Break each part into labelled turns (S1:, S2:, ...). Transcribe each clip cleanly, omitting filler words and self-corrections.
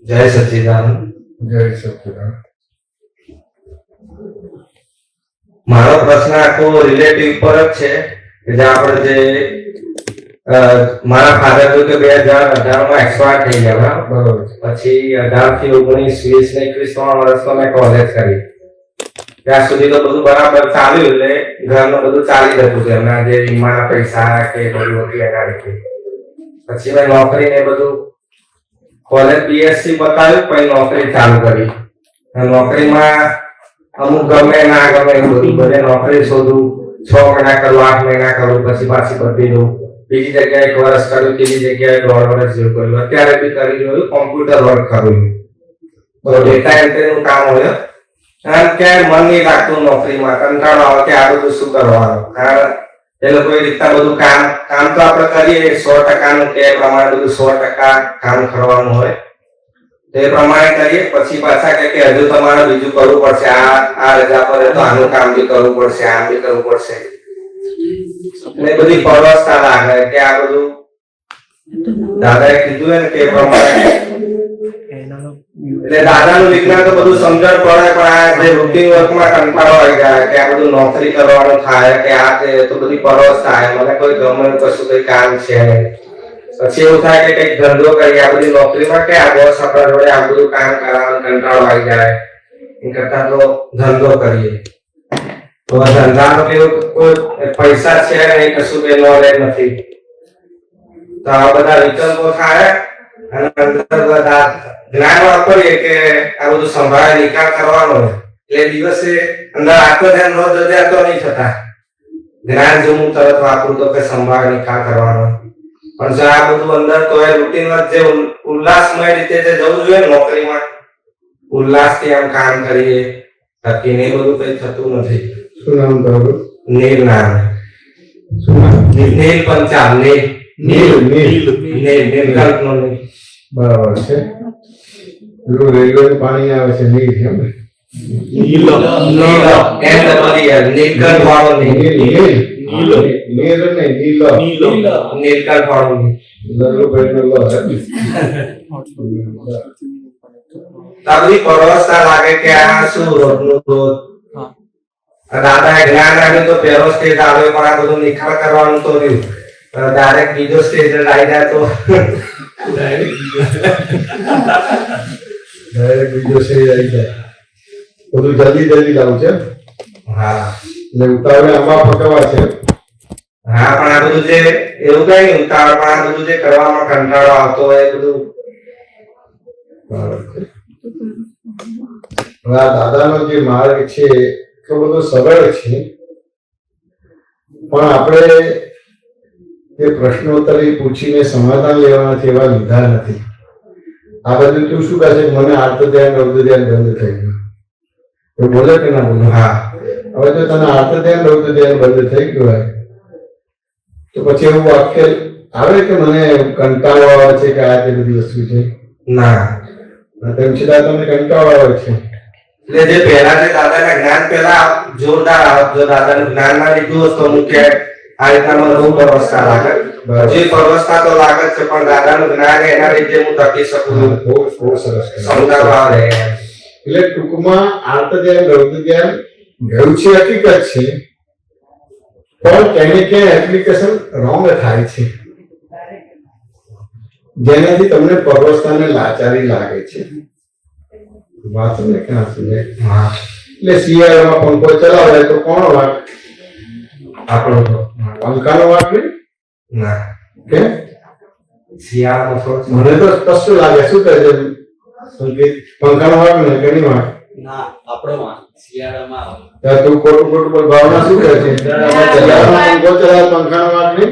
S1: જય સચ્ચિદાનંદ.
S2: જય સચ્ચિદાનંદ.
S1: મારો પ્રશ્ન આખો રિલેટિવ પર જ છે કે જે આપણે જે મારા ફાધર તો કે 2018 માં એક્સપાયર થઈ ગયા બરાબર. પછી 18 થી 19, 20 ને 21 3 વર્ષ તો મેં કોલેજ કરી. ત્યાં સુધી તો બધું બરાબર ચાલ્યું, એટલે ઘરનું બધું ચાલી જતું છે. એમના જે વીમાના પૈસા કે બધું હતું એના રીતે. પછી મેં નોકરી ને બધું કોલેજ બીએસસી બતાવ્યું, પછી નોકરી ચાલુ કરી. નોકરીમાં અમુક ગમે ના ગમે એવું બધું, બધે નોકરી શોધું. 6 મહિના કરું, 8 મહિના કરું, પછી પાછી બદલી દઉં. બીજી જગ્યાએ 1 વર્ષ કર્યું, ત્રીજી જગ્યાએ 1.5 વર્ષ જેવું કર્યું. અત્યારે બી કરી જોયું, કોમ્પ્યુટર વર્ક કરું. ડેટા એન્ટ્રીનું કામ હોય. અને ક્યાંય મન નહીં લાગતું નોકરીમાં, કંટાળો આવે કે આ બધું શું કરવાનું. કારણ એ લોકો એ રીતના બધું કામ તો આપણે કરીએ 100%નું, કે એ પ્રમાણે બધું 100% કામ કરવાનું હોય. એ પ્રમાણે કરીએ. પછી પાછા કે હજુ તમારે બીજું કરવું પડશે, આ રજા પર તો આનું કામ બી કરવું પડશે, આમ બી કરવું પડશે. એટલે બધી પરવસતા લાગે કે આ બધું દાદાએ કીધું ને તે પ્રમાણે. એટલે દાદાનું વિજ્ઞાન તો બધું સમજણ પડે, પણ આ જે રૂટીન વર્કમાં કંટાળો આવી જાય કે આ બધું નોકરી કરવાનું થાય કે આ તે તો બધી પરવસ થાય. મને કોઈ ગમે કશું કઈ કામ છે નહીં. પછી એવું થાય કે કઈક ધંધો કરીએ. આ બધી નોકરીમાં કે આ બોસ આપણા જોડે આ બધું કામ કરવાનું કંટાળો આવી જાય. એ કરતા તો ધંધો કરીએ. તો ધંધાનો કેવું કોઈ પૈસા છે નહીં, કશું કઈ નોલેજ નથી. તો આ બધા વિકલ્પો થાય અને અંદર બધા જ્ઞાન વાપરીએ કે આ બધું સંભાળે નિકાલ કરવાનો. એટલે દિવસે અંદર આખો ધ્યાન રોજ તો નહીં થતા. જ્ઞાન જો હું તરત વાપરું તો કે સંભાળ નિકાલ કરવાનો. પણ જો આ બધું અંદર તો એ રૂટીનમાં જે ઉલ્લાસમય રીતે જે જવું જોઈએ નોકરીમાં, ઉલ્લાસથી આમ કામ કરીએ, બાકી ને બધું કઈ થતું નથી.
S2: શું નામ તમારું?
S1: નીલ નામ.
S2: શું નામ?
S1: નીલ પંચાલ. નીલકંઠનો નીલ.
S2: બરાબર છે. પેલું રેલવે પાણી આવે છે નીલ, એમ ને?
S1: નીલકંઠ વાળો નીલ. નીલકંઠ વાળો નીલ. બધી પરવસતા લાગે કે આ શું રોજનું રોજ. દાદાએ જ્ઞાન આવ્યું તો પહેલો સ્ટેજ આવ્યો, પણ આ બધું નિખાર કરવાનું તો રહ્યું. ડાયરેક્ટ બીજો સ્ટેજ આવી જાય તો
S2: ડાયરેક્ટ બીજો સ્ટેજ આવી જાય. બધું જલ્દી લાવું છે.
S1: હા,
S2: એટલે ઉતાવળે આંબા પકવવા છે.
S1: હા, પણ આ બધું જે એવું કઈ નહીં ઉતાવળ, પણ આ બધું જે કરવામાં કંટાળો આવતો હોય એ બધું.
S2: આ દાદાનો જે માર્ગ છે એટલો બધો સરળ છે, પણ આપણે એ પ્રશ્નોત્તરી પૂછીને સમાધાન લેવાના એવા લીધા નથી. આ બધું તું શું કહે છે? મને આર્ત ધ્યાન રૌદ્ર ધ્યાન બંધ થઈ ગયું. એ બોલે કે ના બોલે?
S1: હા.
S2: હવે જો તને આર્ત ધ્યાન રૌદ્ર ધ્યાન બંધ થઈ ગયું હોય તો પછી એવું વાક્ય આવે કે મને કંટાળો આવે છે કે આ જે બધી વસ્તુ છે?
S1: ના,
S2: તેમ છતાં તમને કંટાળો આવે છે.
S1: એટલે જે પહેલા જે દાદાના જ્ઞાન પહેલા જોરદાર આવત, જો દાદાનું જ્ઞાન ના લીધું હોત તો હું કે આ રીતના મને બહુ પરવસતા લાગે. જે પરવસતા તો લાગે છે, પણ દાદાનું જ્ઞાન એના લીધે હું ટકી શકું છું.
S2: બહુ સરસ
S1: સમજાવવા આવે.
S2: એટલે ટૂંકમાં આર્ત ધ્યાન રૌદ્ર ધ્યાન ગયું છે, હકીકત છે, પણ તેને ક્યાં એપ્લિકેશન રોંગ થાય છે, જેનાથી તમને પરવસતાને લાચારી લાગે છે. વાત ને ક્યાં સુધી?
S1: હા,
S2: એટલે શિયાળામાં પંખો ચલાવે તો કોનો વાંક?
S1: આપણો તો
S2: પંખાનો વાંક નહીં
S1: ના.
S2: કે
S1: શિયાળામાં
S2: મને તો સ્પષ્ટ લાગે. શું કહે છે સંકેત? પંખાનો વાંક ને કે નહીં વાંક?
S3: ના, આપણો વાંક શિયાળામાં આવે.
S2: ત્યાં તું ખોટું પર ભાવના શું કહે છે? શિયાળામાં પંખો ચલાવે, પંખાનો વાંક નહીં?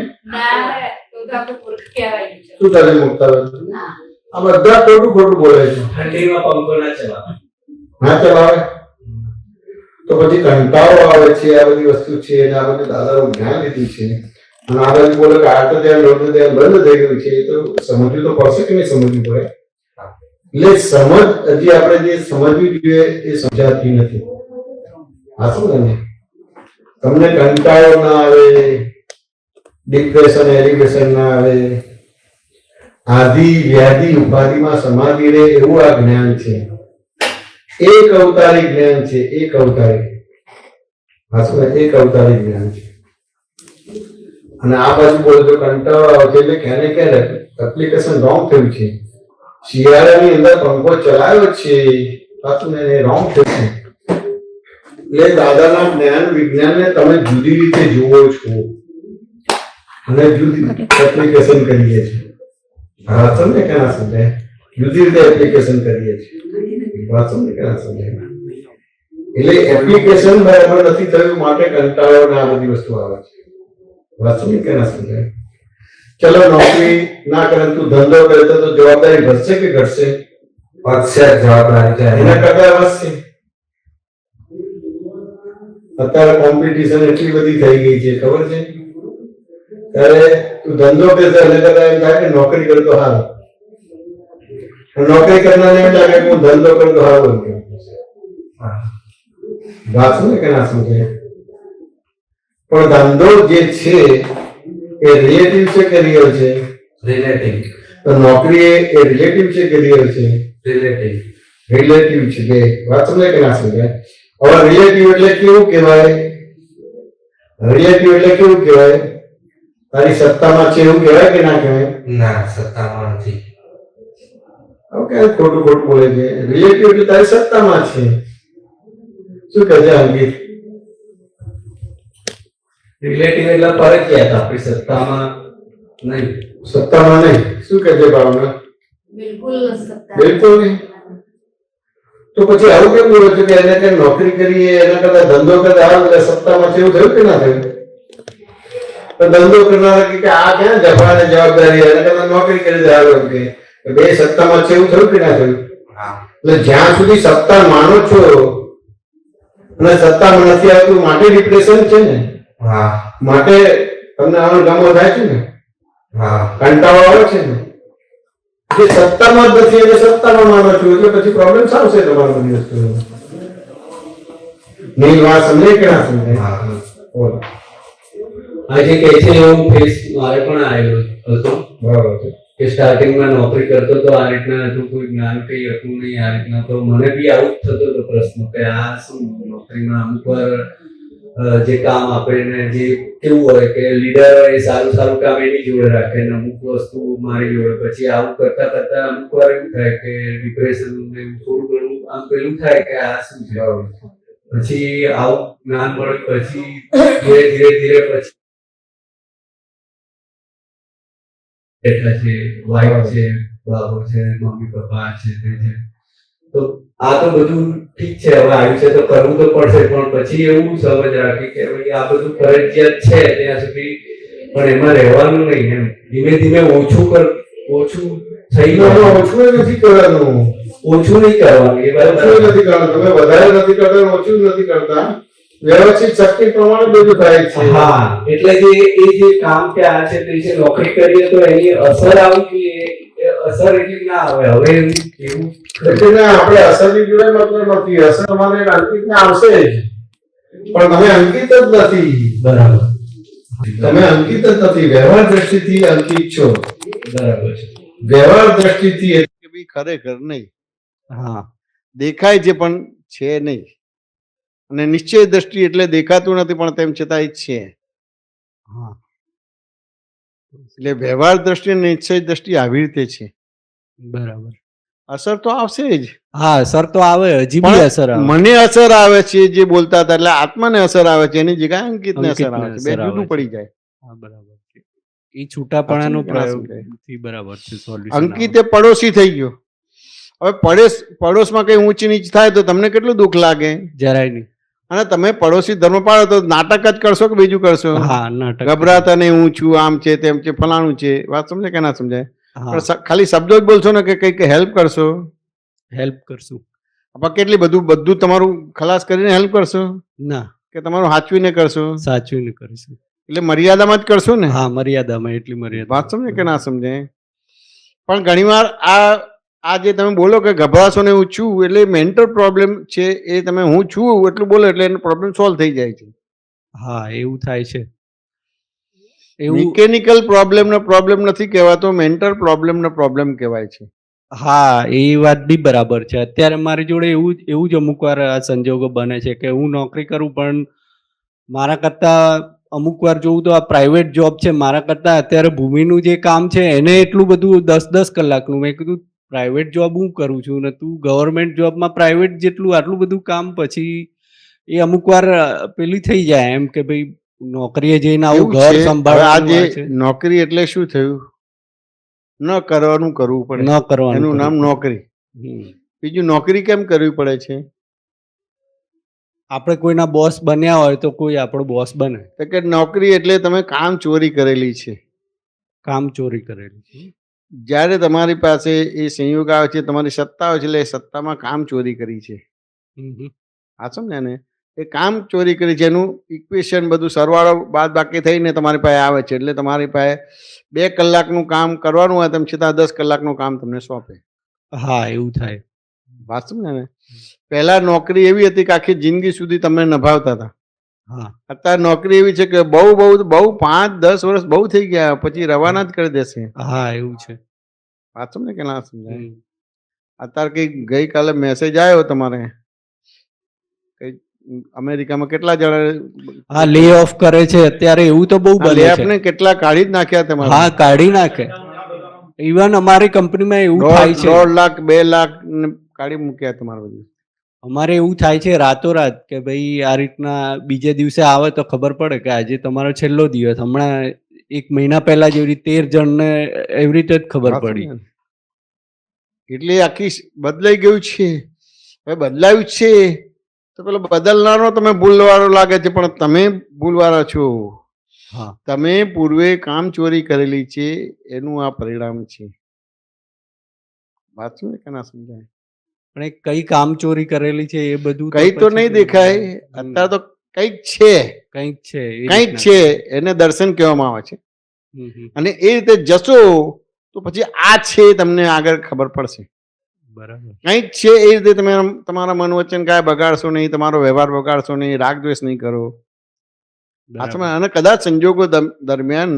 S2: શું કરે મુક્તાબેન? આ બધા ખોટું બોલે છે.
S3: ઠંડીમાં પંખો ના ચલાવે.
S2: ના ચલાવે તો પછી કંટાળો આવે છે. આ બધી વસ્તુ છે અને આ બધું દાદાનું જ્ઞાન લીધું છે અને આ બધું બોલે કે આર્ત ધ્યાન રૌદ્ર ધ્યાન બંધ થઈ ગયું છે. એ તો સમજવું તો પડશે કે નહીં સમજવું પડે? એટલે સમજ હજી આપણે જે સમજવી જોઈએ એ સમજાતી નથી. આ શું ને તમને કંટાળો ના આવે, ડિપ્રેશન એલિવેશન ના આવે, આદિ વ્યાધિ ઉપાધિમાં સમાધિ રહે એવું આ જ્ઞાન છે. એક અવતારી જ્ઞાન છે. એક અવતારી એક અવતારી જ્ઞાન છે. અને આ બાજુ બોલો જો કંટાળો આવે છે એટલે ક્યારે ક્યારે એપ્લિકેશન રોંગ થયું છે. શિયાળાની અંદર પંખો ચલાવ્યો છે પાછું એને રોંગ થયું છે. એટલે દાદાના જ્ઞાન વિજ્ઞાનને તમે જુદી રીતે જુઓ છો અને જુદી એપ્લિકેશન કરીએ છીએ. હા તમને કેના સમજાય? જુદી રીતે એપ્લિકેશન કરીએ છીએ. વાત તમને કેના સમજાય? એટલે એપ્લિકેશન બરાબર નથી થયું માટે કંટાળો ને આ બધી વસ્તુ આવે છે. વાત તમને કેના સમજાય? ચલો નોકરી ના કરે તું ધંધો કરે તો જવાબદારી વધશે કે ઘટશે?
S1: વધશે જવાબદારી છે
S2: એના કરતા વધશે. અત્યારે કોમ્પિટિશન એટલી બધી થઈ ગઈ છે ખબર છે. ત્યારે તું ધંધો કરતો એને કરતા એમ થાય કે નોકરી કરતો હારો. નોકરી કરનારને એમ લાગે કે હું ધંધો કરતો હારો. વાત શું કે ના સમજે? પણ ધંધો જે છે એ રિલેટિવ છે કે રિયલ છે?
S1: રિલેટિવ.
S2: તો નોકરી એ રિલેટિવ છે કે રિયલ છે?
S1: રિલેટિવ.
S2: રિલેટિવ છે. બે વાત સમજે કે ના સમજે? હવે રિલેટિવ એટલે કેવું કહેવાય? રિલેટિવ એટલે કેવું કહેવાય? તારી સત્તામાં છે એવું કહેવાય કે ના કહેવાય?
S1: ના, સત્તામાં નથી.
S2: ઓકે, ખોટું ખોટું બોલે છે. રિલેટિવ એટલે તારી સત્તામાં છે. શું કહે છે અંકિત?
S3: રિલેટિવ એટલે ફરજિયાત આપણી સત્તામાં નહીં.
S2: સત્તામાં નહીં. શું કહે છે ભાવના? બિલકુલ નહીં. તો પછી આવું કેમ બોલો છો કે એને કઈ નોકરી કરીએ એના કરતા ધંધો કરતા આ બધા સત્તામાં છે એવું થયું કે ના થયું? તો ધંધો કરનારા કે આ ક્યાં જવાને જવાબદારી એના કરતા નોકરી કરી દે આવે કે બે સત્તામાં છે એવું થયું કે ના થયું? એટલે જ્યાં સુધી સત્તા માનો છો અને સત્તામાં નથી આવતું માટે ડિપ્રેશન છે ને.
S1: હા.
S2: માટે તમને આનો ગમો થાય છે ને.
S1: હા.
S2: કંટાળો આવે છે ને. જે સત્તામાં જ નથી એટલે સત્તામાં માનો છો એટલે પછી પ્રોબ્લેમ આવશે તમારો બધી વસ્તુ. નહીં વાત સમજે કે ના સમજે?
S1: હા.
S2: બોલો.
S3: આજે કહે છે એવું ફેસ મારે પણ આવેલો હતો
S2: બરાબર છે.
S3: કે સ્ટાર્ટિંગમાં નોકરી કરતો તો આ રીતના હતું, કોઈ જ્ઞાન કઈ હતું નહીં આ રીતના. તો મને બી આવું જ થતો હતો પ્રશ્ન કે આ શું નોકરીમાં અમુક વાર જે કામ આપે ને જે કેવું હોય કે લીડર હોય એ સારું સારું કામ એની જોડે રાખે ને અમુક વસ્તુ મારી જોડે. પછી આવું કરતા કરતા અમુક વાર એવું થાય કે ડિપ્રેશન ને થોડું ઘણું આમ પેલું થાય કે આ શું છે. પછી આવું જ્ઞાન મળ્યું પછી ધીરે ધીરે ધીરે પછી બેઠા છે, વાઈફ છે, બાબો છે, મમ્મી પપ્પા છે તે છે. તો આ તો બધું ઠીક છે, હવે આવ્યું છે તો કરવું તો પડશે. પણ પછી એવું સમજ રાખી કે ભાઈ આ બધું ફરજિયાત છે ત્યાં સુધી, પણ એમાં રહેવાનું નહીં. એમ ધીમે ધીમે ઓછું થઈ ગયું.
S2: ઓછું નથી કરવાનું.
S3: ઓછું નહીં કરવાનું. એ બરાબર
S2: નથી કરવાનું. તમે વધારે નથી કરતા, ઓછું નથી કરતા. વ્યવસ્થિત શક્તિ પ્રમાણે બધું થાય છે.
S3: હા, એટલે જે કામ કે આ છે તે છે નોકરી કરીએ તો એની અસર આવવી જોઈએ. અસર એટલી ના આવે. હવે એવું
S2: એટલે આપણે અસરની જોડે મતલબ નથી. અસર તમારે અંકિતને આવશે જ, પણ તમે અંકિત જ નથી.
S3: બરાબર.
S2: તમે અંકિત જ નથી. વ્યવહાર દ્રષ્ટિથી અંકિત છો.
S3: બરાબર છે.
S2: વ્યવહાર દ્રષ્ટિથી કે ભાઈ ખરેખર નહીં.
S3: હા,
S2: દેખાય છે પણ છે નહીં. અને નિશ્ચય દ્રષ્ટિ એટલે દેખાતું નથી પણ તેમ છતાં છે.
S3: હા.
S2: એટલે વ્યવહાર દ્રષ્ટિ અને નિશ્ચય દ્રષ્ટિ આવી રીતે છે.
S3: બરાબર.
S2: અસર તો આવશે જ.
S3: હા, અસર તો આવે. હજી બી અસર આવે.
S2: મને અસર આવે છે જે બોલતા હતા, એટલે આત્માને અસર આવે છે એની જગ્યાએ અંકિતને અસર આવે છે. બે જુદું પડી જાય.
S3: હા, બરાબર છે. એ છૂટાપણાનો પ્રયોગ થી બરાબર છે. સોલ્યુશન
S2: અંકિત એ પડોશી થઈ ગયો. હવે પડોશમાં કઈ ઊંચ નીચ થાય તો તમને કેટલું દુઃખ લાગે?
S3: જરાય નહીં.
S2: અને તમે પડોશી ધર્મ પાડો તો નાટક જ કરશો કે બીજું કરશો?
S3: હા, નાટક.
S2: ગભરાતા નહીં, હું છું, આમ છે, તેમ છે, ફલાણું છે. વાત સમજે કે ના સમજાય?
S3: હા,
S2: પણ ખાલી શબ્દો જ બોલશો ને કે કઈક હેલ્પ કરશો.
S3: હેલ્પ કરશું.
S2: આપણે કેટલી બધું તમારું ખલાસ કરીને હેલ્પ કરશો
S3: ના,
S2: કે તમારું સાચવીને કરશો?
S3: સાચવીને કરીશું.
S2: એટલે મર્યાદામાં જ કરશો ને?
S3: હા, મર્યાદામાં. એટલી મર્યાદા.
S2: વાત સમજે કે ના સમજે? પણ ઘણીવાર આ જે તમે બોલો કે ગભરાશો ને હું છું, એટલે મેન્ટલ પ્રોબ્લેમ છે. એ તમે હું છું એટલું બોલો એટલે એનો પ્રોબ્લેમ સોલ્વ થઈ જાય છે.
S3: હા, એવું થાય છે. એવું
S2: મિકેનિકલ પ્રોબ્લેમનો પ્રોબ્લેમ નથી કહેવાતો, મેન્ટલ પ્રોબ્લેમનો પ્રોબ્લેમ કહેવાય છે.
S3: હા, એ વાત બી બરાબર છે. અત્યારે મારી જોડે એવું જ અમુક વાર આ સંજોગો બને છે કે હું નોકરી કરું પણ મારા કરતાં અમુક વાર જોઉં તો આ પ્રાઇવેટ જોબ છે મારા કરતાં અત્યારે ભૂમિનું જે કામ છે એને એટલું બધું 10-10 કલાકનું. મેં કીધું પ્રાઇવેટ જોબ હું કરું છું ને તું ગવર્મેન્ટ જોબમાં પ્રાઇવેટ જેટલું આટલું બધું કામ, પછી એ અમુક વાર પેલી થઈ જાય એમ કે ભાઈ નોકરીએ જઈને આવું
S2: એવું
S3: ઘર
S2: છે, હવે આ
S3: સંભાળવાનું
S2: જે
S3: આ છે,
S2: નોકરી એટલે શું થયું? ન કરવાનું કરવું પડે,
S3: ન કરવાનું
S2: એનું નામ
S3: કરવું પડે.
S2: નોકરી.
S3: હમ.
S2: બીજું નોકરી કેમ કરવી પડે છે?
S3: આપણે કોઈના બોસ બન્યા હોય તો કોઈ આપણો બોસ બને.
S2: તો કે નોકરી એટલે તમે કામ ચોરી કરેલી છે.
S3: કામ ચોરી કરેલી છે.
S2: જ્યારે તમારી પાસે એ સંયોગ આવે છે, તમારી સત્તા હોય છે, એટલે એ સત્તામાં કામ ચોરી કરી છે.
S3: હમ હમ.
S2: આ સમજ્યા ને? એ કામ ચોરી કરી છે, એનું ઇક્વેશન બધું સરવાળો બાદ બાકી થઈને તમારી પાસે આવે છે. એટલે તમારી પાસે 2 કલાકનું કામ કરવાનું હોય તેમ છતાં 10 કલાકનું કામ તમને સોંપે.
S3: હા, એવું થાય.
S2: વાત સમજ્યા ને? પહેલા નોકરી એવી હતી કે આખી જિંદગી સુધી તમે નભાવતા હતા.
S3: હા.
S2: અત્યારે નોકરી એવી છે કે બહુ 5-10 વર્ષ બહુ થઈ ગયા પછી રવાના જ કરી દેશે.
S3: હા, એવું છે.
S2: વાત સમજે કે ના સમજાય?
S3: હમ.
S2: અત્યારે કઈ ગઈકાલે મેસેજ આવ્યો તમારે કઈ અમેરિકામાં કેટલા
S3: હા, લે
S2: જણા
S3: ઓફ કરે છે અત્યારે, એવું તો બહુ બને છે.
S2: લેફને કેટલા કાઢી જ નાખ્યા તમારે?
S3: હા, કાઢી નાખે. ઇવન અમારી કંપનીમાં એવું થાય છે.
S2: 1.5 લાખ 2 લાખ ને કાઢી મૂક્યા તમારે બધું.
S3: અમારે એવું થાય છે રાતોરાત કે ભાઈ આ રીતના બીજે દિવસે આવે તો ખબર પડે કે આજે તમારો છેલ્લો દિવસ. હમણાં 1 મહિના પહેલા જ એવી 13 જણને એવી રીતે જ ખબર
S2: વાત
S3: પડી.
S2: સમજ્યા ને? એટલે આખી બદલાઈ ગયું છે. હવે બદલાયું છે તો પેલો બદલનારો તમે ભૂલવાળો લાગે છે, પણ તમે ભૂલવાળા છો.
S3: હા.
S2: તમે પૂર્વે કામ ચોરી કરેલી છે, એનું આ પરિણામ છે. વાત સમજે કે ના સમજાય?
S3: પણ એ કઈ કામ ચોરી કરેલી છે એ બધું
S2: કઈ તો
S3: પછી
S2: નહીં
S3: તો
S2: દેખાય. અત્યારે તો કંઈક છે,
S3: કંઈક છે એ
S2: કંઈક
S3: રીતના
S2: છે,
S3: છે.
S2: એને દર્શન કહેવામાં આવે છે.
S3: હમ હમ.
S2: અને એ રીતે જશો તો પછી આ છે તમને આગળ ખબર પડશે.
S3: બરાબર.
S2: કંઈક છે એ રીતે તમે તમારા મન વચન કાંઈ બગાડશો નહીં, તમારો વ્યવહાર બગાડશો નહીં, રાગ દ્વેષ નહીં કરો.
S3: બરાબર.
S2: અને કદાચ સંજોગો દરમિયાન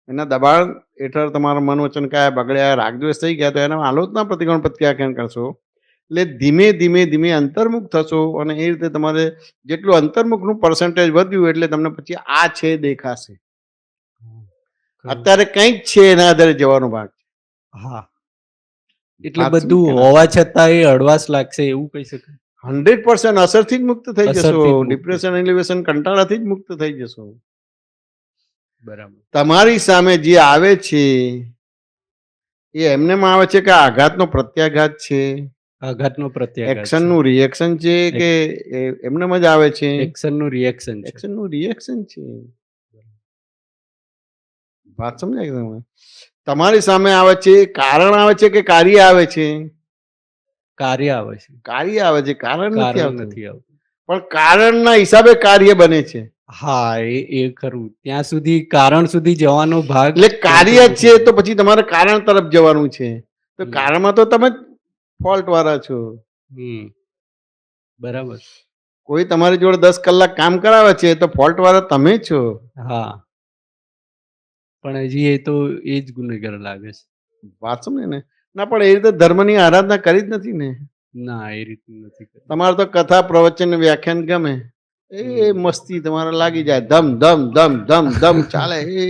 S2: એના દબાણ હેઠળ તમારા મન વચન કાંઈ બગડ્યા, રાગ દ્વેષ થઈ ગયા તો એના આલોચના પ્રતિકોણ પ્રત્યાખ્યાન કરશો. એટલે ધીમે ધીમે ધીમે અંતર્મુખ થશો અને એ રીતે તમારે જેટલું અંતર્મુખનું પર્સન્ટેજ વધ્યું એટલે તમને પછી આ છે દેખાશે. અત્યારે કંઈક છે એના આધારે જવાનો ભાગ છે.
S3: હા, એટલે
S2: વાત સમજી કે
S3: બધું
S2: ના?
S3: હોવા છતાં એ હળવાશ લાગશે એવું કહી શકાય.
S2: 100% અસરથી જ મુક્ત થઈ જશો.
S3: અસરથી જ મુક્ત.
S2: ડિપ્રેશન, એલિવેશન, કંટાળાથી જ મુક્ત થઈ જશો.
S3: બરાબર.
S2: તમારી સામે જે આવે છે એ એમનેમ આવે છે કે આઘાતનો પ્રત્યાઘાત છે,
S3: આઘાતનો પ્રત્યાઘાત છે.
S2: એક્શનનું રિએક્શન છે કે એમનેમ જ આવે છે?
S3: એક્શનનું રિએક્શન છે.
S2: એક્શનનું રિએક્શન છે. વાત સમજાય કે તમે? તમારી સામે આવે છે, કારણ આવે છે કે કાર્ય આવે છે?
S3: કાર્ય આવે છે.
S2: કાર્ય આવે છે, કારણ નથી
S3: કારણ
S2: આવતું.
S3: નથી આવતું.
S2: પણ કારણના હિસાબે કાર્ય બને છે.
S3: હા, એ ખરું. ત્યાં સુધી કારણ સુધી જવાનો ભાગ
S2: એટલે કાર્ય છે તો પછી તમારે કારણ તરફ જવાનું છે. તો
S3: હમ.
S2: કારણમાં તો તમે ફોલ્ટ વાળા છો.
S3: હમ. બરાબર.
S2: કોઈ તમારી જોડે 10 કલાક કામ કરાવે છે તો ફોલ્ટ વાળા તમે જ છો.
S3: હા, પણ હજી એ તો એ જ ગુનેગાર લાગે છે.
S2: વાત સમજે ને? ના, પણ એ રીતે ધર્મની આરાધના કરી જ નથી ને.
S3: ના, એ રીતનું નથી કરતું.
S2: તમારે તો કથા પ્રવચન વ્યાખ્યાન ગમે, એ મસ્તી તમારે લાગી જાય, ધમ ધમ ધમ ધમ ધમ ચાલે, એ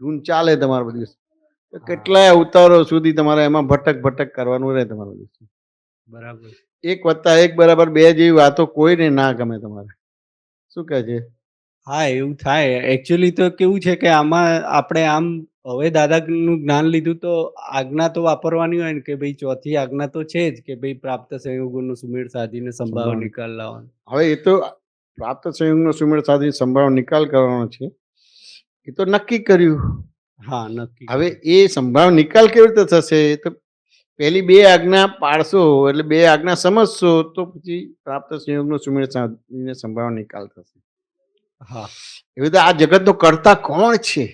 S2: ધૂન ચાલે તમારે બધી. કેટલાય અવતારો સુધી તમારે એમાં ભટક ભટક કરવાનું રહે તમારું.
S3: બરાબર.
S2: 1+1=2 જેવી વાતો કોઈને ના ગમે તમારે. શું કહે છે?
S3: હા, એવું થાય. એકચ્યુઅલી તો કેવું છે કે આમાં આપણે આમ હવે દાદાનું જ્ઞાન લીધું તો આજ્ઞા તો વાપરવાની હોય ને કે ભાઈ ચોથી આજ્ઞા તો છે જ કે ભાઈ પ્રાપ્ત સંયોગોનો સુમેળ સાધીને સંભાવ નિકાલ લાવવાનો.
S2: હવે એ તો પ્રાપ્ત સંયોગનો સુમેળ સાધી સંભાવ નિકાલ કરવાનો છે, એ તો નક્કી કર્યું.
S3: હા, નક્કી.
S2: હવે એ સંભાવ નિકાલ કેવી રીતે થશે? તો પહેલી 2 આજ્ઞા પાળશો એટલે 2 આજ્ઞા સમજશો તો પછી પ્રાપ્ત સંયોગનો સુમેળ સાધીને સંભાવ નિકાલ થશે.
S3: હા.
S2: એવી રીતે આ જગતનો કરતા કોણ છે?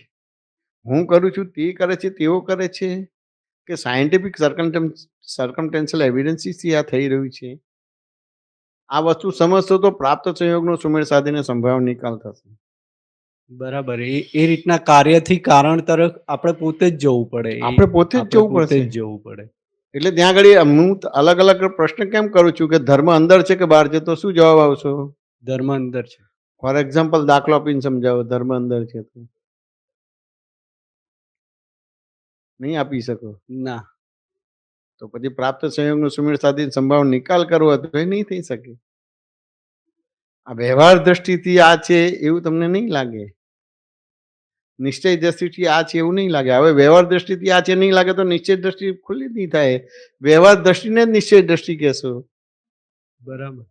S2: હું કરું છું તે કરે છે, તેઓ કરે છે, કે સાયન્ટિફિક સર્કમટેન્શિયલ એવિડન્સીસથી આ થઈ રહ્યું છે? આ વસ્તુ સમજશો તો પ્રાપ્ત સંયોગનો સુમેળ સાધીને સંભાવ નિકાલ થશે.
S3: બરાબર. એ રીતના કાર્યથી કારણ તરફ આપણે પોતે જ જવું પડે.
S2: આપણે પોતે જ જવું
S3: પોતે
S2: પડશે.
S3: જ જવું પડે.
S2: એટલે ત્યાં આગળ હું અલગ અલગ પ્રશ્ન કેમ કરું છું કે ધર્મ અંદર છે કે બહાર છે, તો શું જવાબ આવશો?
S3: ધર્મ અંદર છે.
S2: ફોર એક્ઝામ્પલ દાખલો આપીને સમજાવો, ધર્મ અંદર છે તો નહીં આપી શકો.
S3: ના.
S2: તો પછી પ્રાપ્ત સંયોગનો સુમેળ સાધીને સંભાવ નિકાલ કરવો તો એ નહીં થઈ શકે. આ વ્યવહાર દ્રષ્ટિથી આ છે એવું તમને નહીં લાગે, નિશ્ચય દ્રષ્ટિથી આ છે એવું નહીં લાગે. હવે વ્યવહાર દ્રષ્ટિથી આ છે નહીં લાગે તો નિશ્ચય દ્રષ્ટિ ખુલ્લી જ નહીં થાય. વ્યવહાર દ્રષ્ટિને જ નિશ્ચય દ્રષ્ટિ કહેશો.
S3: બરાબર.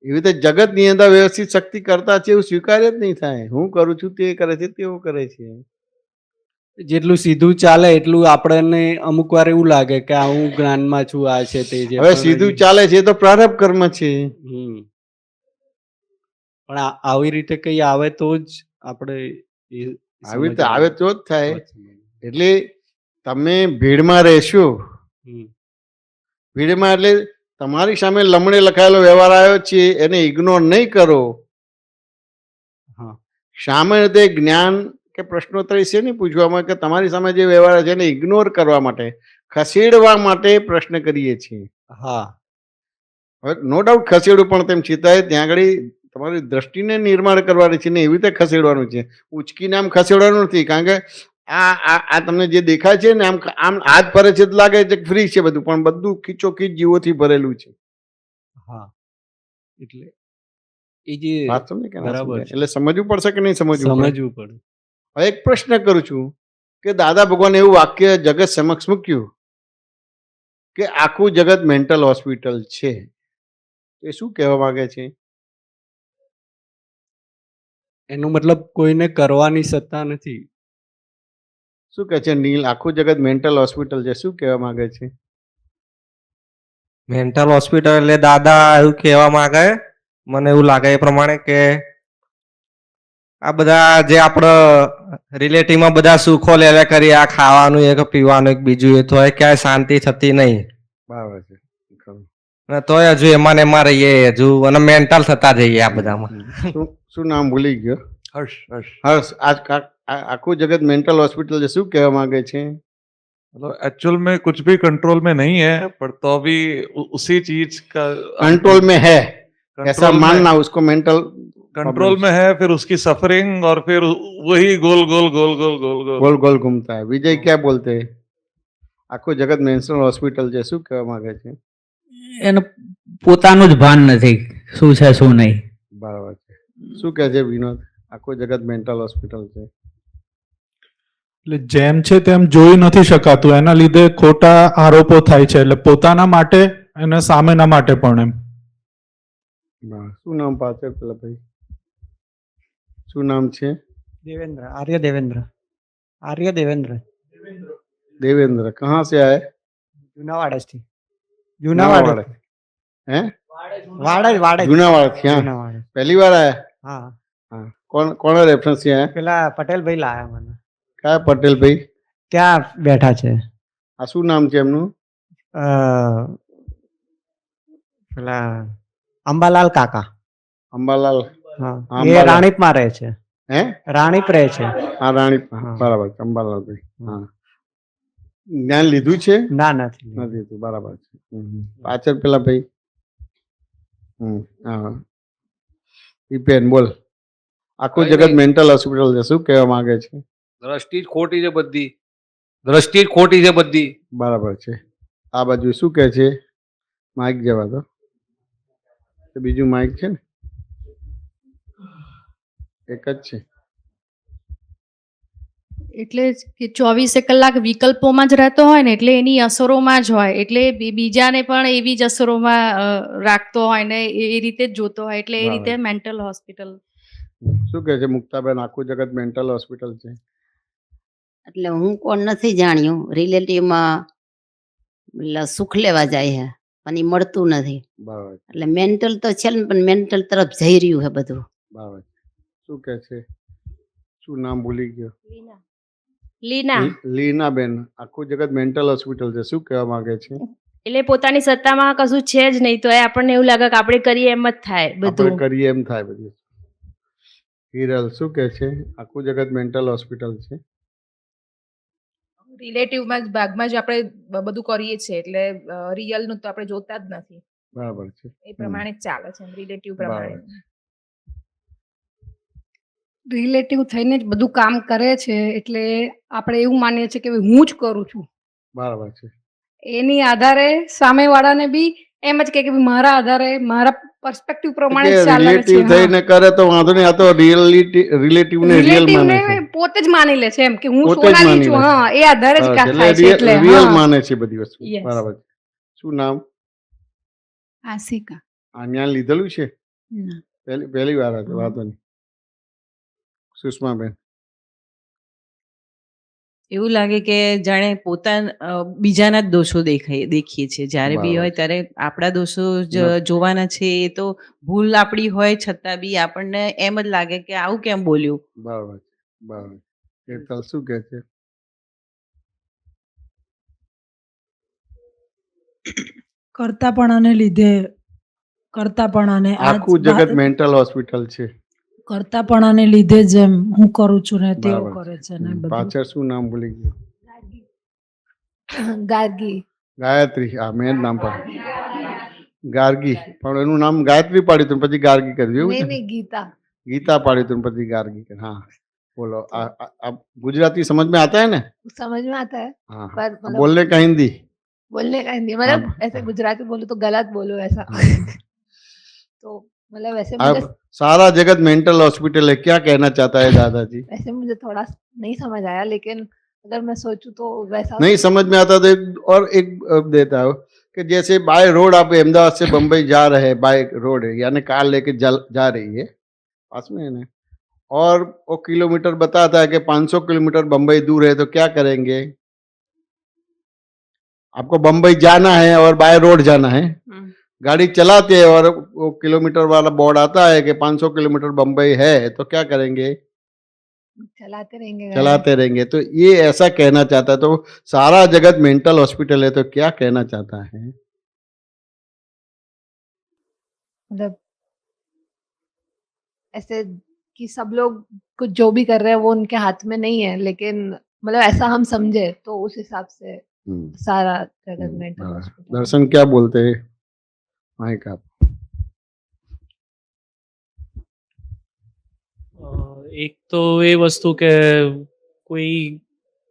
S2: એવી રીતે જગતની અંદર વ્યવસ્થિત શક્તિ કરતા છે એવું સ્વીકાર્ય જ નહીં થાય. હું કરું છું તે કરે છે, તેવું કરે છે.
S3: જેટલું સીધું ચાલે એટલું આપણને અમુક વાર એવું લાગે કે આ હું જ્ઞાનમાં છું, આ છે તે છે.
S2: હવે સીધું ચાલે છે એ તો પ્રારબ્ધ કર્મ છે.
S3: પણ આવી રીતે કઈ આવે તો જ આપણે
S2: આવી રીતે આવે તો જ થાય. એટલે તમે ભીડમાં રહેશો, ભીડમાં એટલે તમારી સામે લમણે લખાયેલો વ્યવહાર આવ્યો છે એને ઇગ્નોર નહીં કરો. સામાન્ય રીતે જ્ઞાન કે પ્રશ્નોત્તરી છે નહીં પૂછવામાં કે તમારી સામે જે વ્યવહાર છે એને ઇગ્નોર કરવા માટે, ખસેડવા માટે પ્રશ્ન કરીએ છીએ.
S3: હા,
S2: હવે નો ડાઉટ ખસેડવું, પણ તેમ છતાંય ત્યાં આગળ તમારી દ્રષ્ટિને નિર્માણ કરવાની છે ને એવી રીતે ખસેડવાનું છે. ઉચકીને આમ ખસેડવાનું નથી. કારણ કે આ તમને જે દેખાય છે ને આમ આમ હાથ ભરે છે તો લાગે છે ફ્રી છે બધું, પણ બધું ખીચોખીચ જીવોથી ભરેલું છે.
S3: હા, એટલે એ જે
S2: વાત સમજે કે ના
S3: બરાબર
S2: સમજે?
S3: છે.
S2: એટલે સમજવું પડશે કે નહીં સમજવું પડે?
S3: સમજવું પડે.
S2: હવે એક પ્રશ્ન કરું છું કે દાદા ભગવાને એવું વાક્ય જગત સમક્ષ મૂક્યું કે આખું જગત મેન્ટલ હોસ્પિટલ છે, એ શું કહેવા માંગે છે?
S3: એનો મતલબ કોઈને કરવાની સત્તા નથી.
S2: શું કહે છે નીલ? આખું જગત મેન્ટલ હોસ્પિટલ છે, શું કહેવા માંગે છે?
S1: મેન્ટલ હોસ્પિટલ એટલે દાદા એવું કહેવા માંગે, મને એવું લાગે એ પ્રમાણે કે આ બધા જે આપણે રિલેટિવમાં બધા સુખો લે કરીએ, આ ખાવાનું એક પીવાનું એક બીજું, એ તો ક્યાંય શાંતિ થતી નહીં.
S2: બરાબર છે. ખરું.
S1: અને તોય હજુ એમાં ને એમાં રહીએ, હજુ અને મેન્ટલ થતા જઈએ આ બધામાં.
S2: શું નામ ભૂલી ગયો?
S4: हर्ष हर्ष
S2: હર્ષ. આખું જગત મેન્ટલ હોસ્પિટલ છે, શું કહેવા માંગે છે?
S4: मतलब एक्चुअल में कुछ भी कंट्रोल में नहीं है, पर तो भी उसी चीज का
S2: कंट्रोल में है ऐसा
S4: कंट्रोल में
S2: मानना, उसको मेंटल
S4: कंट्रोल में है, फिर उसकी सफरिंग और फिर वही गोल गोल गोल गोल गोल गोल
S2: गोल गोल घूमता है. विजय क्या बोलते हैं? આખું જગત મેન્ટલ હોસ્પિટલ છે, શું કહેવા માંગે છે?
S5: એને પોતાનું જ ભાન નથી શું છે શું નહીં.
S2: બરાબર છે. શું કહે છે વિનોદ? આખું જગત મેન્ટલ હોસ્પિટલ છે.
S6: એટલે જેમ છે તેમ જોઈ નથી શકાતું, એના લીધે ખોટા આરોપો થાય છે, એટલે પોતાના માટે અને સામેના માટે પણ. એમ
S2: શું નામ પાછળ પેલા ભાઈ? શું નામ છે?
S7: देवेंद्र, आर्य देवेंद्र, आर्य देवेंद्र.
S2: देवेंद्र. कहाँ से आए?
S7: जूनावाड़ा से. जूनावाड़ा.
S2: हैं?
S7: वाड़ा वाड़ा.
S2: जूनावाड़ा થી. हाँ,
S7: जूनावाड़ा.
S2: पहली बार आया?
S7: हाँ.
S2: हाँ. कौन रेफरेंस से आया?
S7: પેલા પટેલ ભાઈ લાયા મને.
S2: કયા પટેલ ભાઈ?
S7: ત્યાં બેઠા છે.
S2: આ શું નામ છે એમનું?
S7: પેલા અંબાલાલ કાકા.
S2: અંબાલાલ.
S7: હા,
S2: અંબાલાલ.
S7: એ રાણીપ માં રહે છે.
S2: હે?
S7: રાણીપ રહે છે.
S2: હા, રાણી.
S7: હા.
S2: બરાબર. અંબાલાલ ભાઈ. હા. જ્ઞાન લીધું છે?
S7: ના નથી.
S2: નથી લીધું. બરાબર છે. પાછળ પેલા ભાઈ. હા. ઈપેન બોલ. આખું જગત મેન્ટલ હોસ્પિટલ છે, શું કહેવા માંગે છે?
S8: દ્રષ્ટિ જ ખોટી છે બધી, દ્રષ્ટિ જ ખોટી છે બધી.
S2: બરાબર છે. આ બાજુ શું કહે છે? માઇક જવા દો. બીજું માઇક છે ને? એક જ છે.
S9: એટલે જ કે 24 કલાક વિકલ્પોમાં જ રહેતો હોય ને, એટલે એની અસરોમાં જ હોય, એટલે બીજાને પણ એવી જ અસરોમાં રાખતો હોય ને એ રીતે જ જોતો હોય, એટલે એ રીતે મેન્ટલ હોસ્પિટલ.
S2: શું કહે છે મુક્તાબેન? આખું જગત મેન્ટલ હોસ્પિટલ છે.
S10: એટલે હું કોણ નથી જાણ્યું. રિલેટિવમાં સુખ લેવા જાય છે પણ એ મળતું નથી.
S2: બરાબર.
S10: એટલે મેન્ટલ તો છે ને, પણ મેન્ટલ તરફ જઈ રહ્યું છે બધું.
S2: બરાબર. શું કહે છે? શું નામ ભૂલી ગયો?
S11: લીના.
S2: લીનાબેન. આખું જગત મેન્ટલ હોસ્પિટલ છે, શું કહેવા માંગે છે?
S11: એટલે પોતાની સત્તામાં કશું છે જ નહીં, તો આપણને એવું લાગે કે આપણે કરીએ એમ જ થાય
S2: આપણે
S11: બધું.
S2: કરીએ એમ થાય બધું. હિરલ શું કહે છે? આખું જગત મેન્ટલ હોસ્પિટલ છે.
S12: રિલેટિવમાં જ ભાગમાં જ આપણે બધું કરીએ છીએ એટલે રિયલ નું તો આપણે જોતા જ નથી.
S2: બરાબર છે.
S12: એ પ્રમાણે જ ચાલે છે રિલેટિવ પ્રમાણે.
S9: રિલેટિવ થઈને જ બધું કામ કરે છે એટલે આપણે એવું માનીએ છીએ કે હું જ કરું છું.
S2: બરાબર છે.
S9: એની આધારે સામેવાળાને બી એમ જ કે મારા આધારે મારા પર્સપેક્ટિવ પ્રમાણે જ ચાલે છે.
S2: રિલેટિવ થઈને કરે તો વાંધો નહીં, આ તો રિલેટિવ ને રિયલ માને છે.
S9: રિલેટિવને પોતે જ માની લે છે એમ કે હું
S2: પોતે જ
S9: સોનાલી
S2: માની
S9: છું.
S2: લે છે.
S9: હા, એ આધારે જ
S2: એટલે
S9: થાય છે એટલે
S2: રિયલ
S9: હા.
S2: માને છે બધી વસ્તુ.
S9: Yes.
S2: બરાબર છે. શું નામ?
S9: આશિકા.
S2: આ જ્ઞાન લીધેલું છે?
S9: ના.
S2: પહેલી વાર હતું, વાંધો નહીં. સુષ્માબેન,
S13: એવું લાગે કે જાણે બીજાના જ દોષો દેખીએ છીએ. જ્યારે બી હોય ત્યારે આપણા દોષો જોવાના છે. એ તો ભૂલ આપણી હોય છતાં બી આપણને એમ જ લાગે કે આવું કેમ બોલ્યું.
S2: બરાબર છે. બરાબર. હેતલ શું કહે છે?
S12: કરતાપણાને લીધે કરતાપણાને
S2: આખું જગત મેન્ટલ હોસ્પિટલ છે.
S12: કરતાપણાને લીધે જેમ હું કરું છું ને તેઓ
S2: બરાબર.
S12: કરે છે ને
S2: પાછળ શું નામ ભૂલી ગયો?
S12: ગાર્ગી.
S2: ગાયત્રી. આ મેં નામ પાડ્યું ગાર્ગી, પણ એનું નામ ગાયત્રી પાડ્યું તું પછી ગાર્ગી કર્યું એવું છે?
S12: ગીતા.
S2: गीता पाड़ी तुम पति गार्गी कर. हाँ बोलो. आप गुजराती समझ में आता है ना?
S12: समझ में आता है
S2: हाँ.
S12: पर मतलब
S2: बोलने का हिंदी?
S12: बोलने का हिंदी मतलब ऐसे गुजराती बोलो तो गलत बोलो ऐसा तो मतलब वैसे मुझे
S2: अब सारा जगत मेंटल हॉस्पिटल है, क्या कहना चाहता है दादाजी?
S12: वैसे मुझे थोड़ा नहीं समझ आया लेकिन अगर मैं सोचूं तो वैसा
S2: नहीं समझ में आता तो एक देता हो कि जैसे बाय रोड आप अहमदाबाद से बम्बई जा रहे हैं, बाय रोड है यानी कार लेके जा रही है पास में है ना, और वो किलोमीटर बताता है कि 500 किलोमीटर बम्बई दूर है, तो क्या करेंगे? आपको बम्बई जाना है और बाय रोड जाना है, गाड़ी चलाते हैं और वो किलोमीटर वाला बोर्ड आता है कि 500 किलोमीटर बम्बई है, तो क्या करेंगे? चलाते रहेंगे. तो ये ऐसा कहना चाहता है. तो सारा जगत मेंटल हॉस्पिटल है, तो क्या कहना चाहता है?
S12: मतलब ऐसे कि सब लोग कुछ जो भी कर रहे हैं वो उनके हाथ में नहीं है, लेकिन मतलब ऐसा हम समझे तो उस हिसाब से सारा जगत मेंटल हॉस्पिटल.
S2: दर्शन क्या बोलते हैं? माइक आप.
S14: એક તો એ વસ્તુ કે કોઈ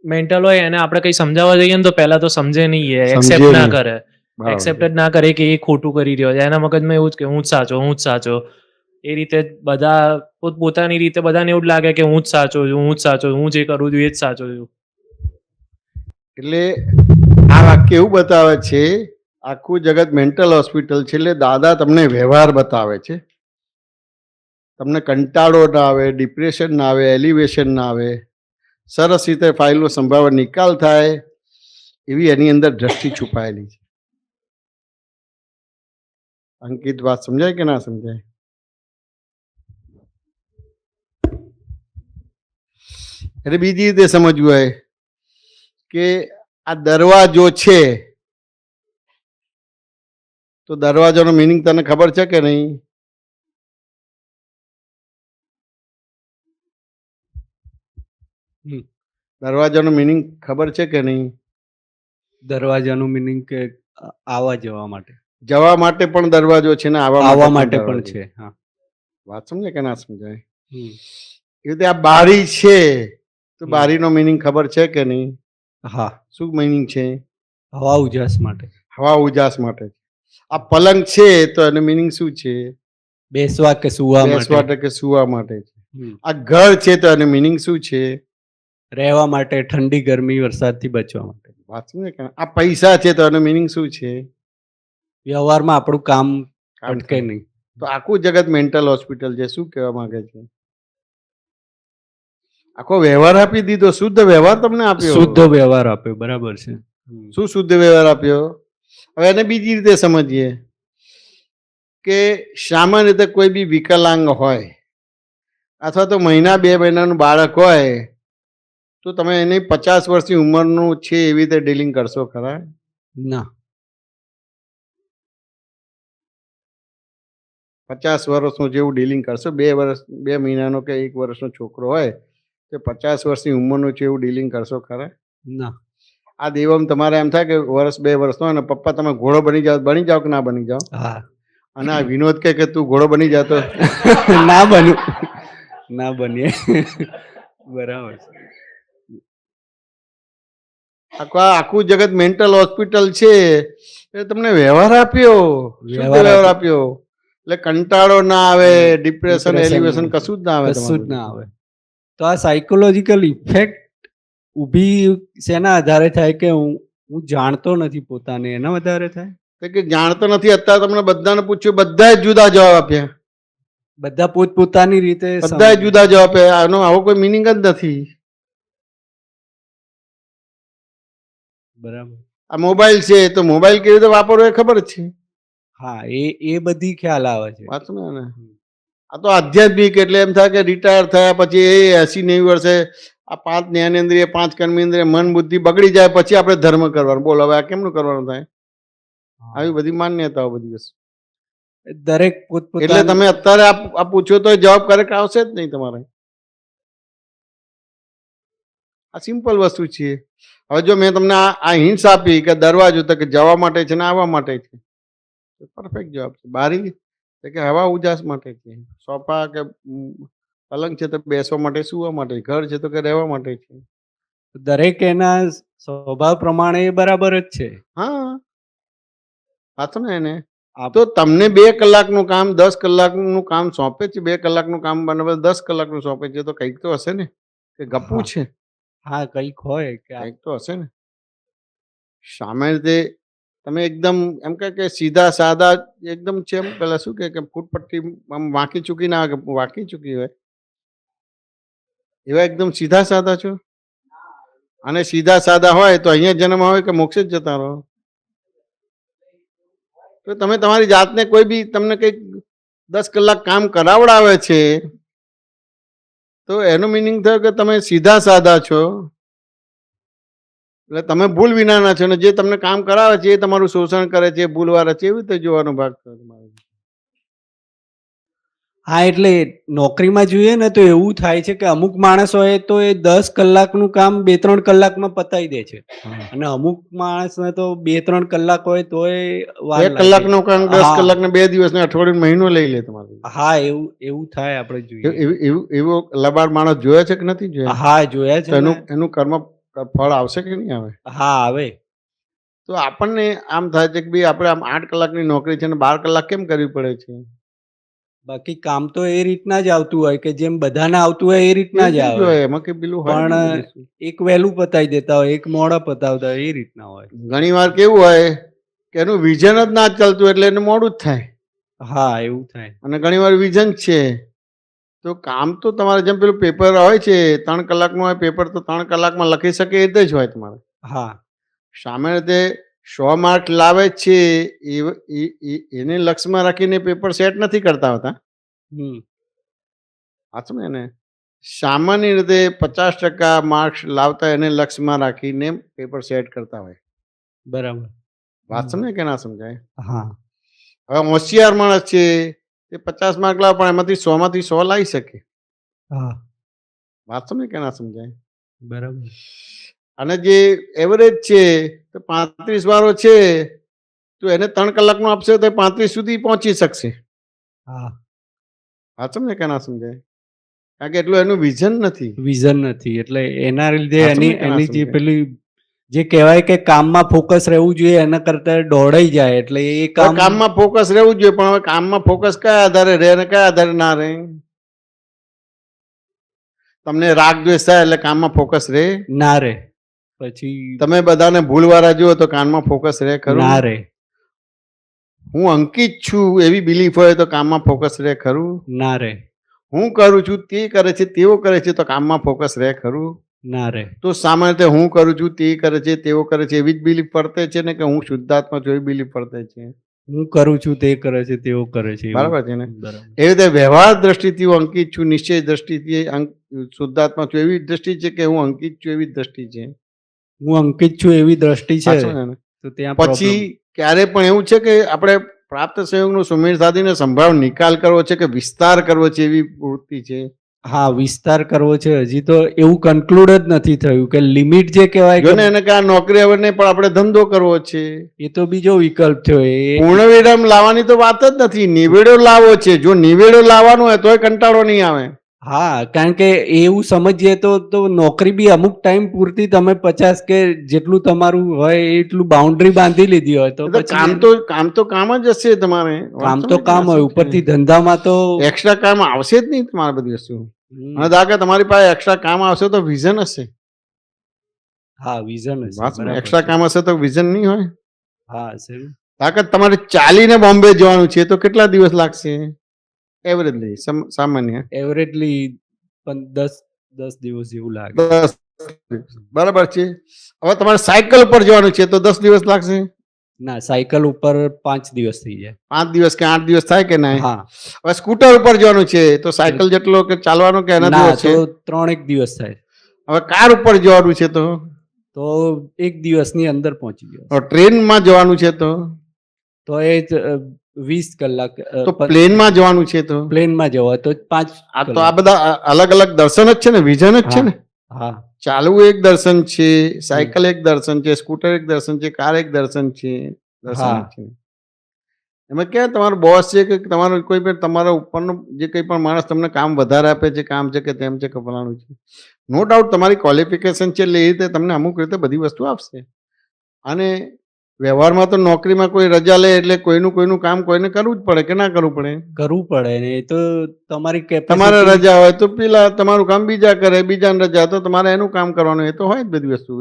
S14: મેન્ટલ હોય એને આપણે કંઈ સમજાવવા જઈએ ને તો પહેલા તો સમજે નહીં, એક્સેપ્ટ ના કરે, એક્સેપ્ટ જ ના કરે કે એ ખોટું કરી રહ્યો છે. એના મગજમાં એવું જ કે હું જ સાચો, હું જ સાચો. એ રીતે બધા પોતાની રીતે બધાને એવું જ લાગે કે હું જ સાચો છું, હું જ સાચો છું, હું જે કરું છું એ જ સાચો છું.
S2: એટલે આ વાક્ય એવું બતાવે છે આખું જગત મેન્ટલ હોસ્પિટલ છે. એટલે દાદા તમને વ્યવહાર બતાવે છે. તમને કંટાળો ના આવે, ડિપ્રેશન ના આવે, એલિવેશન ના આવે, સરસ રીતે ફાઇલનો સંભાવના નિકાલ થાય એવી એની અંદર દ્રષ્ટિ છુપાયેલી છે. અંકિત વાત સમજાય કે ના સમજાય? એટલે બીજી રીતે સમજવું હોય કે આ દરવાજો છે તો દરવાજાનો મિનિંગ તને ખબર છે કે નહીં? દરવાજાનો મિનિંગ ખબર છે કે નહીં?
S3: દરવાજાનું મિનિંગ કે આવવા જવા માટે.
S2: જવા માટે પણ દરવાજો છે ને આવવા
S3: માટે પણ છે. હા,
S2: વાત સમજે કે ના સમજાય? એ રીતે આ બારી છે તો બારીનો મિનિંગ ખબર છે કે નહીં?
S3: હા.
S2: શું મિનિંગ છે?
S3: હવા ઉજાસ માટે.
S2: હવા ઉજાસ માટે. આ પલંગ છે તો એનું મિનિંગ શું છે?
S3: બેસવા કે સુવા માટે.
S2: બેસવા કે સુવા માટે. આ ઘર છે તો એનું મિનિંગ શું છે?
S3: રહેવા માટે, ઠંડી ગરમી વરસાદથી બચવા માટે.
S2: વાત સમજે કે આ પૈસા છે તો એનું મિનિંગ શું છે?
S3: વ્યવહારમાં આપણું કામ અટકે નહીં.
S2: તો આખું જગત મેન્ટલ હોસ્પિટલ છે. શું કહેવા માંગે છે? આખો વ્યવહાર આપી દીધો, શુદ્ધ વ્યવહાર તમને આપ્યો.
S3: શુદ્ધ વ્યવહાર આપ્યો, બરાબર છે.
S2: શું શુદ્ધ વ્યવહાર આપ્યો? હવે એને બીજી રીતે સમજીએ કે સામાન્ય રીતે કોઈ બી વિકલાંગ હોય અથવા તો મહિના 2 મહિનાનું બાળક હોય તો તમે એને 50 વર્ષની ઉંમરનું છે એવી રીતે ડીલિંગ કરશો ખરા?
S3: ના.
S2: 50 વર્ષનું જેવું ડીલિંગ કરશો, 2 મહિનાનો કે 1 વર્ષનો છોકરો હોય તો 50 વર્ષની ઉંમરનું છે એવું ડીલિંગ કરશો ખરા?
S5: ના.
S2: આ દેવમ તમારે એમ થાય કે 2 વર્ષનો અને પપ્પા તમે ઘોડો બની જાઓ કે ના બની જાઓ?
S5: હા.
S2: અને આ વિનોદ કે તું ઘોડો બની જાતો
S5: ના બન્યું, ના બનીએ. બરાબર છે.
S2: આખું જગત મેન્ટલ હોસ્પિટલ છે એ તમને વ્યવહાર આપ્યો, શુદ્ધ વ્યવહાર આપ્યો એટલે કંટાળો ના આવે, ડિપ્રેશન, એલિવેશન કશું જ ના આવે,
S5: કશું જ ના આવે. તો આ સાયકોલોજીકલ ઇફેક્ટ ઊભી શેના આધારે થાય કે હું જાણતો નથી પોતાને, એના આધારે થાય?
S2: કે જાણતો નથી. અત્યારે તમને બધાને પૂછ્યું, બધાએ જુદા જવાબ આપ્યા,
S5: બધા પોતપોતાની રીતે
S2: બધાએ જુદા જવાબ આપ્યા. આવો કોઈ મિનિંગ જ નથી.
S5: બરાબર.
S2: આ મોબાઈલ છે તો મોબાઈલ કેવી રીતે વાપરવો એ ખબર જ છે.
S5: હા, એ બધી ખ્યાલ આવે છે.
S2: વાંચો ને. આ તો આધ્યાત્મિક એટલે એમ થાય કે રિટાયર થયા પછી 80-90 વર્ષે આ 5 જ્ઞાનેન્દ્રિય, 5 કર્મેન્દ્રિય, મન બુદ્ધિ બગડી જાય પછી આપણે ધર્મ કરવાનું. બોલો હવે આ કેમનું કરવાનું થાય? આવી બધી માન્યતાઓ, બધી વસ્તુ
S5: દરેક
S2: એટલે તમે અત્યારે આ પૂછો તો જવાબ કરેક્ટ આવશે જ નહીં તમારે. આ સિમ્પલ વસ્તુ છે. હવે જો મેં તમને આ હિન્ટ્સ આપી કે દરવાજો તો કે જવા માટે છે ને આવવા માટે છે, પરફેક્ટ જવાબ છે. બારી કે હવા ઉજાસ માટે છે, સોફા કે પલંગ છે તો બેસવા માટે, સુવા માટે, ઘર છે તો કે રહેવા માટે છે.
S5: દરેક એના સ્વભાવ પ્રમાણે બરાબર જ છે.
S2: હા, વાંચો ને એને. તો તમને 2 કલાકનું કામ 10 કલાકનું કામ સોંપે છે, 2 કલાકનું કામ બરાબર 10 કલાકનું સોંપે છે, તો કંઈક તો હશે ને કે ગપ્પુ છે?
S5: હા, કંઈક હોય,
S2: કંઈક તો હશે ને. સામાન્ય રીતે તમે એકદમ એમ કે સીધા સાદા એકદમ છે, એમ પેલા શું કે ફૂટપટ્ટી આમ વાંકી ચૂકી ના આવે, વાંકી ચૂકી હોય એવા એકદમ સીધા સાદા છો? અને સીધા સાદા હોય તો અહીંયા જન્મ હોય કે મોક્ષે જ જતા રહો? તો તમે તમારી જાતને કોઈ બી તમને કંઈક 10 કલાક કામ કરાવડાવે છે તો એનો મિનિંગ થયો કે તમે સીધા સાદા છો, એટલે તમે ભૂલ વિનાના છો, ને જે તમને કામ કરાવે છે એ તમારું શોષણ કરે છે, ભૂલવાળા છે, એવી રીતે જોવાનો ભાગ થયો તમારો.
S5: હા, એટલે નોકરીમાં જોઈએ ને તો એવું થાય છે કે અમુક માણસ હોય તો એ 10 કલાકનું કામ 2-3 કલાકમાં પતાવી દે છે, અને અમુક માણસને તો 2-3 કલાક હોય તોય
S2: 1 કલાકનું કામ 10 કલાક ને 2 દિવસ ને અઠવાડિયું મહિનો લઈ લે તમારે.
S5: હા, એવું થાય. આપણે જોઈએ
S2: એવો લબાડ માણસ જોયા છે કે નથી જોયા?
S5: હા, જોયા છે.
S2: એનું કર્મ ફળ આવશે કે નહીં આવે?
S5: હા, આવે.
S2: તો આપણને આમ થાય છે કે ભાઈ આપણે આમ 8 કલાકની નોકરી છે ને 12 કલાક કેમ કરવી પડે છે?
S5: બાકી કામ તો એ રીતના જ આવતું હોય કે જેમ બધાને આવતું હોય એ રીતના જ આવે.
S2: એમાં કે પેલું
S5: પણ એક વહેલું પતાવી દેતા હોય, એક મોડા પતાવતા હોય, એ રીતના હોય.
S2: ઘણી વાર કેવું હોય કે એનું વિઝન જ ના ચાલતું એટલે એનું મોડું જ થાય.
S5: હા, એવું થાય.
S2: અને ઘણી વાર વિઝન છે તો કામ તો તમારે જેમ પેલું પેપર હોય છે 3 કલાકનું હોય પેપર, તો 3 કલાકમાં લખી શકે એ રીતે જ હોય તમારે.
S5: હા,
S2: સામાન્ય રીતે 100 માર્ક લાવે છે એને લક્ષ્યમાં રાખીને પેપર સેટ નથી કરતા હોતા. વાંચો ને. સામાન્ય રીતે 50% માર્ક્સ લાવતા એને લક્ષ્યમાં રાખીને પેપર સેટ કરતા હોય.
S5: બરાબર.
S2: વાંચો ને કે ના સમજાય?
S5: હા.
S2: હવે હોશિયાર માણસ છે એ 50 માર્ક લાવે પણ એમાંથી 100 માંથી 100 લાવી શકે.
S5: હા.
S2: વાંચો ને કે ના સમજાય?
S5: બરાબર.
S2: અને જે એવરેજ છે તો 35 વાળો છે તો એને 3 કલાકનું આપશે તો 35 સુધી પહોંચી શકશે.
S5: હા.
S2: વાંચો ને કે ના સમજાય? કારણ કે એટલું એનું વિઝન નથી.
S5: વિઝન નથી એટલે એના લીધે એની જે પેલી જે કહેવાય કે કામમાં ફોકસ રહેવું જોઈએ એના કરતા દોડાઈ જાય એટલે એ
S2: કામમાં ફોકસ રહેવું જોઈએ, પણ હવે કામમાં ફોકસ કયા આધારે રહે અને કયા આધારે ના રહે? તમને રાગ દ્વેષ થાય એટલે કામમાં ફોકસ રહે?
S5: ના રહે. પછી
S2: તમે બધાને ભૂલવાળા જુઓ તો કામમાં ફોકસ રહે ખરું?
S5: ના રહે.
S2: હું અંકિત છું એવી બિલીફ હોય તો કામમાં ફોકસ રહે ખરું?
S5: ના રહે.
S2: હું કરું છું તે કરે છે તેઓ કરે છે તો કામમાં ફોકસ રહે ખરું?
S5: ના રહે.
S2: તો સામાન્ય રીતે હું કરું છું તે કરે છે તેઓ કરે છે એવી જ બિલીફ પડતે છે ને કે હું શુદ્ધાત્મા છું એવી બિલીફ પડતે છે?
S5: હું કરું છું તે કરે છે તેઓ કરે છે.
S2: બરાબર છે ને? એવી રીતે વ્યવહાર દ્રષ્ટિથી હું અંકિત છું, નિશ્ચય દ્રષ્ટિથી શુદ્ધાત્મા છું એવી દ્રષ્ટિ છે કે હું અંકિત છું એવી દ્રષ્ટિ છે?
S5: હું અંકિત છું એવી દ્રષ્ટિ છે. તો ત્યાં
S2: પછી ક્યારે પણ એવું છે કે આપણે પ્રાપ્ત સંયોગનો સુમેળ સાધીને સંભાવ નિકાલ કરવો છે કે વિસ્તાર કરવો છે એવી વૃત્તિ છે?
S5: હા, વિસ્તાર કરવો છે. હજી તો એવું કન્ક્લુડ જ નથી થયું કે લિમિટ જે કહેવાય
S2: જો
S5: કે
S2: ને એને કે આ નોકરી હવે નહીં પણ આપણે ધંધો કરવો છે,
S5: એ તો બીજો વિકલ્પ થયો. એ
S2: પૂર્ણ વિરામ લાવવાની તો વાત જ નથી, નિવેડો લાવવો છે. જો નિવેડો લાવવાનો હોય તોય કંટાળો નહીં આવે.
S5: હા, કારણ કે એવું સમજીએ તો નોકરી બી અમુક ટાઈમ પૂરતી તમે 50 કે જેટલું તમારું હોય એટલું બાઉન્ડ્રી બાંધી લીધી હોય તો
S2: એ તો
S5: પછી
S2: કામ તો કામ જ હશે તમારે.
S5: કામ તો કામ હોય, ઉપરથી ધંધામાં તો
S2: એક્સ્ટ્રા કામ આવશે જ નહીં તમારે બધી વસ્તુ. અને ધારો કે તમારી પાસે એક્સ્ટ્રા કામ આવશે તો વિઝન હશે.
S5: હા, વિઝન હશે.
S2: એક્સ્ટ્રા કામ હશે તો વિઝન નહીં હોય.
S5: હા, હશે.
S2: ધારો કે તમારે ચાલીને બોમ્બે જવાનું છે તો કેટલા દિવસ લાગશે એવરેજલી? સામાન્ય
S5: એવરેજલી 10 દિવસ જેવું લાગે.
S2: 10 દિવસ. બરાબર છે. હવે તમારે સાયકલ ઉપર જવાનું છે તો 10 દિવસ લાગશે?
S5: ના, સાયકલ ઉપર 5 દિવસ થઈ જાય.
S2: 5 દિવસ કે 8 દિવસ થાય કે નહીં?
S5: હા.
S2: હવે સ્કૂટર ઉપર જવાનું છે તો સાયકલ જેટલો કે ચાલવાનો કે એના
S5: ના,
S2: દિવસ છે?
S5: તો 3-1 દિવસ થાય.
S2: હવે કાર ઉપર જવાનું છે તો
S5: 1 દિવસની અંદર પહોંચી ગયો.
S2: ટ્રેનમાં જવાનું છે તો
S5: એ 20 કલાક.
S2: તો પ્લેનમાં જવાનું છે તો
S5: પ્લેનમાં જવા તો 5.
S2: આ તો આ બધા અલગ અલગ દર્શન જ છે ને, વિઝન જ છે ને.
S5: હા,
S2: ચાલવું એક દર્શન છે, સાયકલ એક દર્શન છે, સ્કૂટર એક દર્શન છે, કાર એક દર્શન છે. દર્શન છે એમાં ક્યાં તમારો બોસ છે કે તમારો કોઈ પણ તમારા ઉપરનો જે કંઈ પણ માણસ તમને કામ વધારે આપે છે, કામ છે કે તેમ છે કે ફલાણું છે, નો ડાઉટ તમારી ક્વોલિફિકેશન છે એટલે એ રીતે તમને અમુક રીતે બધી વસ્તુ આપશે. અને વ્યવહારમાં તો નોકરીમાં કોઈ રજા લે એટલે કોઈનું કામ કોઈને કરવું જ પડે કે ના કરવું પડે?
S5: કરવું પડે ને. એ તો તમારી
S2: તમારે રજા હોય તો પેલા તમારું કામ બીજા કરે, બીજાને રજા તો તમારે એનું કામ કરવાનું. એ તો હોય જ બધી વસ્તુ.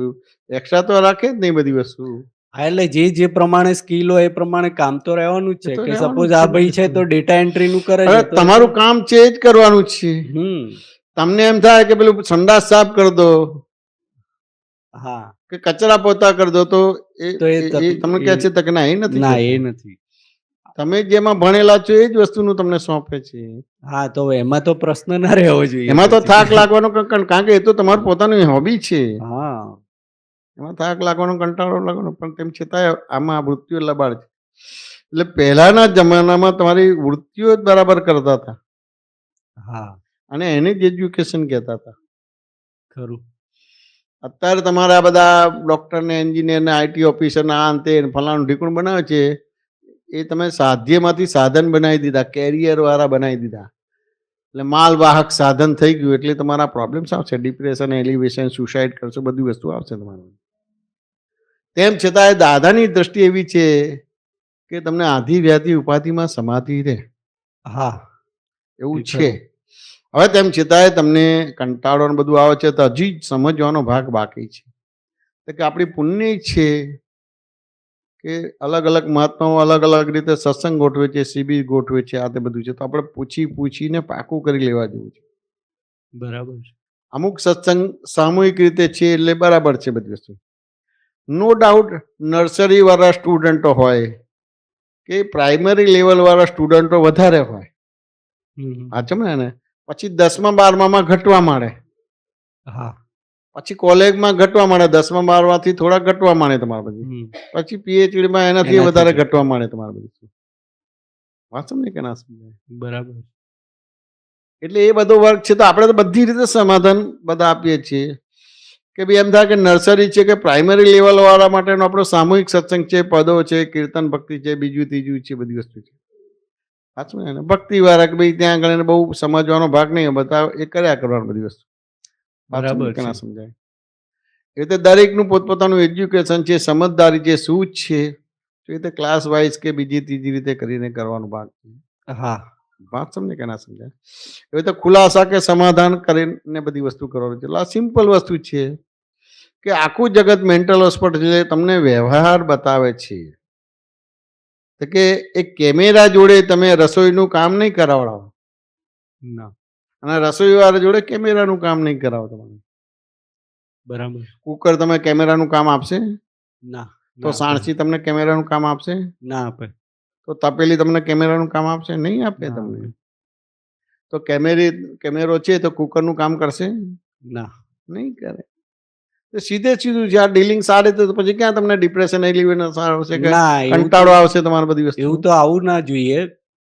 S2: એક્સ્ટ્રા તો રાખે જ નહીં બધી વસ્તુ.
S5: હા, એટલે જે પ્રમાણે સ્કિલ હોય એ પ્રમાણે કામ તો રહેવાનું જ છે. કે સપોઝ આ ભાઈ છે તો ડેટા એન્ટ્રી નું કરે છે તો
S2: તમારું કામ છે જ કરવાનું છે. તમને એમ થાય કે પેલું સંડાસ સાફ કરી દો,
S5: હા,
S2: કે કચરા પોતા કરી દો તો એ તમને કહે છે કે ના, એ નથી.
S5: ના, એ નથી.
S2: તમે જેમાં ભણેલા છો એ જ વસ્તુનું તમને સોંપે છે.
S5: હા, તો એમાં તો પ્રશ્ન ના રહેવો જોઈએ.
S2: એમાં તો થાક લાગવાનો કારણ કે એ તો તમારું પોતાનું હોબી છે.
S5: હા,
S2: એમાં થાક લાગવાનો, કંટાળો લાગવાનો, પણ તેમ છતાંય આમાં વૃત્તિઓ લબાડ છે. એટલે પહેલાના જમાનામાં તમારી વૃત્તિઓ જ બરાબર કરતા હતા.
S5: હા,
S2: અને એને જ એજ્યુકેશન કહેતા હતા.
S5: ખરું.
S2: અત્યારે તમારા બધા ડોક્ટર ને એન્જિનિયર ને આઈટી ઓફિસર ના અંતે ફલાણું ઢીકણું બનાવે છે એ તમે સાધ્યમાંથી સાધન બનાવી દીધા, કેરિયર વાળા બનાવી દીધા. એટલે માલવાહક સાધન થઈ ગયું એટલે તમારા પ્રોબ્લેમ્સ આવશે, ડિપ્રેશન, એલિવેશન, સુસાઇડ કરશો, બધી વસ્તુ આવશે તમારે. તેમ છતાં દાદાની દ્રષ્ટિ એવી છે કે તમને આધિ વ્યાધિ ઉપાધિમાં સમાધિ રહે.
S5: હા,
S2: એવું છે. હવે તેમ છતાંય તમને કંટાળો ને બધું આવે છે તો હજી જ સમજવાનો ભાગ બાકી છે કે આપણી પુણ્ય છે કે અલગ અલગ મહાત્માઓ અલગ અલગ રીતે સત્સંગ ગોઠવે છે, શિબિર ગોઠવે છે, આ તે બધું છે. તો આપણે પૂછીને પાકું કરી લેવા જેવું છે.
S5: બરાબર.
S2: અમુક સત્સંગ સામૂહિક રીતે છે એટલે બરાબર છે બધી વસ્તુ. નો ડાઉટ નર્સરી વાળા સ્ટુડન્ટો હોય કે પ્રાઇમરી લેવલ વાળા સ્ટુડન્ટો વધારે હોય. સાચું ને? પછી 10મા 12માં ઘટવા માંડે.
S5: હા,
S2: પછી કોલેજમાં ઘટવા માંડે, 10મા 12માંથી થોડા ઘટવા માંડે તમારે બધી. પછી પીએચડીમાં એનાથી વધારે ઘટવા માંડે તમારે બધી. વાત સમજે કે ના સમજે?
S5: બરાબર.
S2: એટલે એ બધો વર્ક છે તો આપણે તો બધી રીતે સમાધાન બધા આપીએ છીએ કે ભાઈ એમ થાય કે નર્સરી છે કે પ્રાઇમરી લેવલ વાળા માટેનો આપણો સામૂહિક સત્સંગ છે, પદો છે, કીર્તન ભક્તિ છે, બીજું ત્રીજું છે, બધી વસ્તુ છે. સાચું ને? ભક્તિ વાળા કે ભાઈ ત્યાં આગળ બહુ સમજવાનો ભાગ નહીં, બધા એ કર્યા કરવાનું બધી વસ્તુ.
S5: બરાબર
S2: કે ના સમજાય? એ રીતે દરેકનું પોતપોતાનું એજ્યુકેશન છે, સમજદારી છે, શું છે, તો એ રીતે ક્લાસ વાઇઝ કે બીજી ત્રીજી રીતે કરીને કરવાનું ભાગ છે.
S5: હા,
S2: વાત સમજે કે ના સમજાય? એ રીતે ખુલાસા કે સમાધાન કરીને બધી વસ્તુ કરવાની છે. આ સિમ્પલ વસ્તુ છે કે આખું જગત મેન્ટલ હોસ્પિટલ છે, તમને વ્યવહાર બતાવે છે કે એક કેમેરા જોડે તમે રસોઈનું કામ નહીં કરાવડાવો
S5: ના,
S2: અને રસોઈ વાળા જોડે કેમેરાનું કામ નહીં કરાવો તમારે.
S5: બરાબર.
S2: કુકર તમે કેમેરાનું કામ આપશે?
S5: ના.
S2: તો સાણસી તમને કેમેરાનું કામ આપશે?
S5: ના આપે.
S2: તો તપેલી તમને કેમેરાનું કામ આપશે? નહીં આપે તમને. તો કેમેરો છે તો કુકરનું કામ કરશે?
S5: ના,
S2: નહીં કરે. તો સીધે સીધું છે. આ ડીલિંગ સારી તો પછી ક્યાં તમને ડિપ્રેશન એલિવેશન આવશે કે
S5: ના એવું
S2: કંટાળો આવશે તમારી બધી વસ્તુ?
S5: એવું તો આવું ના જોઈએ.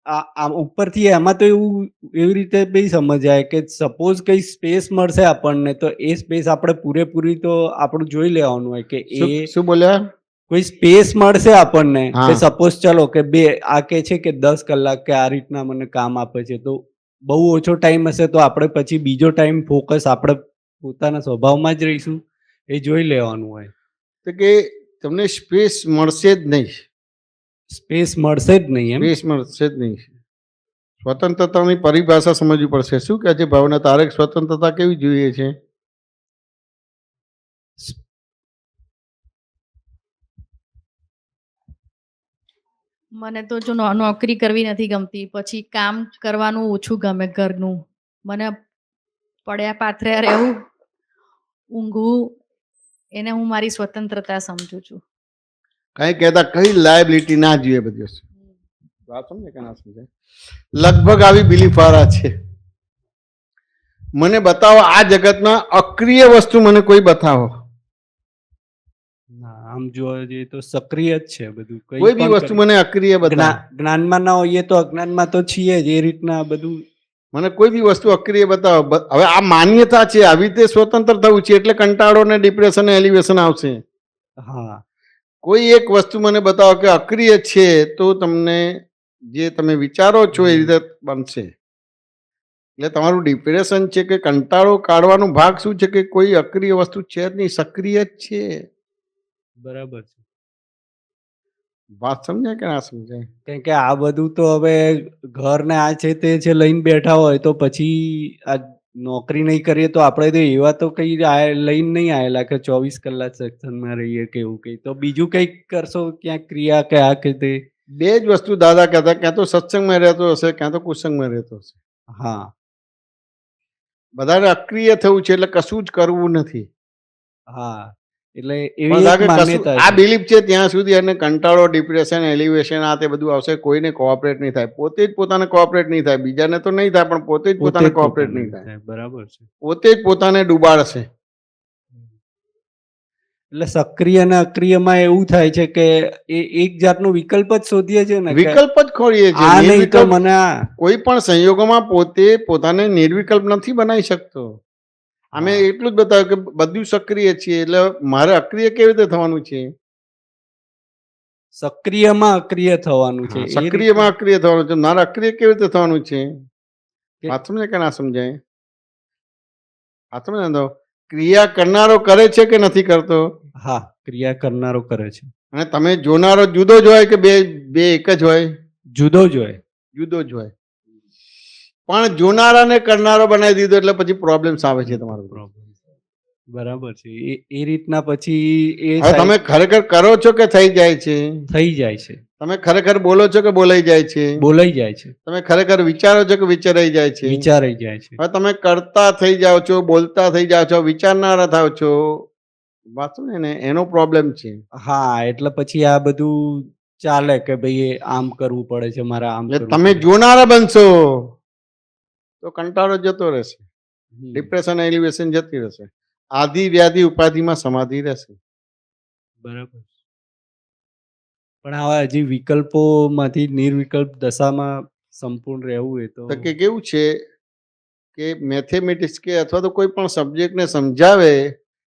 S5: આમ ઉપરથી એમાં તો એવી રીતે બી સમજાય કે સપોઝ કઈ સ્પેસ મળશે આપણને તો એ સ્પેસ આપણે પૂરેપૂરી તો આપણું જોઈ લેવાનું હોય કે
S2: શું બોલ્યા?
S5: કોઈ સ્પેસ મળશે આપણને
S2: હા.
S5: કે સપોઝ ચલો કે આ કે છે કે 10 કલાક કે આ રીતના મને કામ આપે છે તો બહુ ઓછો ટાઈમ હશે તો આપણે પછી બીજો ટાઈમ ફોકસ આપણે પોતાના સ્વભાવમાં જ રહીશું એ જોઈ લેવાનું હોય.
S2: તો કે તમને સ્પેસ મળશે જ નહીં.
S5: સ્પેસ મળશે જ નહીં એમ.
S2: સ્પેસ મળશે જ નહીં. સ્વતંત્રતાની પરિભાષા સમજવી પડશે. શું કહે છે ભાવના, તારે સ્વતંત્રતા કેવી જોઈએ છે?
S9: મને તો જો નોકરી કરવી નથી ગમતી, પછી કામ કરવાનું ઓછું ગમે ઘરનું. મને પડ્યા પાથર્યા રહેવું, ઊંઘવું, એને હું મારી સ્વતંત્રતા સમજુ છું.
S2: કઈ કહેતા કઈ લાયબિલિટી ના જોઈએ બધી વસ્તુ. વાત સમજે કે ના સમજે? લગભગ આવી બિલીફ વાળા છે. મને બતાવો આ જગતમાં અક્રિય વસ્તુ, મને કોઈ બતાવો.
S5: આમ જોવા જઈએ તો સક્રિય જ છે બધું.
S2: કોઈ બી વસ્તુ મને અક્રિય બતાવો.
S5: જ્ઞાનમાં ના હોઈએ તો અજ્ઞાનમાં તો છીએ જ. એ રીતના બધું
S2: મને કોઈ બી વસ્તુ અક્રિય બતાવો. હવે આ માન્યતા છે, આવી રીતે સ્વતંત્ર થવું છે એટલે કંટાળો ને ડિપ્રેશન ને એલિવેશન આવશે.
S5: હા.
S2: કોઈ એક વસ્તુ મને બતાવો કે અક્રિય છે તો તમને જે તમે વિચારો છો એ રીતે બનશે. એટલે તમારું ડિપ્રેશન છે કે કંટાળો કાઢવાનો ભાગ શું છે કે કોઈ અક્રિય વસ્તુ છે જ નહીં, સક્રિય જ છે.
S5: બરાબર છે.
S2: વાત સમજાય કે ના સમજાય?
S5: કેમ કે આ બધું તો હવે ઘર ને આ છે તે છે લઈને બેઠા હોય તો પછી આ નોકરી નહીં કરીએ તો આપણે તો એવા તો કઈ લઈને નહીં આવેલા કે 24 કલાક સેક્શનમાં રહીએ કે એવું કઈ. તો બીજું કઈક કરશો ક્યાંક ક્રિયા કે આ કે તે.
S2: બે જ વસ્તુ દાદા કહેતા, ક્યાં તો સત્સંગમાં રહેતો હશે, ક્યાં તો કુસંગમાં રહેતો હશે.
S5: હા.
S2: બધાને અક્રિય થવું છે એટલે કશું જ કરવું નથી.
S5: હા. એટલે એવી એક માન્યતા
S2: આ બિલીફ છે ત્યાં સુધી અને કંટાળો, ડિપ્રેશન, એલિવેશન આ તે બધું આવશે. કોઈને કોઓપરેટ નહીં થાય. પોતે જ પોતાને કોઓપરેટ નહીં થાય. બીજાને તો નહીં થાય પણ પોતે જ પોતાને કોઓપરેટ નહીં થાય.
S5: બરાબર છે.
S2: પોતે જ પોતાને ડૂબાડશે.
S5: એટલે સક્રિય અને અક્રિયમાં એવું થાય છે કે એ એક જાતનો વિકલ્પ જ શોધીએ છે ને.
S2: વિકલ્પ જ ખોરીએ છે.
S5: આ નહીં તો મને
S2: કોઈ પણ સંયોગોમાં પોતે પોતાને નિર્વિકલ્પ નથી બનાવી શકતો. અમે એટલું જ બતાવ્યું કે બધું સક્રિય છીએ એટલે મારે અક્રિય કેવી રીતે થવાનું છે?
S5: સક્રિયમાં અક્રિય થવાનું છે.
S2: સક્રિયમાં અક્રિય થવાનું છે. મારે અક્રિય કેવી રીતે થવાનું છે? વાત સમજાય કે ના સમજાય? વાત સમજાય તો ક્રિયા કરનારો કરે છે કે નથી કરતો?
S5: હા, ક્રિયા કરનારો કરે છે.
S2: અને તમે જોનારો જુદો જ હોય કે બે એક જ હોય?
S5: જુદો જ હોય.
S2: જુદો જ હોય. પણ જોનારાને કરનારો બનાવી દીધો એટલે પછી પ્રોબ્લેમ્સ આવે છે તમારો.
S5: બરાબર છે. એ રીતના પછી
S2: હવે તમે ખરેખર કરો છો કે થઈ જાય છે?
S5: થઈ જાય છે.
S2: તમે ખરેખર બોલો છો કે બોલાઈ જાય છે?
S5: બોલાઈ જાય છે.
S2: તમે ખરેખર વિચારો છો કે વિચારાઈ જાય છે?
S5: વિચારાઈ જાય છે.
S2: હવે તમે કરતા થઈ જાઓ છો, બોલતા થઈ જાઓ છો, વિચારનારા થાવ છો. વાત ને એનો પ્રોબ્લેમ છે.
S5: હા, એટલે પછી આ બધું ચાલે કે ભાઈ આમ કરવું પડે છે મારે, આમ.
S2: એટલે તમે જોનારા બનશો તો કંટાળો જતો રહેશે, ડિપ્રેશન, એલિવેશન જતી રહેશે, આદિ વ્યાધિ ઉપાધિમાં સમાધિ રહેશે.
S5: બરાબર. પણ આવા હજી વિકલ્પોમાંથી નિર્વિકલ્પ દશામાં સંપૂર્ણ રહેવું એ તો
S2: કે કેવું છે કે મેથેમેટિક્સ કે અથવા તો કોઈ પણ સબ્જેક્ટને સમજાવે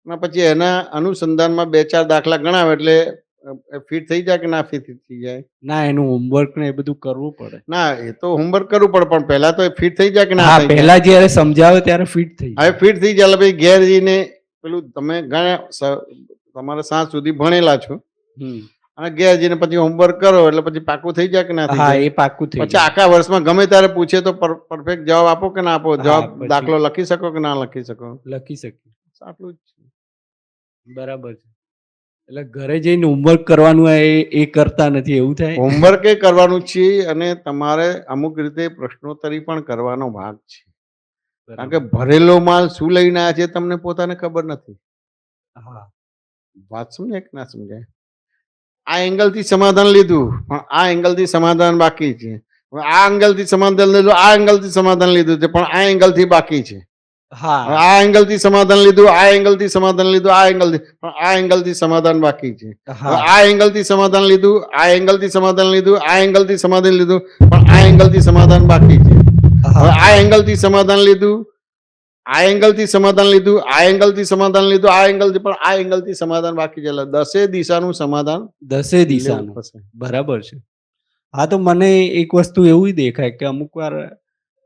S2: અને પછી એના અનુસંધાનમાં 2-4 દાખલા ગણાવે એટલે ફિટ થઈ જાય કે ના ફિટ થઈ જાય?
S5: ના, એનું હોમવર્ક ને એ બધું કરવું પડે.
S2: ના, એ તો હોમવર્ક કરવું પડે પણ પહેલા તો ફિટ થઈ જાય કે ના?
S5: હા, પહેલા જ્યારે સમજાવે ત્યારે ફિટ થઈ જાય.
S2: હવે ફિટ થઈ જાય પછી ઘેર જઈને પેલું તમે ઘણા તમારે સાંજ સુધી ભણેલા છો અને ઘેર જઈને પછી હોમવર્ક કરો એટલે પછી પાકું થઈ જાય કે ના થઈ જાય?
S5: હા, એ પાકું થઈ જાય.
S2: પછી આખા વર્ષમાં ગમે ત્યારે પૂછે તો પરફેક્ટ જવાબ આપો કે ના આપો? જવાબ દાખલો લખી શકો કે ના લખી શકો?
S5: લખી શકીએ.
S2: આટલું જ છે.
S5: બરાબર છે. એટલે ઘરે જઈને હોમવર્ક કરવાનું એ કરતા નથી એવું થાય?
S2: હોમવર્ક એ કરવાનું છે અને તમારે અમુક રીતે પ્રશ્નોત્તરી પણ કરવાનો ભાગ છે. કારણ કે ભરેલો માલ શું લઈને આવ્યા છે તમને પોતાને ખબર નથી.
S5: હા.
S2: વાત સમજાય કે ના સમજાય? આ એંગલ થી સમાધાન લીધું પણ આ એંગલ થી સમાધાન બાકી છે. હવે આ એંગલ થી સમાધાન લીધું, આ એંગલ થી સમાધાન લીધું છે પણ આ એંગલ થી બાકી છે.
S5: હા
S2: આ એંગલ થી સમાધાન લીધું, આ એંગલ થી સમાધાન લીધું, આ એંગલ થી, પણ આ એંગલ થી સમાધાન બાકી છે. હવે
S5: હા
S2: આ એંગલ થી સમાધાન લીધું, આ એંગલ થી સમાધાન લીધું, આ એંગલ થી સમાધાન લીધું, પણ આ એંગલ થી સમાધાન બાકી છે. હવે આ એંગલ થી સમાધાન લીધું, આ એંગલ થી સમાધાન લીધું, આ એંગલ થી સમાધાન લીધું, આ એંગલ થી, પણ આ એંગલ થી સમાધાન બાકી છે. એટલે 10 દિશાનું સમાધાન
S5: 10 દિશાનું
S2: લેવું પડશે.
S5: બરાબર છે. હા તો મને એક વસ્તુ એવું દેખાય કે અમુક વાર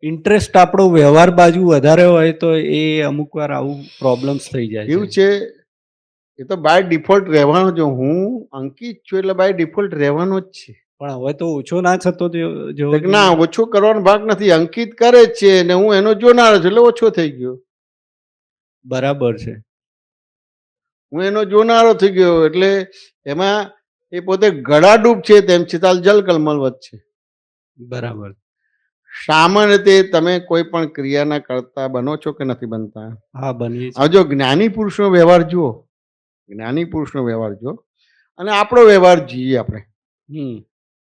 S5: ઇન્ટરેસ્ટ આપણો વ્યવહાર બાજુ વધારે હોય તો એ અમુક વાર આવું પ્રોબ્લેમ્સ થઈ જાય
S2: એવું છે, એ તો બાય ડિફોલ્ટ રહેવાનો. જો હું અંકિત છું એટલે બાય ડિફોલ્ટ રહેવાનો જ છે.
S5: પણ હવે તો ઓછો ના થતો જો
S2: તો કે ના, ઓછો કરવાનો ભાગ નથી. અંકિત કરે જ છે ને હું એનો જોનાર છું એટલે ઓછો થઈ ગયો.
S5: બરાબર છે.
S2: હું એનો જોનારો થઈ ગયો એટલે એમાં એ પોતે ગળાડૂબ છે, તેમ છતાં જલ કલમલવત છે.
S5: બરાબર.
S2: સામાન્ય રીતે તમે કોઈ પણ ક્રિયાના કરતા બનો છો કે નથી બનતા?
S5: હા બનીએ છીએ.
S2: હવે જો જ્ઞાની પુરુષનો વ્યવહાર જુઓ, જ્ઞાની પુરુષનો વ્યવહાર જુઓ અને આપણો વ્યવહાર જોઈએ આપણે.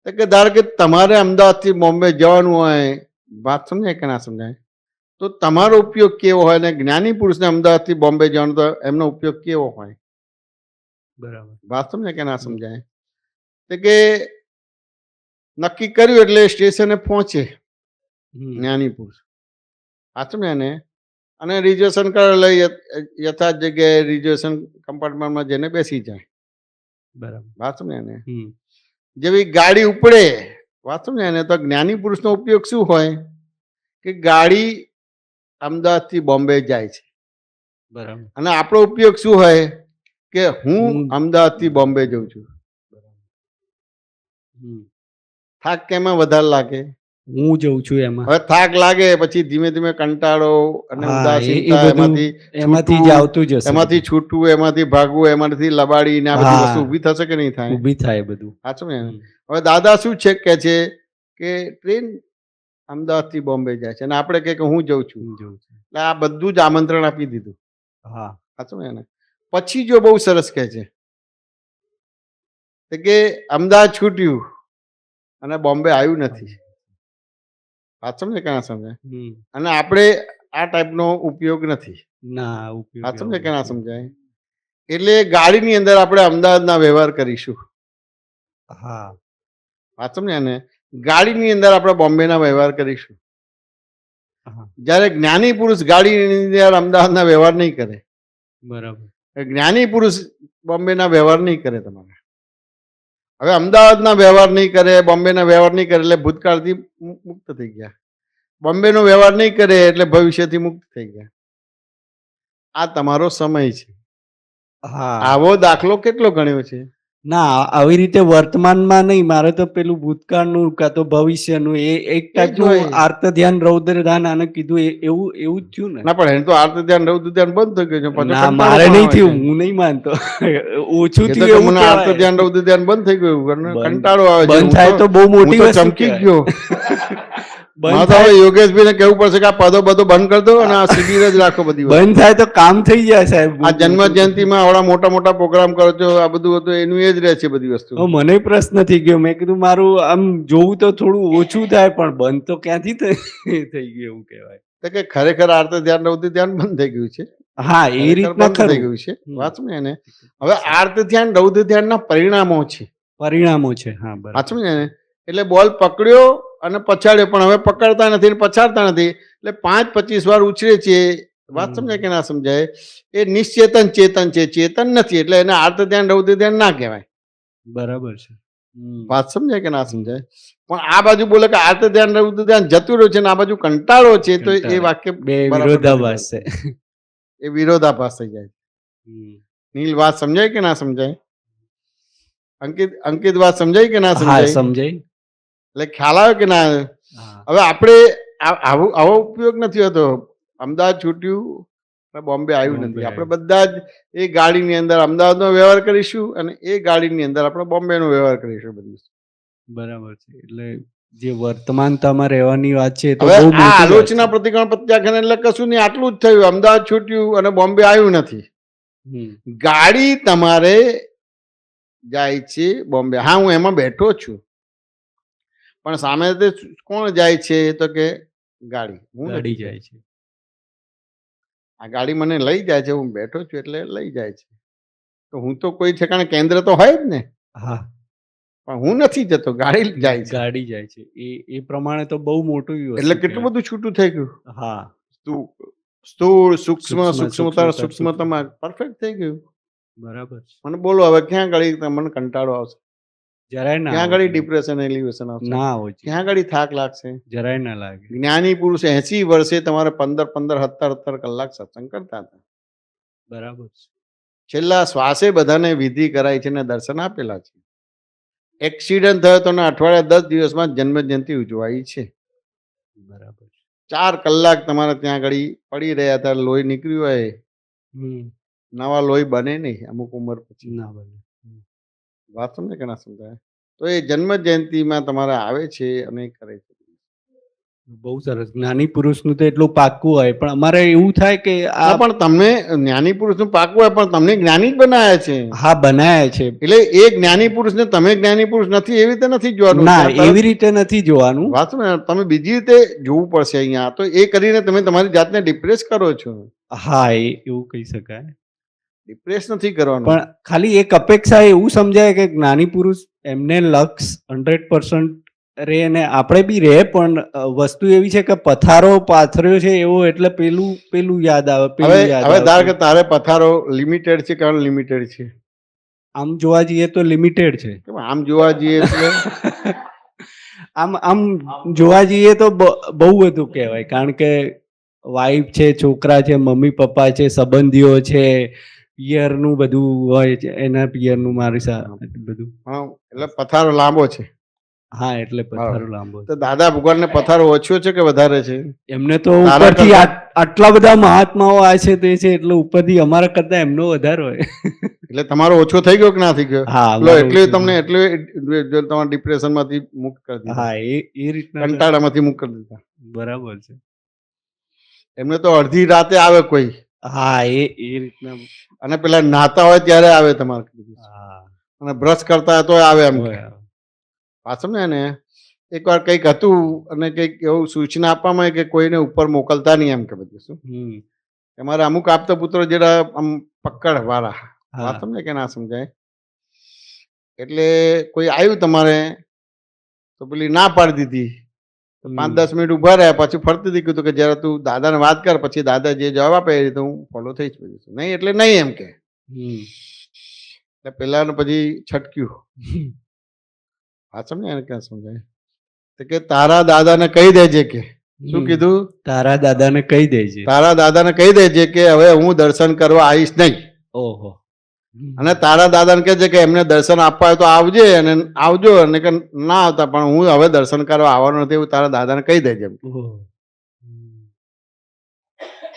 S2: તો કે ધારો કે તમારે અમદાવાદથી બોમ્બે જવાનું હોય, વાત સમજાય કે ના સમજાય? તો તમારો ઉપયોગ કેવો હોય ને જ્ઞાની પુરુષને અમદાવાદથી બોમ્બે જવાનું તો એમનો ઉપયોગ કેવો હોય?
S5: બરાબર.
S2: વાત સમજાય કે ના સમજાય? તો કે નક્કી કર્યું એટલે સ્ટેશને પહોંચે જ્ઞાની પુરુષ, સાચું ને? અને રિઝર્વેશન કરેલું યથાર્થ જગ્યાએ રિઝર્વેશન કમ્પાર્ટમેન્ટમાં જઈને બેસી જાય.
S5: બરાબર.
S2: વાત સમજે ને? જેવી ગાડી ઉપડે, વાત સમજે ને? તો જ્ઞાની પુરુષનો ઉપયોગ શું હોય કે ગાડી અમદાવાદથી બોમ્બે જાય છે.
S5: બરાબર.
S2: અને આપણો ઉપયોગ શું હોય કે હું અમદાવાદથી બોમ્બે જઉં છું. થાક કેમાં વધારે લાગે?
S5: હું જઉં છું એમાં.
S2: હવે થાક લાગે પછી ધીમે ધીમે કંટાળો અને
S5: હા,
S2: ઉદાસીનતા,
S5: એ બધું એમાંથી જ આવતું જ હશે.
S2: એમાંથી છૂટવું, એમાંથી ભાગવું, એમાંથી લબાડી ને આ બધી વસ્તુ ઊભી થશે કે નહીં થાય?
S5: ઊભી થાય બધું.
S2: સાચું ને? હવે દાદા શું છે કે ટ્રેન અમદાવાદથી બોમ્બે જાય છે અને આપણે કે હું જઉં છું. એટલે આ બધું જ આમંત્રણ આપી દીધું.
S5: હા
S2: સાચું ને? પછી જો બહુ સરસ કહે છે કે અમદાવાદ છૂટ્યું અને બોમ્બે આવ્યું નથી. વાત સમજે કે ના સમજાય? અને આપણે આ ટાઈપનો ઉપયોગ નથી.
S5: ના
S2: વાત સમજે કે ના સમજાય? એટલે ગાડીની અંદર આપણે અમદાવાદના વ્યવહાર કરીશું.
S5: હા
S2: વાત સમજે ને? ગાડીની અંદર આપણે બોમ્બેના વ્યવહાર કરીશું. જ્યારે જ્ઞાની પુરુષ ગાડીની અંદર અમદાવાદના વ્યવહાર નહીં કરે.
S5: બરાબર.
S2: જ્ઞાની પુરુષ બોમ્બેના વ્યવહાર નહીં કરે. તમારે હવે અમદાવાદના વ્યવહાર નહીં કરે, બોમ્બેના વ્યવહાર નહીં કરે એટલે ભૂતકાળથી મુક્ત થઈ ગયા. બોમ્બેનો વ્યવહાર નહીં કરે એટલે ભવિષ્યથી મુક્ત થઈ ગયા. આ તમારો સમય છે.
S5: હા
S2: આવો દાખલો કેટલો ગણ્યો છે?
S5: ના આવી રીતે વર્તમાનમાં નહીં, મારે તો પેલું ભૂતકાળનું કાં તો ભવિષ્યનું એ એક ટાઈપનું આર્ત ધ્યાન રૌદ્ર ધ્યાન આને કીધું એવું એવું જ થયું ને?
S2: ના પણ એને તો આર્ત ધ્યાન રૌદ્ર ધ્યાન બંધ થઈ ગયું છે.
S5: ના મારે નહીં થયું, હું નહીં માનતો. ઓછું થયું એવું
S2: મને આર્ત ધ્યાન રૌદ્ર ધ્યાન બંધ થઈ ગયું, કંટાળો આવે છે.
S5: બંધ થાય તો બહુ મોટી વસ્તુ
S2: ચમકી ગયો. યોગેશભાઈ ને કેવું પડશે કે આ પદો બધો બંધ કરી દો અને આ શિબિર જ રાખો. બધી
S5: બંધ થાય તો કામ થઈ જાય સાહેબ.
S2: આ જન્મ જયંતિમાં આવડા મોટા મોટા પ્રોગ્રામ કરો છો, આ બધું હતું એનું એ જ રહે છે બધી વસ્તુ.
S5: મને પ્રશ્ન થઈ ગયો, મેં કીધું મારું આમ જોવું તો થોડું ઓછું થાય પણ બંધ તો ક્યાંથી થઈ ગયું એવું કહેવાય.
S2: તો કે ખરેખર આર્ત ધ્યાન રૌદ્ર ધ્યાન બંધ થઈ ગયું છે.
S5: હા એ રીતના
S2: થઈ ગયું છે. વાંચું ને? હવે આર્ત ધ્યાન રૌદ્ર ધ્યાનના પરિણામો છે.
S5: પરિણામો છે. હા બરાબર.
S2: વાંચું ને? એટલે બોલ પકડ્યો અને પછાડ્યો પણ હવે પકડતા નથી ને પછાડતા નથી એટલે 5-25 વાર ઉછરે છે. વાત સમજાય કે ના સમજાય? એ નિશ્ચેતન ચેતન છે, ચેતન નથી એટલે એને આર્ત ધ્યાન રૌદ્ર ધ્યાન ના કહેવાય.
S5: બરાબર છે.
S2: વાત સમજાય કે ના સમજાય? પણ આ બાજુ બોલે કે આર્ત ધ્યાન રૌદ્ર ધ્યાન જતું રહ્યું છે ને આ બાજુ કંટાળો છે, તો એ વાક્ય
S5: બે વિરોધાભાસ છે.
S2: એ વિરોધાભાસ થઈ જાય. નીલ વાત સમજાય કે ના સમજાય? અંકિત વાત સમજાય કે ના સમજાય?
S5: સમજાય.
S2: એટલે ખ્યાલ આવે કે ના? હવે આપણે આવો ઉપયોગ નથી હોતો. અમદાવાદ છૂટ્યું, બોમ્બે આવ્યું નથી. આપણે બધા જ એ ગાડીની અંદર અમદાવાદનો વ્યવહાર કરીશું અને એ ગાડીની અંદર આપણે બોમ્બેનો વ્યવહાર કરીશું. બધી
S5: બરાબર છે. એટલે જે વર્તમાનતામાં રહેવાની વાત છે
S2: હવે આ આલોચના પ્રતિક્રમણ પ્રત્યાખ્યાન એટલે કશું નહીં, આટલું જ થયું. અમદાવાદ છૂટ્યું અને બોમ્બે આવ્યું નથી. ગાડી તમારે જાય છે બોમ્બે. હા હું એમાં બેઠો છું પણ સામે કોણ જાય છે? તો કે ગાડી. હું
S5: ગાડી જાય છે.
S2: આ ગાડી મને લઈ જાય છે, હું બેઠો છું એટલે લઈ જાય છે. તો હું તો કોઈ ઠેકાણે કેન્દ્ર તો હોય જ ને,
S5: હા
S2: પણ હું નથી જતો, ગાડી જાય છે.
S5: ગાડી જાય છે એ પ્રમાણે તો બહુ મોટું વસ્તુ
S2: એટલે કેટલું
S5: કહેવાય.
S2: બધું છૂટું થઈ ગયું.
S5: હા
S2: સ્થૂળ સૂક્ષ્મ સૂક્ષ્મતર
S5: સૂક્ષ્મતર,
S2: સૂક્ષ્મતમાં પરફેક્ટ થઈ ગયું.
S5: બરાબર છે.
S2: મને બોલો હવે ક્યાં ગાડી તમને કંટાળો આવશે,
S5: જરાય ના
S2: ક્યાં
S5: આવે
S2: ગાડી
S5: છે.
S2: ડિપ્રેશન એલિવેશન આવશે,
S5: ના હોય છે.
S2: ક્યાં ગાડી થાક લાગશે.
S5: જરાય ના લાગે.
S2: જ્ઞાની પુરુષ 80 વર્ષે તમારે 15 કલાક સત્સંગ કરતા હતા.
S5: બરાબર છે.
S2: છેલ્લા શ્વાસે બધાને વિધિ કરાઈ છે ને દર્શન આપેલા છે. એક્સિડન્ટ થયો તો ને અઠવાડિયા 10 દિવસમાં જન્મ જયંતિ ઉજવાઈ છે.
S5: બરાબર છે.
S2: 4 કલાક તમારે ત્યાં આગળ પડી રહ્યા હતા, લોહી નીકળ્યું હોય.
S5: હમ
S2: નવા લોહી બને નહીં અમુક ઉંમર પછી.
S5: ના બને.
S2: વાત સમજે કે ના સમજાય? તો એ જન્મ જયંતિમાં તમારે આવે છે અને કરે છે.
S5: બહુ સરસ. જ્ઞાની પુરુષનું તો એટલું પાક્કું હોય, પણ અમારે એવું થાય કે આ
S2: હા, પણ તમને જ્ઞાની પુરુષનું પાકું હોય, પણ તમને જ્ઞાની જ બનાયા છે.
S5: હા બનાયા છે.
S2: એટલે એ જ્ઞાની પુરુષને તમે જ્ઞાની પુરુષ નથી એવી રીતે નથી જોવાનું.
S5: ના
S2: ત્યાં તરત
S5: એવી રીતે નથી જોવાનું.
S2: વાત ને, તમે બીજી રીતે જોવું પડશે અહીંયા. તો એ કરીને તમે તમારી જાતને ડિપ્રેસ કરો છો.
S5: હા એવું કહી શકાય.
S2: ડિપ્રેસ નથી કરવાનું.
S5: પણ ખાલી એક અપેક્ષા એવું સમજાય કે જ્ઞાની પુરુષ એમને લક્ષ 100% રે ને આપણે બી રે, પણ વસ્તુ એવી છે કે પથારો પાથર્યો છે એવો, એટલે પેલું યાદ આવે,
S2: હવે
S5: પેલું યાદ
S2: હવે ધાર
S5: આવે.
S2: કે તારે પથારો લિમિટેડ છે કે અનલિમિટેડ છે?
S5: આમ જોવા જઈએ તો લિમિટેડ છે.
S2: કેમ આમ જોવા જઈએ એટલે
S5: આમ જોવા જઈએ તો બહુ બધું કહેવાય, કારણ કે વાઈફ છે, છોકરા છે, મમ્મી પપ્પા છે, સંબંધીઓ છે, પિયરનું બધું હોય છે, એના પિયરનું મારી સાથે બધું.
S2: હા, એટલે પથારો લાંબો છે.
S5: હા એટલે પથારો લાંબો છે.
S2: તો દાદા ભગવાનને પથારો ઓછો છે કે વધારે છે?
S5: એમને તો
S2: તારા
S5: ઉપરથી
S2: કરતા-
S5: આટલા બધા મહાત્માઓ આ છે તે છે, એટલે ઉપરથી અમારા કરતા એમનો વધારે હોય.
S2: એટલે તમારો ઓછો થઈ ગયો કે ના થઈ ગયો?
S5: હા
S2: લો
S5: અમારો
S2: એટલે
S5: ઓછો
S2: તમને એટલે તમારા ડિપ્રેશન માંથી મુક્ત કરી દીધા,
S5: હા એ રીતના
S2: કંટાળામાંથી મુક્ત કરી દીધા.
S5: બરાબર છે.
S2: એમને તો અડધી રાતે આવે કોઈ,
S5: હા એ રીતના.
S2: અને પેલા નાતા હોય ત્યારે આવે તમારે,
S5: હા
S2: અને બ્રશ કરતા હોય તો આવે. એમ
S5: હોય.
S2: પાછળ ને એકવાર કંઈક હતું અને કંઈક એવું સૂચના આપવામાં આવી કે કોઈને ઉપર મોકલતા નહીં, એમ કે બધું શું અમારા અમુક આપતા પુત્રો જેડા આમ પકડ વાળા, વાત સમજે કે ના સમજાય? એટલે કોઈ આવ્યું તમારે તો પેલી ના પાડી દીધી, 5-10 મિનિટ ઉભા રહ્યા, પછી ફરતી કીધું કે જયારે તું દાદાને વાત કર, પછી દાદા જે જવાબ આપે એ રીતે હું ફોલો થઈશ. બધું નહીં એટલે નહીં એમ કે. એટલે પેલા પછી છટક્યું. હા સમજે એને ક્યાં સમજાય? તો કે તારા દાદાને કહી દેજે કે, શું કીધું?
S5: તારા દાદાને કહી દેજે.
S2: તારા દાદાને કહી દેજે કે હવે હું દર્શન કરવા આવીશ નહીં.
S5: ઓહો.
S2: અને તારા દાદાને કહેજે કે એમને દર્શન આપવા હોય તો આવજે, અને આવજો, અને કે ના આવતા પણ હું હવે દર્શન કરવા આવવાનું નથી, એવું તારા દાદાને કહી દેજે.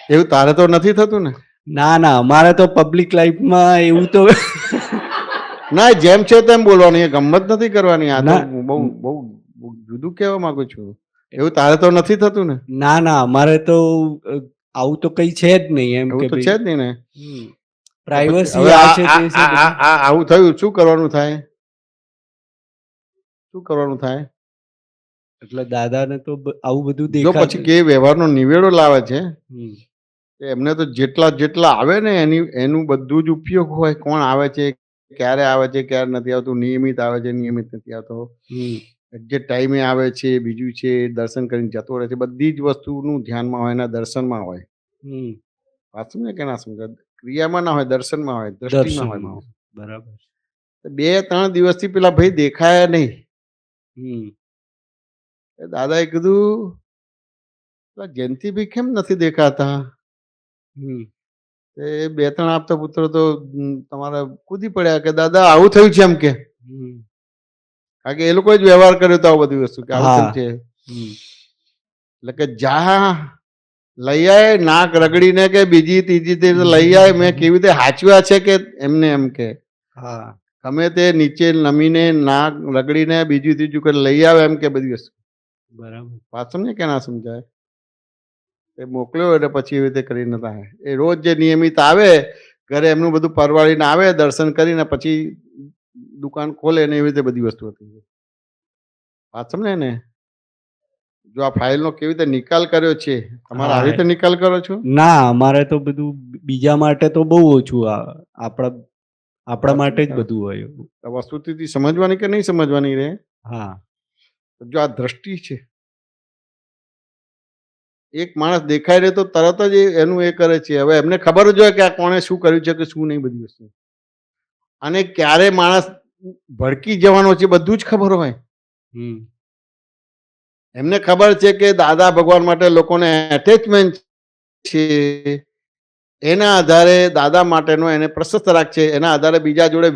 S2: એવું તારે તો નથી થતું ને?
S5: ના ના, અમારે તો પબ્લિક લાઈફમાં એવું તો
S2: ના, જેમ છે તેમ બોલવાનું, એ ગમત નથી કરવાની. આ તો બહુ બહુ જુદું કહેવા માંગુ છું. એવું તારે તો નથી થતું ને?
S5: ના ના, અમારે તો આવું તો કઈ છે જ નહીં. એમ
S2: એવું
S5: કે
S2: તો છે જ નહીં ને.
S5: પ્રાઇવસી
S2: હવે
S5: આ છે તે છે.
S2: આવું થયું, શું કરવાનું થાય? શું કરવાનું થાય?
S5: એટલે દાદાને તો આવું બધું
S2: જો
S5: દેખાય.
S2: પછી કે વ્યવહારનો નિવેડો લાવે છે, એમને તો જેટલા આવે ને એનું બધું જ ઉપયોગ હોય. કોણ આવે છે, ક્યારે આવે છે, ક્યારે નથી આવતું, નિયમિત આવે છે, નિયમિત નથી આવતો, જે ટાઈમે આવે છે, બીજું છે દર્શન કરીને જતો રહે છે, બધી જ વસ્તુનું ધ્યાનમાં હોય, એના દર્શનમાં હોય. વાત સમજે કે ના સમજે? ક્રિયામાં ના હોય, દર્શનમાં હોય, દ્રષ્ટિમાં હોય.
S5: બરાબર.
S2: 2-3 દિવસથી પેલા ભાઈ દેખાયા નહીં. દાદાએ કીધું જયંતિભાઈ કેમ નથી દેખાતા? એ 2-3 આપતા પુત્રો તો તમારા કૂદી પડ્યા કે દાદા આવું થયું છે, એમ કે. કારણ કે એ લોકોએ જ વ્યવહાર કર્યો તો આવું બધી વસ્તુ કે આવું થયું છે. એટલે કે જા લઈ આય, નાક રગડીને કે બીજી ત્રીજી લઈ આય, મેં કેવી રીતે હાચવ્યા છે કે એમને, એમ કે ગમે તે નીચે નમીને નાક રગડીને બીજું ત્રીજું કરી લઈ આવે, એમ કે બધી વસ્તુ.
S5: બરાબર.
S2: વાત સમજે કે ના સમજાય? એ મોકલ્યો એટલે પછી એવી રીતે કરીને થાય. એ રોજ જે નિયમિત આવે ઘરે, એમનું બધું પરવાળીને આવે, દર્શન કરીને પછી દુકાન ખોલે ને એવી રીતે બધી વસ્તુ હતી. વાત સમજે ને? જો આ ફાઇલનો કેવી રીતે નિકાલ કર્યો છે, તમારે
S5: હા.
S2: આવી રીતે નિકાલ કરો છો?
S5: ના, અમારે તો બધું બીજા માટે તો બહુ ઓછું આપણા માટે જ બધું હોય.
S2: આ વસ્તુથી સમજવાની કે નહીં સમજવાની રે?
S5: હા.
S2: જો આ દ્રષ્ટિ છે, એક માણસ દેખાય રહે તો તરત જ એનું એ કરે છે. હવે એમને ખબર જ હોય કે આ કોણે શું કર્યું છે કે શું નહીં, બધી વસ્તુ. અને ક્યારે માણસ ભડકી જવાનો છે બધું જ ખબર હોય.
S5: હમ.
S2: એમને ખબર છે કે દાદા ભગવાન માટે લોકોને એટેચમેન્ટ છે, એના આધારે દાદા માટેનો એને પ્રશસ્ત રાગ છે, એના આધારે બીજા જોડે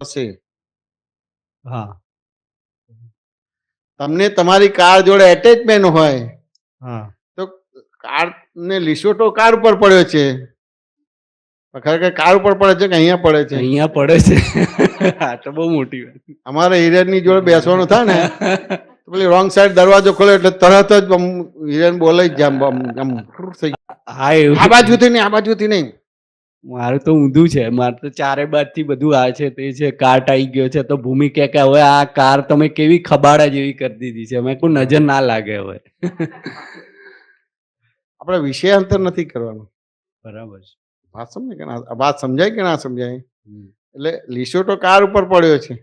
S2: હશે.
S5: હા.
S2: તમને તમારી કાર જોડે એટેચમેન્ટ હોય
S5: હા.
S2: તો કાર ને લીસોટો કાર ઉપર પડ્યો છે, ખરેખર કાર ઉપર પડે છે કે અહીંયા પડે છે?
S5: અહીંયા પડે છે. આ તો બહુ મોટી વાત.
S2: અમારે હિરેનની જોડે બેસવાનું થાય ને તો પેલી રોંગ સાઈડ દરવાજો ખોલે એટલે તરત જ હિરેન બોલાઈ જ જાય, આમ થઈ જાય.
S5: હા, એવું
S2: આ બાજુથી નહીં, આ બાજુથી નહીં.
S5: મારું તો ઊંધું છે. મારે તો ચારે બાજથી બધું આ છે તે છે. કાટ આવી ગયો છે તો ભૂમિ કે હવે આ કાર તમે કેવી ખબાડા જેવી કરી દીધી છે, અમે કોઈ નજર ના લાગે હવે.
S2: આપણે વિષયાંતર નથી કરવાનું.
S5: બરાબર છે.
S2: વાત સમજે કે ના? વાત સમજાય કે ના સમજાય? એટલે લીસોટો કાર ઉપર પડ્યો છે,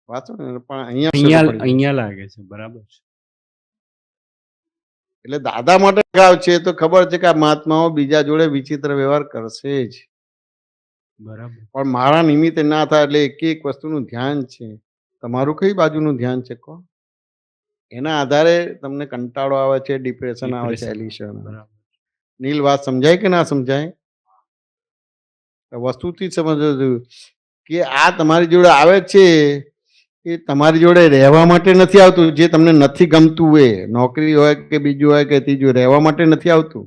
S2: વાત સમજે ને? પણ
S5: અહીંયા લાગે છે. બરાબર છે.
S2: એટલે દાદા માટે ગાવ છે તો ખબર છે કે આ મહાત્માઓ બીજા જોડે વિચિત્ર વ્યવહાર કરશે જ.
S5: બરાબર.
S2: પણ મારા નિમિત્તે ના થાય એટલે એક એક વસ્તુનું ધ્યાન છે. તમારું કઈ બાજુનું ધ્યાન છે કહો? એના આધારે તમને કંટાળો આવે છે, ડિપ્રેશન આવે છે, એલિશન. નીલ, વાત સમજાય કે ના સમજાય? વસ્તુથી સમજવું કે આ તમારી જોડે આવે છે એ તમારી જોડે રહેવા માટે નથી આવતું. જે તમને નથી ગમતું હોય, નોકરી હોય કે બીજું હોય કે ત્રીજું, રહેવા માટે નથી આવતું.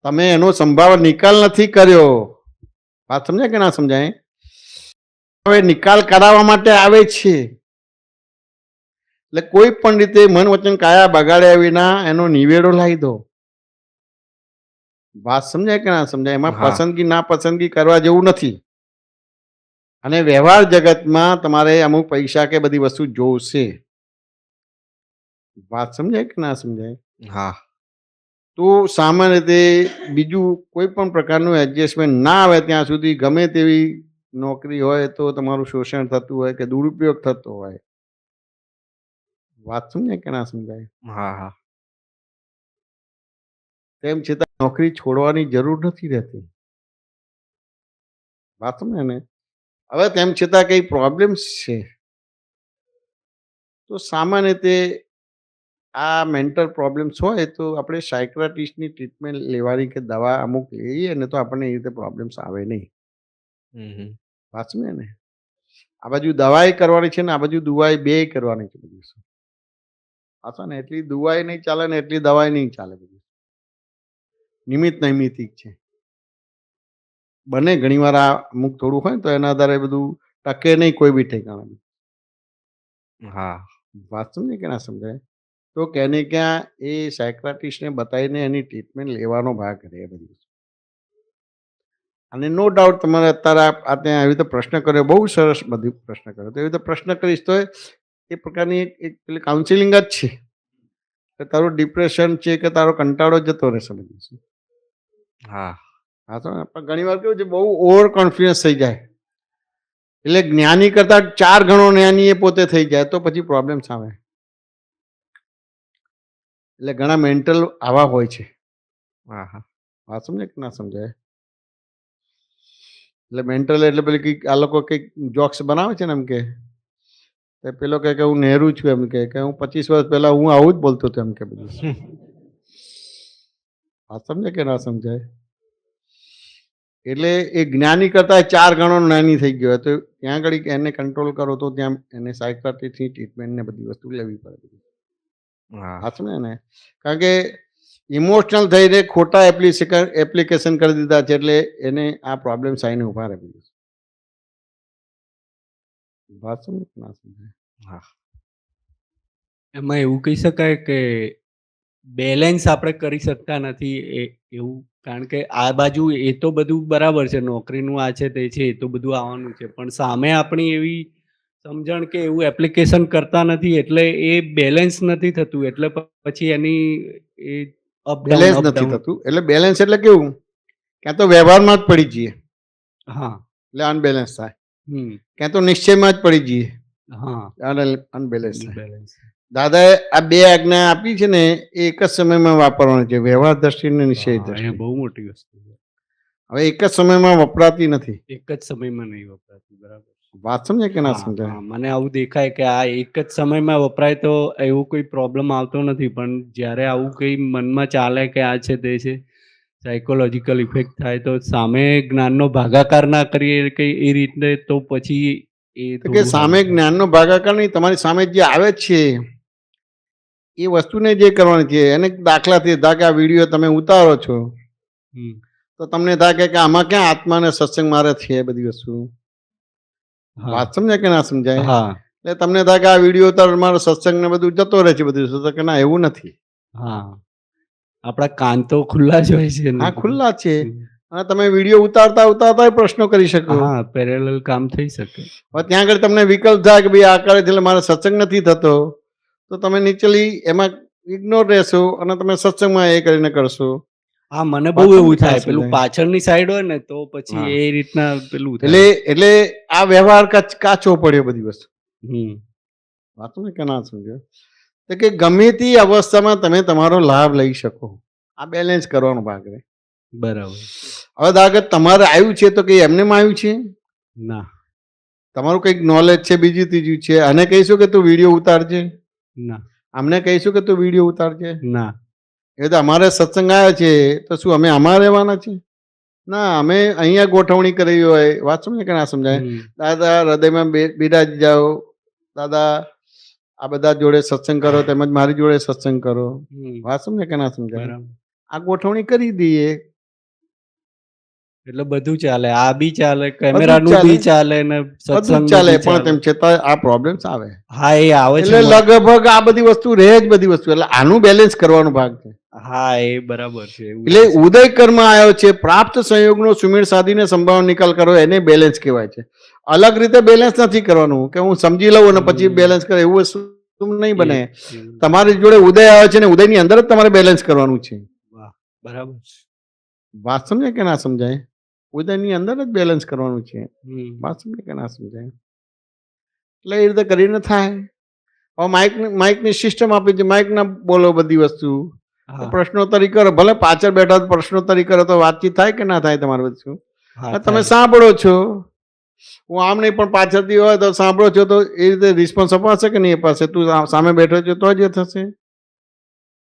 S2: તમે એનો સંભાવ નિકાલ નથી કર્યો. વાત સમજાય કે ના સમજાય? હવે નિકાલ કરાવવા માટે આવે છે. એટલે કોઈ પણ રીતે મન વચન કાયા બગાડ્યા વિના એનો નિવેડો લાવી દો. વાત સમજાય કે ના સમજાય? એમાં પસંદગી ના પસંદગી કરવા જેવું નથી. અને વ્યવહાર જગતમાં તમારે અમુક પૈસા કે બધી વસ્તુ જોશે. વાત સમજાય કે ના સમજાય?
S1: હા.
S2: તો સામાન્ય રીતે બીજું કોઈ પણ પ્રકારનું એડજસ્ટમેન્ટ ના આવે ત્યાં સુધી ગમે તેવી નોકરી હોય તો તમારું શોષણ થતું હોય કે દુરુપયોગ થતો હોય. વાત સમજાય કે ના સમજાય?
S1: હા હા.
S2: તેમ છતાં નોકરી છોડવાની જરૂર નથી રહેતી. વાત સમજે ને? હવે તેમ છતાં કઈ પ્રોબ્લેમ્સ છે તો સામાન્ય રીતે આ મેન્ટલ પ્રોબ્લેમ્સ હોય તો આપણે સાયક્રેટિસ્ટની ટ્રીટમેન્ટ લેવાની કે દવા અમુક લઈએ ને તો આપણને એ રીતે પ્રોબ્લેમ્સ આવે નહીં. વાત સમજે ને? આ બાજુ દવાઈ કરવાની છે ને આ બાજુ દુવાઈ બે કરવાની છે. બધું પાછા ને એટલી દુવાઈ નહીં ચાલે ને એટલી દવાઈ નહીં ચાલે. બધું નિમિત્ત નૈમિતિક છે. બને ઘણી વાર આ અમુક થોડું હોય તો એના આધારે બધું ટકે નહીં કોઈ બી ઠેકાણા.
S1: હા.
S2: વાત સમજે કે ના સમજાય? તો કેને ક્યાં એ સાયક્રેટિસ્ટને બતાવીને એની ટ્રીટમેન્ટ લેવાનો ભાગ રહે બધી. અને નો ડાઉટ તમારે અત્યારે આ ત્યાં આવી રીતે પ્રશ્ન કર્યો, બહુ સરસ બધી પ્રશ્ન કર્યો. તો એવી રીતે પ્રશ્ન કરીશ તો એ પ્રકારની એક પેલી કાઉન્સિલિંગ જ છે કે તારું ડિપ્રેશન છે કે તારો કંટાળો જતો રહેશે બધું.
S1: હા.
S2: હા તો પણ ઘણી વાર કેવું છે, બહુ ઓવર કોન્ફિડન્સ થઈ જાય એટલે જ્ઞાની કરતા 4 ગણો જ્ઞાની એ પોતે થઈ જાય તો પછી પ્રોબ્લેમ્સ આવે. એટલે ઘણા મેન્ટલ આવા હોય છે.
S1: હા હા.
S2: વાત સમજે કે ના સમજાય? એટલે મેન્ટલ એટલે પેલી કંઈક આ લોકો કંઈક જોક્સ બનાવે છે ને એમ કે પેલો કહે કે હું નહેરુ છું, એમ કે હું 25 વર્ષ પહેલા હું આવું જ બોલતો હતો એમ કે બધું. વાત સમજે કે ના સમજાય? એટલે એ જ્ઞાની કરતા 4 ગણો જ્ઞાની થઈ ગયો તો ત્યાં આગળ એને કંટ્રોલ કરો તો ત્યાં એને સાયક્રેટિસ્ટની ટ્રીટમેન્ટ ને બધી વસ્તુ લેવી પડે. વાત સમજે ને? કારણ કે ઇમોશનલ થઈને ખોટા એપ્લિકેશન કરી દીધા છે એટલે એને આ પ્રોબ્લેમ આવીને ઉભા રહી. વાત સમજે કે ના સમજાય?
S1: હા.
S5: એમાં એવું કહી શકાય કે બેલેન્સ આપણે કરી શકતા નથી એવું. કારણ કે આ બાજુ એ તો બધું બરાબર છે, નોકરીનું આ છે તે છે, એ તો બધું આવવાનું છે, પણ સામે આપણી એવી સમજણ કે એવું એપ્લિકેશન કરતા નથી એટલે એ બેલેન્સ નથી થતું એટલે પછી એની એ
S2: બેલેન્સ નથી થતું. એટલે બેલેન્સ એટલે કેવું, ક્યાં તો વ્યવહારમાં જ પડી જઈએ
S5: હા
S2: એટલે અનબેલેન્સ થાય,
S5: હમ
S2: ક્યાં તો નિશ્ચયમાં જ પડી જઈએ
S5: હા
S2: અનબેલેન્સ થાય.
S5: બેલેન્સ
S2: દાદાએ આ બે આજ્ઞા આપી છે ને એ એક જ સમયમાં વાપરવાની છે, વ્યવહાર દ્રષ્ટિ અને નિશ્ચય
S5: એ
S2: દ્રષ્ટિ.
S5: બહુ મોટી વસ્તુ છે.
S2: હવે એક જ સમયમાં વપરાતી નથી.
S5: એક જ સમયમાં નહીં વપરાતું, બરાબર.
S2: વાત સમજે કે ના
S5: હા,
S2: સમજાય?
S5: હા, મને આવું દેખાય કે આ એક જ સમયમાં વપરાય તો એવું કોઈ પ્રોબ્લેમ આવતો નથી, પણ જ્યારે આવું કઈ મનમાં ચાલે કે આ છે તે છે, સાયકોલોજીકલ ઇફેક્ટ થાય તો સામે જ્ઞાનનો ભાગાકાર ના કરીએ કઈ એ રીતે તો પછી એ
S2: તો કે
S5: થોડું
S2: સામે
S5: હારું.
S2: જ્ઞાનનો ભાગાકાર નહીં, તમારી સામે જે આવે જ છે એ વસ્તુને જે કરવાની છે એને દાખલાથી ધારો કે આ વિડીયો તમે ઉતારો છો
S5: હમ,
S2: તો તમને થાય કે આમાં ક્યાં આત્માને સત્સંગ મારે છે એ બધી વસ્તુ.
S5: હા,
S2: વાત સમજાય કે ના સમજાય?
S5: હા,
S2: એટલે તમને થાય કે આ વિડીયો ઉતાર મારો સત્સંગ ને બધું જતો રહે છે બધી વસ્તુ, તો કે ના એવું નથી.
S5: હા, આપણા કાન તો ખુલ્લા જ હોય છે ને.
S2: હા ખુલ્લા છે, અને તમે વિડીયો ઉતારતા ઉતારતા પ્રશ્નો કરી શકો.
S5: હા, પેરેલલ કામ થઈ શકે.
S2: હવે ત્યાં આગળ તમને વિકલ્પ થાય કે ભાઈ આ કરે છે એટલે મારે સત્સંગ નથી થતો, તો તમે નીચેલી એમાં ઇગ્નોર રહેશો અને તમે સત્સંગમાં એ કરીને કરશો.
S5: હા, મને બહુ એવું થાય, પેલું પાછળની સાઈડ હોય ને તો પછી એ રીતના પેલું થાય.
S2: એટલે આ વ્યવહાર કાચો પડ્યો બધી વસ્તુ.
S5: હમ,
S2: વાતો ને કે ના સમજો? તો કે ગમે તે અવસ્થામાં તમે તમારો લાભ લઈ શકો, આ બેલેન્સ કરવાનો ભાગ રહે.
S5: બરાબર.
S2: હવે દાખલા તમારે આવ્યું છે તો કઈ એમને આવ્યું છે?
S5: ના,
S2: તમારું કંઈક નોલેજ છે, બીજું ત્રીજું છે, અને કહીશું કે તું વિડીયો ઉતારજે,
S5: ના,
S2: અમને કહીશું કે તું વિડીયો ઉતારજે.
S5: ના.
S2: એ તો અમારે સત્સંગ આવ્યા છે તો શું અમે આમાં રહેવાના છે? ના, અમે અહીંયા ગોઠવણી કરી હોય. વાત સમજે કે ના સમજાય? દાદા હૃદયમાં બિરાજી જાઓ, દાદા આ બધા જોડે સત્સંગ કરો, તેમજ મારી જોડે સત્સંગ કરો. વાત સમજે કે ના સમજાય?
S5: બરાબર.
S2: આ ગોઠવણી કરી દઈએ
S5: એટલે બધું ચાલે, આ બી ચાલે, કેમેરાનું બી ચાલે ને
S2: બધું
S5: સત્સંગ
S2: જ ચાલે, પણ તેમ છતાં આ પ્રોબ્લેમ્સ આવે.
S5: હા, એ આવે છે.
S2: એટલે લગભગ આ બધી વસ્તુ રહે જ બધી વસ્તુ, એટલે આનું બેલેન્સ કરવાનો ભાગ છે.
S5: હા, એ બરાબર છે.
S2: એટલે ઉદય કર્મ આવ્યો છે, પ્રાપ્ત સંયોગનો સુમેળ સાધીને સંભાવના નિકાલ કરો, એને બેલેન્સ કહેવાય છે. અલગ રીતે બેલેન્સ નથી કરવાનું કે હું સમજી લઉં અને પછી બેલેન્સ કરે, એવું વસ્તુ નહીં બને. તમારી જોડે ઉદય આવે છે ને ઉદયની અંદર જ તમારે બેલેન્સ કરવાનું છે.
S5: બરાબર.
S2: વાત સમજે કે ના સમજાય? ઉદયની અંદર જ બેલેન્સ કરવાનું છે. વાત સમજે કે ના સમજાય? એટલે એ રીતે કરીને થાય. હવે માઇકની સિસ્ટમ આપી છે, માઇક ના બોલો બધી વસ્તુ, પ્રશ્નોત્તરી કરો, ભલે પાછળ બેઠા પ્રશ્નોત્તરી કરો તો વાતચીત થાય કે ના થાય તમારી વસ્તુ? તમે સાંભળો છો, હું આમ નહીં પણ પાછળથી હોય તો સાંભળો છો, તો એ રીતે રિસ્પોન્સ અપાશે કે નહીં અપાશે? તું સામે બેઠો છો તો જ એ થશે.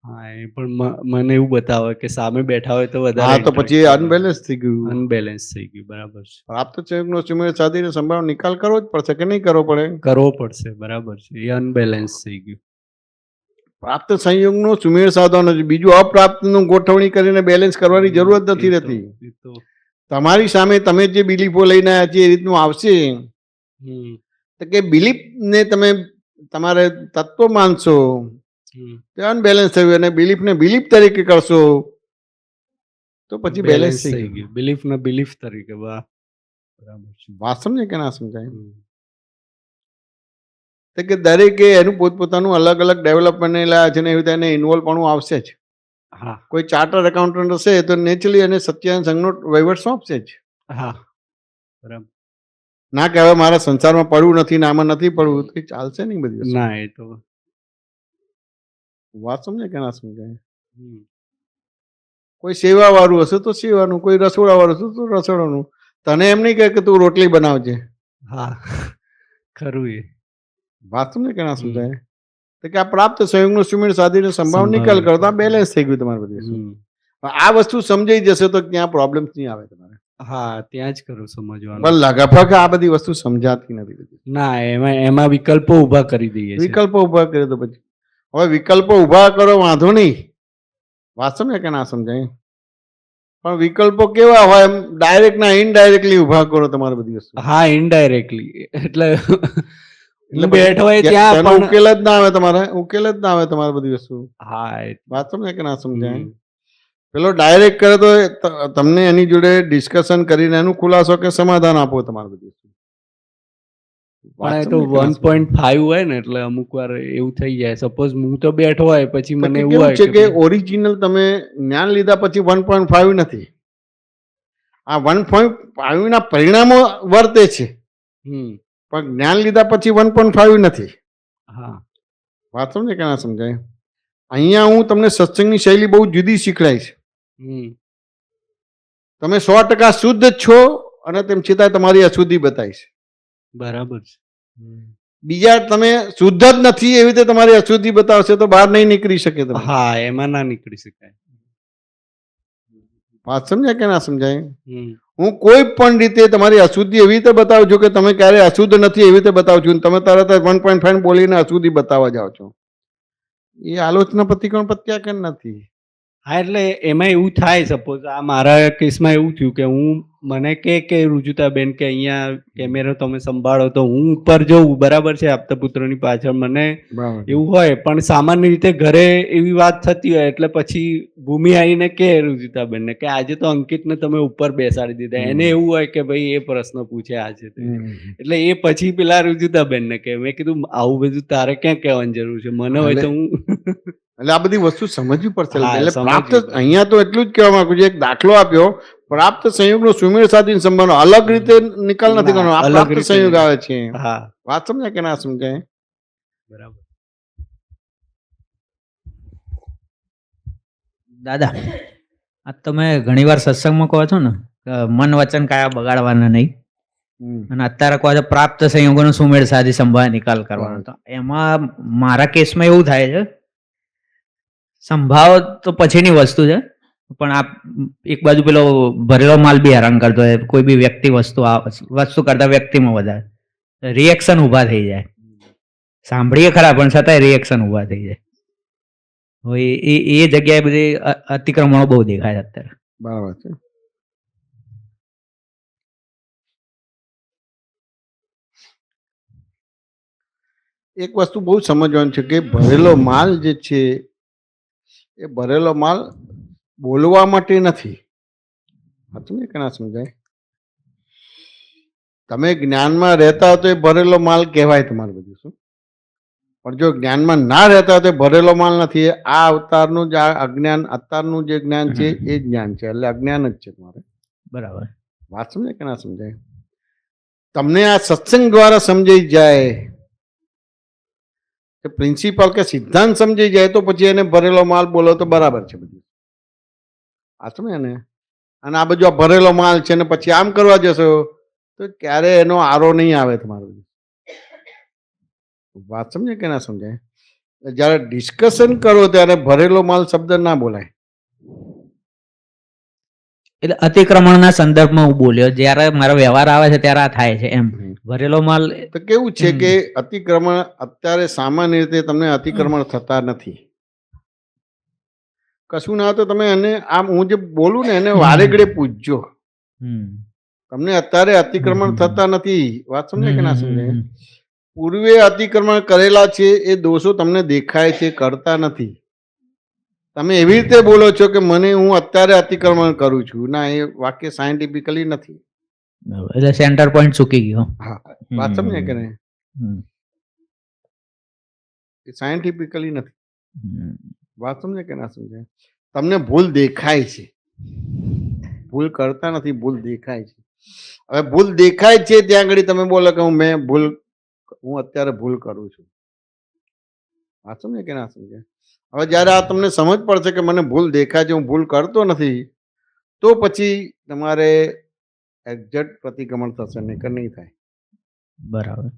S5: હા, એ પણ મને એવું બતાવે કે સામે બેઠા હોય તો વધારે.
S2: હા, તો પછી અનબેલેન્સ થઈ ગયું.
S5: અનબેલેન્સ થઈ ગયું, બરાબર છે.
S2: પ્રાપ્ત સંયોગનો સુમેળ સાધીને સંભાવના નિકાલ કરવો જ પડશે કે નહીં કરવો પડે?
S5: કરવો પડશે, બરાબર છે. એ અનબેલેન્સ થઈ ગયું.
S2: પ્રાપ્ત સંયોગનો સુમેળ સાધવાનો છે, બીજું અપ્રાપ્તનું ગોઠવણી કરીને બેલેન્સ કરવાની જરૂર જ નથી રહેતી. તમારી સામે તમે જે બિલીફો લઈને આવ્યા છે એ રીતનું આવશે, તો કે બિલીફ ને તમે તમારે તત્વ માનશો તે અનબેલેન્સ થયું, અને બિલીફ ને બિલીફ તરીકે કરશો તો પછી બેલેન્સ થઈ ગયું.
S5: બિલીફ ને બિલીફ તરીકે. વાહ, બરાબર છે.
S2: વાત સમજે કે ના સમજાય? તો કે દરેકે એનું પોતપોતાનું અલગ અલગ ડેવલપમેન્ટ લાયા છે ને એવી રીતે એને ઇન્વોલ્વ પણ આવશે જ.
S5: હા,
S2: કોઈ ચાર્ટર્ડ એકાઉન્ટન્ટ હશે તો નેચરલી એને સત્યાન સંઘનો વહીવટ સોંપશે જ.
S5: હા, બરાબર.
S2: ના કે હવે મારા સંસારમાં પડવું નથી ને આમાં નથી પડવું, તો ચાલશે નહીં બધી વસ્તુ.
S5: ના, એ તો
S2: વાત સમજે કે ના સમજાય? કોઈ સેવા વાળું હશે તો સેવાનું, કોઈ રસોડા વાળું હશે તો રસોડાનું. તને એમ નહીં કહે કે તું રોટલી બનાવજે.
S5: હા, ખરું. એ
S2: વાત સમજે કે ના સમજાય? તો કે આ પ્રાપ્ત સંયોગનો સુમેળ સાધીને સંભાવ નિકાલ કરતા બેલેન્સ થઈ ગયું તમારે બધી. આ વસ્તુ સમજાઈ જશે તો ત્યાં પ્રોબ્લેમ નહીં આવે તમારે.
S5: હા, ત્યાં જ કરું સમજવાનું.
S2: પણ લગભગ આ બધી વસ્તુ સમજાતી નથી.
S5: ના, એમાં વિકલ્પો ઉભા કરી દઈએ.
S2: વિકલ્પો ઉભા કરે તો પછી હવે વિકલ્પો ઉભા કરો વાંધો નહીં, વાત સમજે કે ના સમજાય? પણ વિકલ્પો કેવા હોય, એમ ડાયરેક્ટ ના ઇનડાયરેક્ટલી ઉભા કરો તમારે બધી વસ્તુ.
S5: હા, ઇનડાયરેક્ટલી એટલે બેઠો હોય ત્યાં
S2: પણ ઉકેલ જ ના આવે તમારે, ઉકેલ જ ના આવે તમારે બધી વસ્તુ.
S5: હા,
S2: વાત સમજે કે ના સમજાય? પેલો ડાયરેક્ટ કરે તો તમને એની જોડે ડિસ્કશન કરીને એનું ખુલાસો કે સમાધાન આપો તમારે બધી વસ્તુ.
S5: પણ એ તો 1.5 હોય ને એટલે અમુક વાર એવું થઈ જાય. સપોઝ હું તો બેઠો હોય પછી મને એવું
S2: કેવું
S5: હોય
S2: છે કે
S5: કે
S2: ઓરિજિનલ તમે જ્ઞાન લીધા પછી 1.5 નથી, આ 1.5 ના પરિણામો વર્તે છે, પણ જ્ઞાન લીધા પછી 1.5 નથી.
S5: હા,
S2: વાત સમજે કે ના સમજાય? અહીંયા હું તમને સત્સંગની શૈલી બહુ જુદી શીખડાય છે. તમે 100% શુદ્ધ જ છો અને તેમ છતાં તમારી અશુદ્ધિ બતાવીશ.
S5: બરાબર છે.
S2: બીજા તમે શુદ્ધ જ નથી એવી રીતે તમારી અશુદ્ધિ બતાવશે તો બહાર નહીં નીકળી શકે તમે.
S5: હા, એમાં ના નીકળી શકાય.
S2: વાત સમજાય કે ના સમજાય? હું કોઈ પણ રીતે તમારી અશુદ્ધિ એવી રીતે બતાવું છું કે તમે ક્યારે અશુદ્ધ નથી એવી રીતે બતાવું છું, તમે તરત જ 1.5 બોલીને અશુદ્ધિ બતાવવા જાઓ છો. એ આલોચના પ્રતિક્રમણ પ્રત્યાખ્યાન નથી.
S5: હા, એટલે એમાં એવું થાય. સપોઝ આ મારા કેસમાં એવું થયું કે મને કે રુજુતાબેન કે અહીંયા કેમેરો તમે સંભાળો તો હું ઉપર જઉં, બરાબર છે, આપતા પુત્રની પાછળ મને એવું હોય, પણ સામાન્ય રીતે ઘરે એવી વાત થતી હોય એટલે પછી ભૂમિ આવીને કે રુજુતાબેનને કે આજે તો અંકિતને તમે ઉપર બેસાડી દીધા. એને એવું હોય કે ભાઈ એ પ્રશ્ન પૂછે આજે, એટલે એ પછી પેલા રુજુતાબેનને કે મેં કીધું આવું બધું તારે ક્યાં કહેવાની જરૂર છે, મને હોય તો હું
S2: એટલે આ બધી વસ્તુ સમજવી પડશે. એટલે પ્રાપ્ત અહીંયા તો એટલું જ કહેવા માંગુ છું, એક દાખલો આપ્યો, પ્રાપ્ત સંયોગનો સુમેળ સાધીને સંબંધનો અલગ રીતે નિકાલ નથી કરવાનો. આ પ્રાપ્ત સંયોગ આવે છે. વાત સમજાય કે ના સમજાય?
S5: બરાબર.
S7: દાદા, આ તમે ઘણીવાર સત્સંગમાં કહો છો ને મન વચન કાયા બગાડવાના નહીં, અને અત્યારે કહો છો પ્રાપ્ત સંયોગોનો સુમેળ સાધી સંભાળ નિકાલ કરવાનો. તો એમાં મારા કેસમાં એવું થાય છે, સંભાવ તો પછીની વસ્તુ છે, પણ આ એક બાજુ પેલો ભરેલો માલ બી હેરાન કરતો હોય, કોઈ બી વ્યક્તિ વસ્તુ કરતા વ્યક્તિમાં વધારે રિએક્શન ઊભા થઈ જાય. સાંભળીએ ખરા પણ છતાંય રિએક્શન ઊભા થઈ જાય. એ જગ્યાએ બધી અતિક્રમણો બહુ દેખાય અત્યારે.
S2: બરાબર છે. એક વસ્તુ બહુ સમજવાનું છે કે ભરેલો માલ જે છે એ ભરેલો માલ બોલવા માટે નથી. હતું કે ના સમજાય? તમે જ્ઞાનમાં રહેતા હો તો એ ભરેલો માલ કહેવાય તમારું બધું શું, પણ જો જ્ઞાનમાં ના રહેતા હોય તો ભરેલો માલ નથી. આ અવતારનું જ આ અજ્ઞાન, અત્યારનું જે જ્ઞાન છે એ જ જ્ઞાન છે, એટલે અજ્ઞાન જ છે તમારે.
S7: બરાબર.
S2: વાત સમજાય કે ના સમજાય? તમને આ સત્સંગ દ્વારા સમજાઈ જાય કે પ્રિન્સિપલ કે સિદ્ધાંત સમજી જાય તો પછી એને ભરેલો માલ બોલો તો બરાબર છે બધું. આ સમજે ને? અને આ બધું આ ભરેલો માલ છે ને પછી આમ કરવા જશો તો ક્યારે એનો આરો નહીં આવે તમારું. વાત સમજે કે ના સમજાય? જયારે ડિસ્કશન કરો ત્યારે ભરેલો માલ શબ્દ ના બોલાય.
S7: એટલે અતિક્રમણના સંદર્ભમાં હું બોલ્યો, જ્યારે મારો વ્યવહાર આવે છે ત્યારે આ થાય છે એમ. ભરેલો માલ
S2: તો કેવું છે કે અતિક્રમણ અત્યારે સામાન્ય રીતે તમને અતિક્રમણ થતા નથી. કશું ના તો તમે એને આમ હું જે બોલું ને એને વારે ઘડે પૂછજો. તમને અત્યારે અતિક્રમણ થતા નથી. વાત સમજે કે ના સમજે? પૂર્વે અતિક્રમણ કરેલા છે એ દોષો તમને દેખાય છે, કરતા નથી. તમે એવી રીતે બોલો છો કે મને હું અત્યારે અતિક્રમણ કરું છું. ના, એ વાક્ય સાયન્ટિફિકલી નથી.
S7: એટલે સેન્ટર પોઈન્ટ ચૂકી ગયો.
S2: હા, વાત સમજે કે નહીં? એ સાયન્ટિફિકલી નથી. વાત સમજે કે ના સમજે? તમને ભૂલ દેખાય છે, ભૂલ કરતા નથી, ભૂલ દેખાય છે. હવે ભૂલ દેખાય છે ત્યાં આગળ તમે બોલો કે હું અત્યારે ભૂલ કરું છું. વાત સમજે કે ના સમજે? હવે જયારે આ તમને સમજ પડશે કે મને ભૂલ દેખાય છે, હું ભૂલ કરતો નથી, તો પછી તમારે એક્ઝેક્ટ પ્રતિક્રમણ થશે, નહીં નહીં થાય.
S7: બરાબર.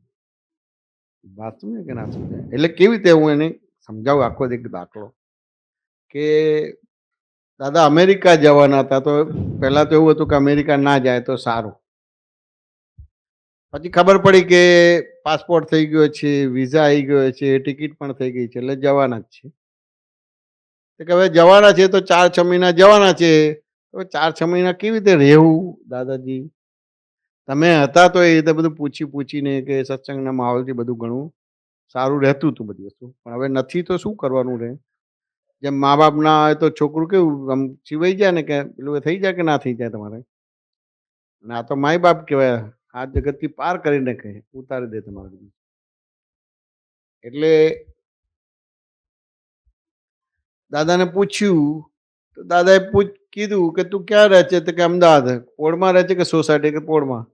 S2: વાત સમજે કે ના સમજે? એટલે કેવી રીતે હું એને સમજાવું આખો એક દાખલો કે દાદા અમેરિકા જવાના હતા, તો પહેલા તો એવું હતું કે અમેરિકા ના જાય તો સારું. પછી ખબર પડી કે પાસપોર્ટ થઈ ગયો છે, વિઝા આવી ગયો છે, ટિકિટ પણ થઈ ગઈ છે, એટલે જવાના જ છે. કે હવે જવાના છે તો 4-6 મહિના જવાના છે, તો 4-6 મહિના કેવી રીતે રહેવું દાદાજી? તમે હતા તો એ રીતે બધું પૂછીને કે સત્સંગના માહોલથી બધું ઘણું સારું રહેતું હતું બધી વસ્તુ, પણ હવે નથી તો શું કરવાનું રહે? જેમ મા બાપ ના હોય તો છોકરું કેવું આમ સિવાઈ જાય ને કે પેલું થઈ જાય કે ના થઈ જાય તમારે. ના તો માય બાપ કહેવાય. આ જગતથી પાર કરીને કહે ઉતારી દે તમારે બધું. એટલે દાદાને પૂછ્યું તો દાદાએ કીધું કે તું ક્યાં રહે છે? તો કે અમદાવાદ. પોળમાં રહે છે કે સોસાયટી? કે પોળમાં.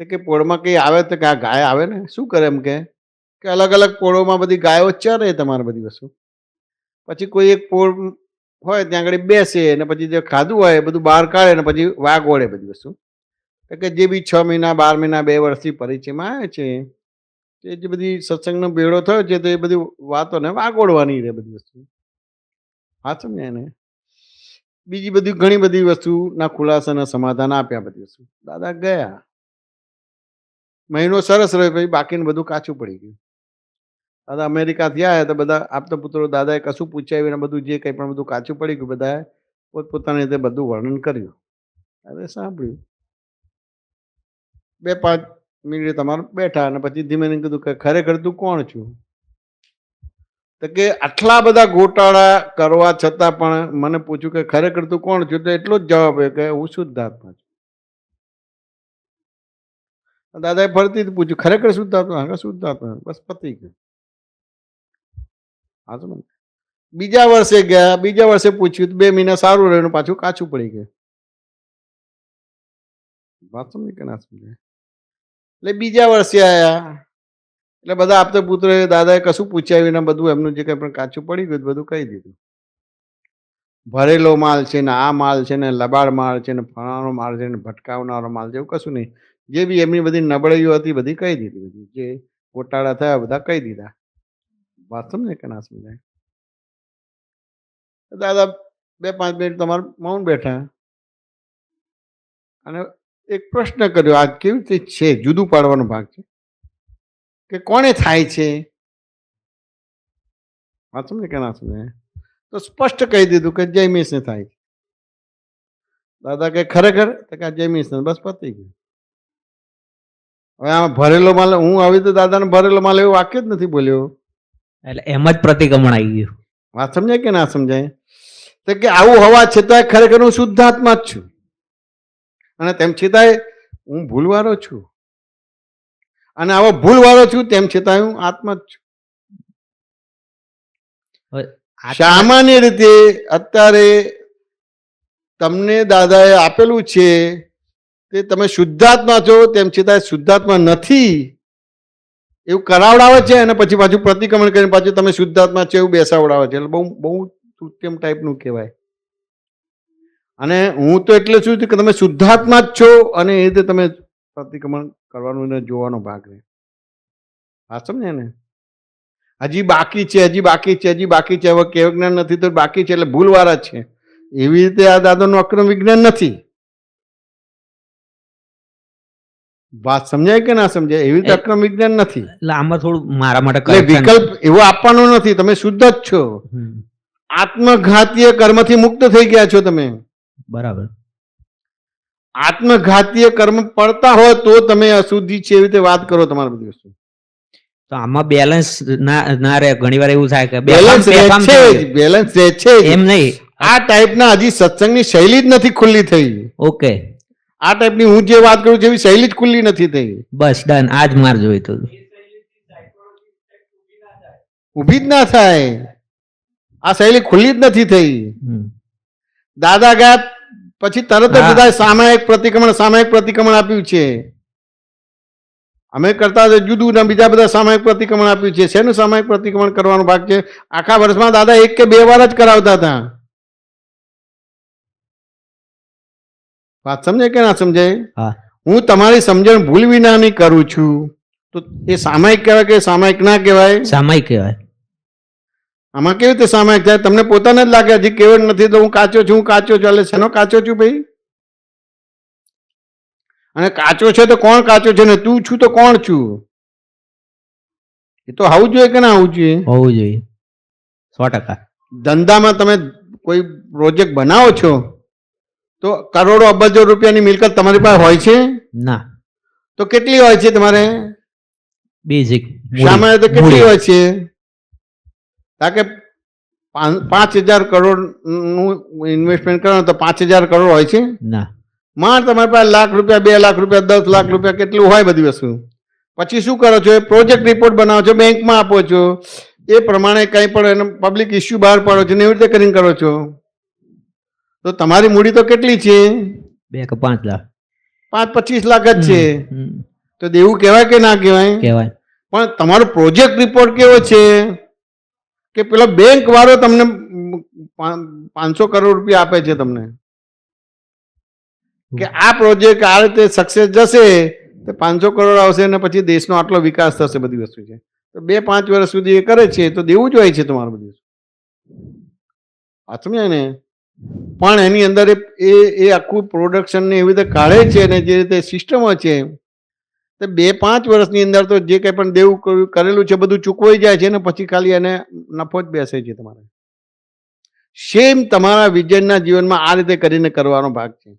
S2: તો કે પોળમાં કઈ આવે તો કે આ ગાય આવે ને શું કરે એમ કે અલગ અલગ પોળોમાં બધી ગાયો ચરે તમારે બધી વસ્તુ. પછી કોઈ એક પોળ હોય ત્યાં આગળ બેસે અને પછી જે ખાધું હોય એ બધું બહાર કાઢે ને પછી વાઘ ઓળે બધી વસ્તુ. તો કે જે બી 6 મહિના 12 મહિના 2 વર્ષથી પરિચયમાં આવે છે એ જે બધી સત્સંગનો બેડો થયો છે તો એ બધી વાતોને વાગોળવાની રહે બધી વસ્તુ. હા સમજ્યા ને? બીજી બધી ઘણી બધી વસ્તુના ખુલાસાના સમાધાન આપ્યા બધી વસ્તુ. દાદા ગયા. મહિનો સરસ રહ્યો પછી બાકીનું બધું કાચું પડી ગયું. દાદા અમેરિકાથી આવ્યા તો બધા આપતા પુત્રો દાદાએ કશું પૂછાયું ને બધું જે કંઈ પણ બધું કાચું પડી ગયું બધાએ પોતપોતાની રીતે બધું વર્ણન કર્યું. દાદાએ સાંભળ્યું. 2-5 મિનિટ તમારે બેઠા અને પછી ધીમે ધીમે કીધું કે ખરેખર તું કોણ છું? તો કે આટલા બધા ગોટાળા કરવા છતાં પણ મને પૂછ્યું કે ખરેખર તું કોણ છું? તો એટલો જ જવાબ આવ્યો કે હું શુદ્ધાત્મા છું. દાદાએ ફરીથી પૂછ્યું ખરેખર શુદ્ધાત્મા? હા શુદ્ધાત્મા. બસ પતી ગયું. હા સમજ. બીજા વર્ષે ગયા. બીજા વર્ષે પૂછ્યું 2 મહિના સારું રહ્યું પાછું કાચું પડી ગયું. વાત સમજી કે ના સમજાય? એટલે બીજા વર્ષે આવ્યા એટલે બધા આપતા પુત્રોએ દાદાએ કશું પૂછાયું ને બધું એમનું જે કંઈ પણ કાચું પડી ગયું બધું કહી દીધું. ભરેલો માલ છે ને આ માલ છે ને લબાડ માલ છે ને ફલાણો માલ છે ને ભટકાવનારો માલ છે એવું કશું નહીં. જે બી એમની બધી નબળાઈઓ હતી બધી કહી દીધી. બધી જે ગોટાળા થયા બધા કહી દીધા. વાત સમજે કે ના સમજાય? દાદા 2-5 મિનિટ તમારે મૌન બેઠા અને એક પ્રશ્ન કર્યો. આ કેવી રીતે છે જુદું પાડવાનો ભાગ છે કે કોને થાય છે? વાત સમજે કે ના સમજાય? તો સ્પષ્ટ કહી દીધું કે જયમીશને થાય છે. દાદા કે ખરેખર? તો કે જયમીશને. બસ પતી ગયું. હવે આમાં ભરેલો માલ હું આવી તો દાદાને ભરેલો માલ એવું વાક્ય જ નથી બોલ્યો.
S7: એટલે એમ જ પ્રતિક્રમણ આવી ગયું.
S2: વાત સમજાય કે ના સમજાય? તો કે આવું હોવા છતાં ખરેખર હું શુદ્ધાત્મા જ છું અને તેમ છતાંય હું ભૂલવાળો છું અને આવો ભૂલવાળો છું તેમ છતાં હું આત્મા જ છું. સામાન્ય રીતે અત્યારે તમને દાદાએ આપેલું છે તે તમે શુદ્ધાત્મા છો તેમ છતાં શુદ્ધાત્મા નથી એવું કરાવડાવે છે અને પછી પાછું પ્રતિક્રમણ કરીને પાછું તમે શુદ્ધાત્મા છે એવું બેસાવડાવે છે. એટલે બહુ બહુ કૃત્રિમ ટાઈપનું કહેવાય. અને હું તો એટલે શું કે તમે શુદ્ધાત્મા જ છો અને એ રીતે તમે પ્રતિક્રમણ કરવાનું ને જોવાનો ભાગ રહે. હા સમજે ને? હજી બાકી છે, હજી બાકી છે, હજી બાકી છે. હવે કેવું જ્ઞાન નથી તો બાકી છે એટલે ભૂલવાળા છે. એવી રીતે આ દાદાનું અક્રમ વિજ્ઞાન નથી. વાત સમજાય કે ના સમજાય? એવી રીતે અક્રમ વિજ્ઞાન નથી.
S7: એટલે આમાં થોડું મારા માટે
S2: વિકલ્પ એવો આપવાનો નથી. તમે શુદ્ધ જ છો. આત્મઘાતીય કર્મથી મુક્ત થઈ ગયા છો તમે.
S7: બરાબર.
S2: આત્મઘાતીય કર્મ પડતા હોય તો તમે અશુદ્ધિ છે એવી રીતે વાત કરો તમારી બધી વસ્તુ.
S7: તો આમાં બેલેન્સ ના રહે. ઘણીવાર એવું થાય કે
S2: બેલેન્સ રહે છે
S7: એમ નહીં.
S2: આ ટાઈપના હજી સત્સંગની શૈલી જ નથી ખુલ્લી થઈ.
S7: ઓકે.
S2: આ ટાઈપની હું જે વાત કરું છું એવી શૈલી જ ખુલ્લી નથી થઈ.
S7: બસ ડન. આજ માર જોઈતું
S2: ઊભી જ ના થાય. આ શૈલી ખુલ્લી જ નથી થઈ. દાદા ગયા પછી તરત જ બધા સામાયિક પ્રતિક્રમણ આપ્યું છે. અમે કરતા જુદું ને બીજા બધા સામાયિક પ્રતિક્રમણ આપ્યું છે. શેનું સામાયિક પ્રતિક્રમણ કરવાનો ભાગ છે? આખા વર્ષમાં દાદા 1 કે 2 વાર જ કરાવતા હતા. વાત સમજે કે ના સમજાય? હું તમારી સમજણ ભૂલ વિનાની કરું છું તો એ સામાયિક કહેવાય કે સામાયિક ના કહેવાય?
S7: સામાયિક કહેવાય.
S2: આમાં કેવી રીતે સામાયિક થાય? તમને પોતાને જ લાગે હજી કેવળ નથી તો હું કાચો છું, હું કાચો છું. એટલે શેનો કાચો છું ભાઈ? અને કાચો છે તો કોણ કાચો છે ને તું છું તો કોણ છું? એ તો હોવું જોઈએ કે ના હોવું જોઈએ?
S7: હોવું જોઈએ. 100%.
S2: ધંધામાં તમે કોઈ પ્રોજેક્ટ બનાવો છો તો કરોડો અબજો રૂપિયાની મિલકત તમારી પાસે હોય છે?
S7: ના.
S2: તો કેટલી હોય છે તમારે?
S7: બેઝિક
S2: સામાન્ય તો કેટલી હોય છે? કારણ કે 5,000 કરોડ નું ઇન્વેસ્ટમેન્ટ કરો તો 5,000 કરોડ હોય છે?
S7: ના.
S2: માં તમારી પાસે લાખ રૂપિયા, 2 લાખ રૂપિયા, 10 લાખ રૂપિયા કેટલું હોય બધી વસ્તુ. પછી શું કરો છો? એ પ્રોજેક્ટ રિપોર્ટ બનાવો છો, બેંકમાં આપો છો, એ પ્રમાણે કંઈ પણ એનો પબ્લિક ઇસ્યુ બહાર પાડો છો ને એવી રીતે કરીને કરો છો. તો તમારી મૂડી તો કેટલી છે?
S7: 2 કે 5 લાખ
S2: 5-25 લાખ જ છે. તો દેવું કહેવાય કે ના કહેવાય?
S7: કહેવાય.
S2: પણ તમારો પ્રોજેક્ટ રિપોર્ટ કેવો છે કે પેલો બેંક વાળો તમને 500 કરોડ રૂપિયા આપે છે તમને કે આ પ્રોજેક્ટ આ રીતે સક્સેસ જશે તો 500 કરોડ આવશે અને પછી દેશનો આટલો વિકાસ થશે, બધી વસ્તુ છે. તો 2-5 વર્ષ સુધી એ કરે છે તો દેવું જ હોય છે તમારું બધું. આ સમજાય ને? પણ એની અંદર એ આખું પ્રોડક્શન ને એવી રીતે કાઢે છે અને જે રીતે સિસ્ટમો છે તો 2-5 વર્ષની અંદર તો જે કંઈ પણ દેવું કરેલું છે બધું ચૂકવાઈ જાય છે ને પછી ખાલી એને નફો જ બેસે છે તમારે. સેમ તમારા વિજયના જીવનમાં આ રીતે કરીને કરવાનો ભાગ છે.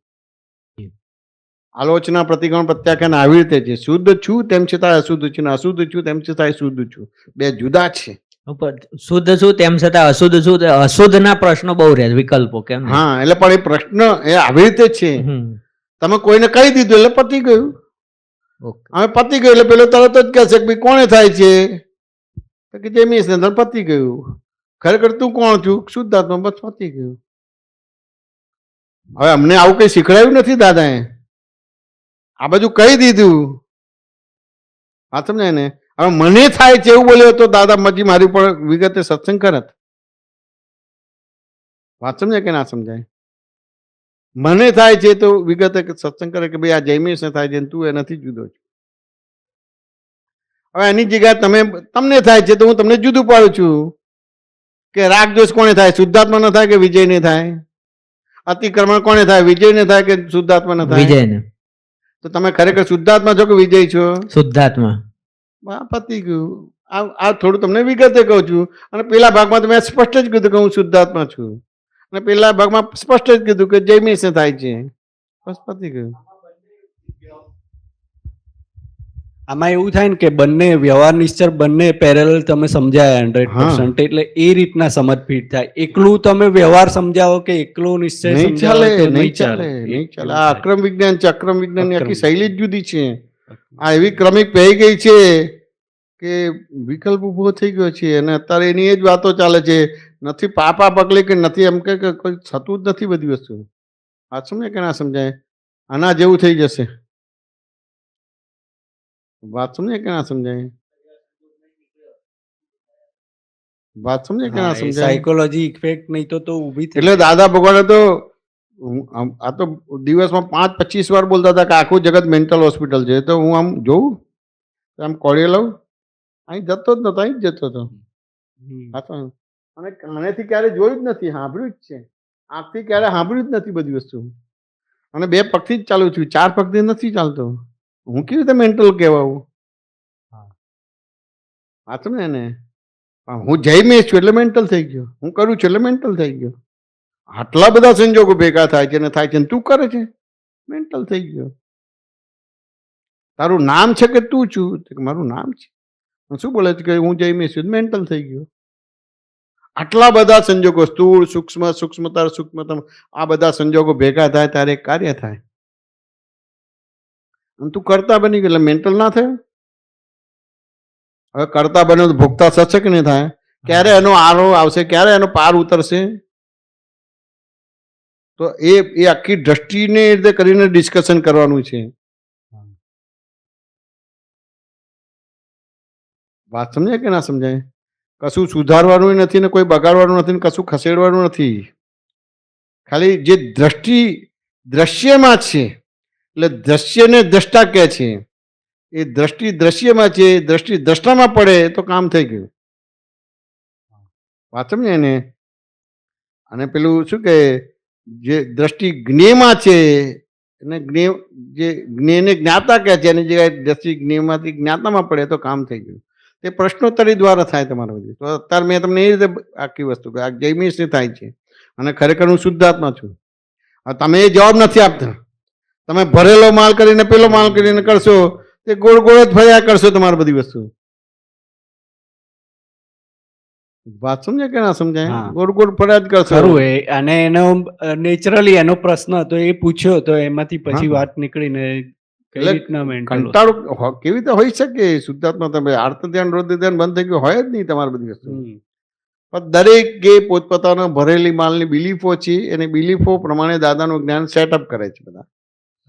S2: આલોચના, પ્રતિક્રમણ, પ્રત્યાખ્યાન આવી રીતે છે. શુદ્ધ છું તેમ છતાં અશુદ્ધ છું, ને અશુદ્ધ છું તેમ છતાં શુદ્ધ છું. બે જુદા છે.
S7: શુદ્ધ છું તેમ છતાં અશુદ્ધ છું. અશુદ્ધના પ્રશ્નો બહુ રહે, વિકલ્પો કેમ?
S2: હા, એટલે પણ એ પ્રશ્ન એ આવી રીતે છે. તમે કોઈને કહી દીધું એટલે પતી ગયું. હવે પતી ગયું એટલે પેલો તરત જ કહેશે કે ભાઈ કોણે થાય છે? કે જેમીશ ને પતી ગયું. ખરેખર તું કોણ છું? શુદ્ધાત્મા. બસ પતી ગયું. હવે અમને આવું કઈ શીખડાયું નથી દાદાએ. આ બધું કહી દીધું. હા, સમજાય ને? હવે મને થાય છે એવું બોલ્યો તો દાદા મજી મારી ઉપર વિગતે સત્સંગ કરત. વાત સમજાય કે ના સમજાય? મને થાય છે તો વિગતે સત્સંગ કરે કે ભાઈ આ જયમીશ ને થાય છે તું એનાથી જુદો છું. હવે એની જગ્યાએ તમને થાય છે તો હું તમને જુદું પાડું છું કે રાગ દ્વેષ કોને થાય? શુદ્ધાત્મા ન થાય કે વિજય ને થાય? અતિક્રમણ કોને થાય? વિજય ને થાય કે શુદ્ધાત્મા ન થાય?
S7: વિજય ને.
S2: તો તમે ખરેખર શુદ્ધાત્મા છો કે વિજય છો?
S7: શુદ્ધાત્મા.
S2: પતી ગયું. આ થોડું તમને વિગતે કહું છું. અને પેલા ભાગમાં તમે સ્પષ્ટ જ કીધું કે હું શુદ્ધાત્મા છું, અને પેલા ભાગમાં સ્પષ્ટ જ કીધું કે જયમીશ ને થાય છે. બસ પતી ગયું.
S5: આમાં એવું થાય ને કે બંને વ્યવહાર નિશ્ચય બંને પેરેલલ તમે સમજાયા 100%. એટલે એ રીતના સમજ ફીટ થાય. એકલું તમે વ્યવહાર સમજાવો કે એકલો નિશ્ચય
S2: નહીં
S5: સમજાવો
S2: ચાલે,
S5: તો
S2: નહીં ચાલે, નહીં ચાલે. આ અક્રમ વિજ્ઞાન છે. અક્રમ વિજ્ઞાનની આખી શૈલી જ જુદી છે. આ એવી ક્રમિક થઈ ગઈ છે કે વિકલ્પ ઉભો થઈ ગયો છે અને અત્યારે એની એ જ વાતો ચાલે છે. નથી પાપા પગલે કે નથી એમ કે કોઈ થતું જ નથી બધી વસ્તુ. આ સમજાય કે ના સમજાય? આના જેવું થઈ જશે. વાત સમજાય કે ના સમજાય? વાત સમજાય કે ના સમજાય?
S5: સાયકોલોજી ઇફેક્ટ નહીં તો ઊભી થઈ.
S2: એટલે દાદા ભગવાને તો આ તો દિવસમાં 5-25 વાર બોલતા હતા કે આખું જગત મેન્ટલ હોસ્પિટલ છે. તો હું આમ જોઉં, આમ કોળીએ લઉં, અહીં જતો જ નતો, અહીં જ જતો હતો. અને કાનેથી ક્યારે જોયું જ નથી, સાંભળ્યું જ છે. આંખથી ક્યારે સાંભળ્યું જ નથી બધી વસ્તુ. અને 2 પગથી જ ચાલુ છું, 4 પગથી નથી ચાલતો. હું કેવી રીતે મેન્ટલ કહેવાવું? હા, સમજે ને? હું જયમીશ છું એટલે મેન્ટલ થઈ ગયો. હું કરું છું એટલે મેન્ટલ થઈ ગયો. આટલા બધા સંજોગો ભેગા થાય છે ને થાય છે, તું કરે છે, મેન્ટલ થઈ ગયો. તારું નામ છે કે તું છું? મારું નામ છે. શું બોલે છે કે હું જયમીશ છું? મેન્ટલ થઈ ગયો. આટલા બધા સંજોગો, સ્થૂળ, સૂક્ષ્મ, સૂક્ષ્મતર, સૂક્ષ્મતમ, આ બધા સંજોગો ભેગા થાય ત્યારે એક કાર્ય થાય. અને તું કરતા બની ગયો એટલે મેન્ટલ ના થયો. હવે કરતા બને તો ભોગતા થશે કે નહીં થાય? ક્યારે એનો આરો આવશે? ક્યારે એનો પાર ઉતરશે? તો એ આખી દ્રષ્ટિને રીતે કરીને ડિસ્કશન કરવાનું છે. વાત સમજાય કે ના સમજાય? કશું સુધારવાનું નથી ને કોઈ બગાડવાનું નથી ને કશું ખસેડવાનું નથી. ખાલી જે દ્રષ્ટિ દ્રશ્યમાં છે એટલે દ્રશ્યને દ્રષ્ટા કહે છે. એ દ્રષ્ટિ દ્રશ્યમાં છે, દ્રષ્ટિ દ્રષ્ટામાં પડે તો કામ થઈ ગયું. વાત સમજાય ને? અને પેલું શું કે જે દ્રષ્ટિ જ્ઞેયમાં છે એને જે જ્ઞેયને જ્ઞાતા કહે છે એની જગ્યાએ દ્રષ્ટિ જ્ઞેયમાંથી જ્ઞાતામાં પડે તો કામ થઈ ગયું. તે પ્રશ્નોત્તરી દ્વારા થાય તમારે બધું. તો અત્યારે મેં તમને એ રીતે આખી વસ્તુ આ જયમીશને થાય છે અને ખરેખર હું શુદ્ધાત્મા છું. તમે એ જવાબ નથી આપતા. તમે ભરેલો માલ કરીને પેલો માલ કરીને કરશો તે ગોળ ગોળ જ ફર્યા કરશો તમારી બધી વસ્તુ. વાત સમજે કે ના સમજાય?
S5: હા.
S2: ગોળ ગોળ ફરિયાદ કરશો.
S5: ખરું એ અને એનો નેચરલી એનો પ્રશ્ન હતો એ પૂછ્યો તો એમાંથી પછી
S2: હા.
S5: વાત નીકળીને કઈ
S2: એટલે
S5: રીતના મેન્ટલ
S2: કંટાળો કેવી રીતે હોઈ શકે? શુદ્ધાત્મા તમે આર્ત ધ્યાન રોધ ધ્યાન બંધ થઈ ગયું હોય જ નહીં તમારી બધી વસ્તુ. પણ દરેકે પોતપોતાનો ભરેલી માલની બિલીફો છે અને બિલીફો પ્રમાણે દાદાનું જ્ઞાન સેટઅપ કરે છે બધા.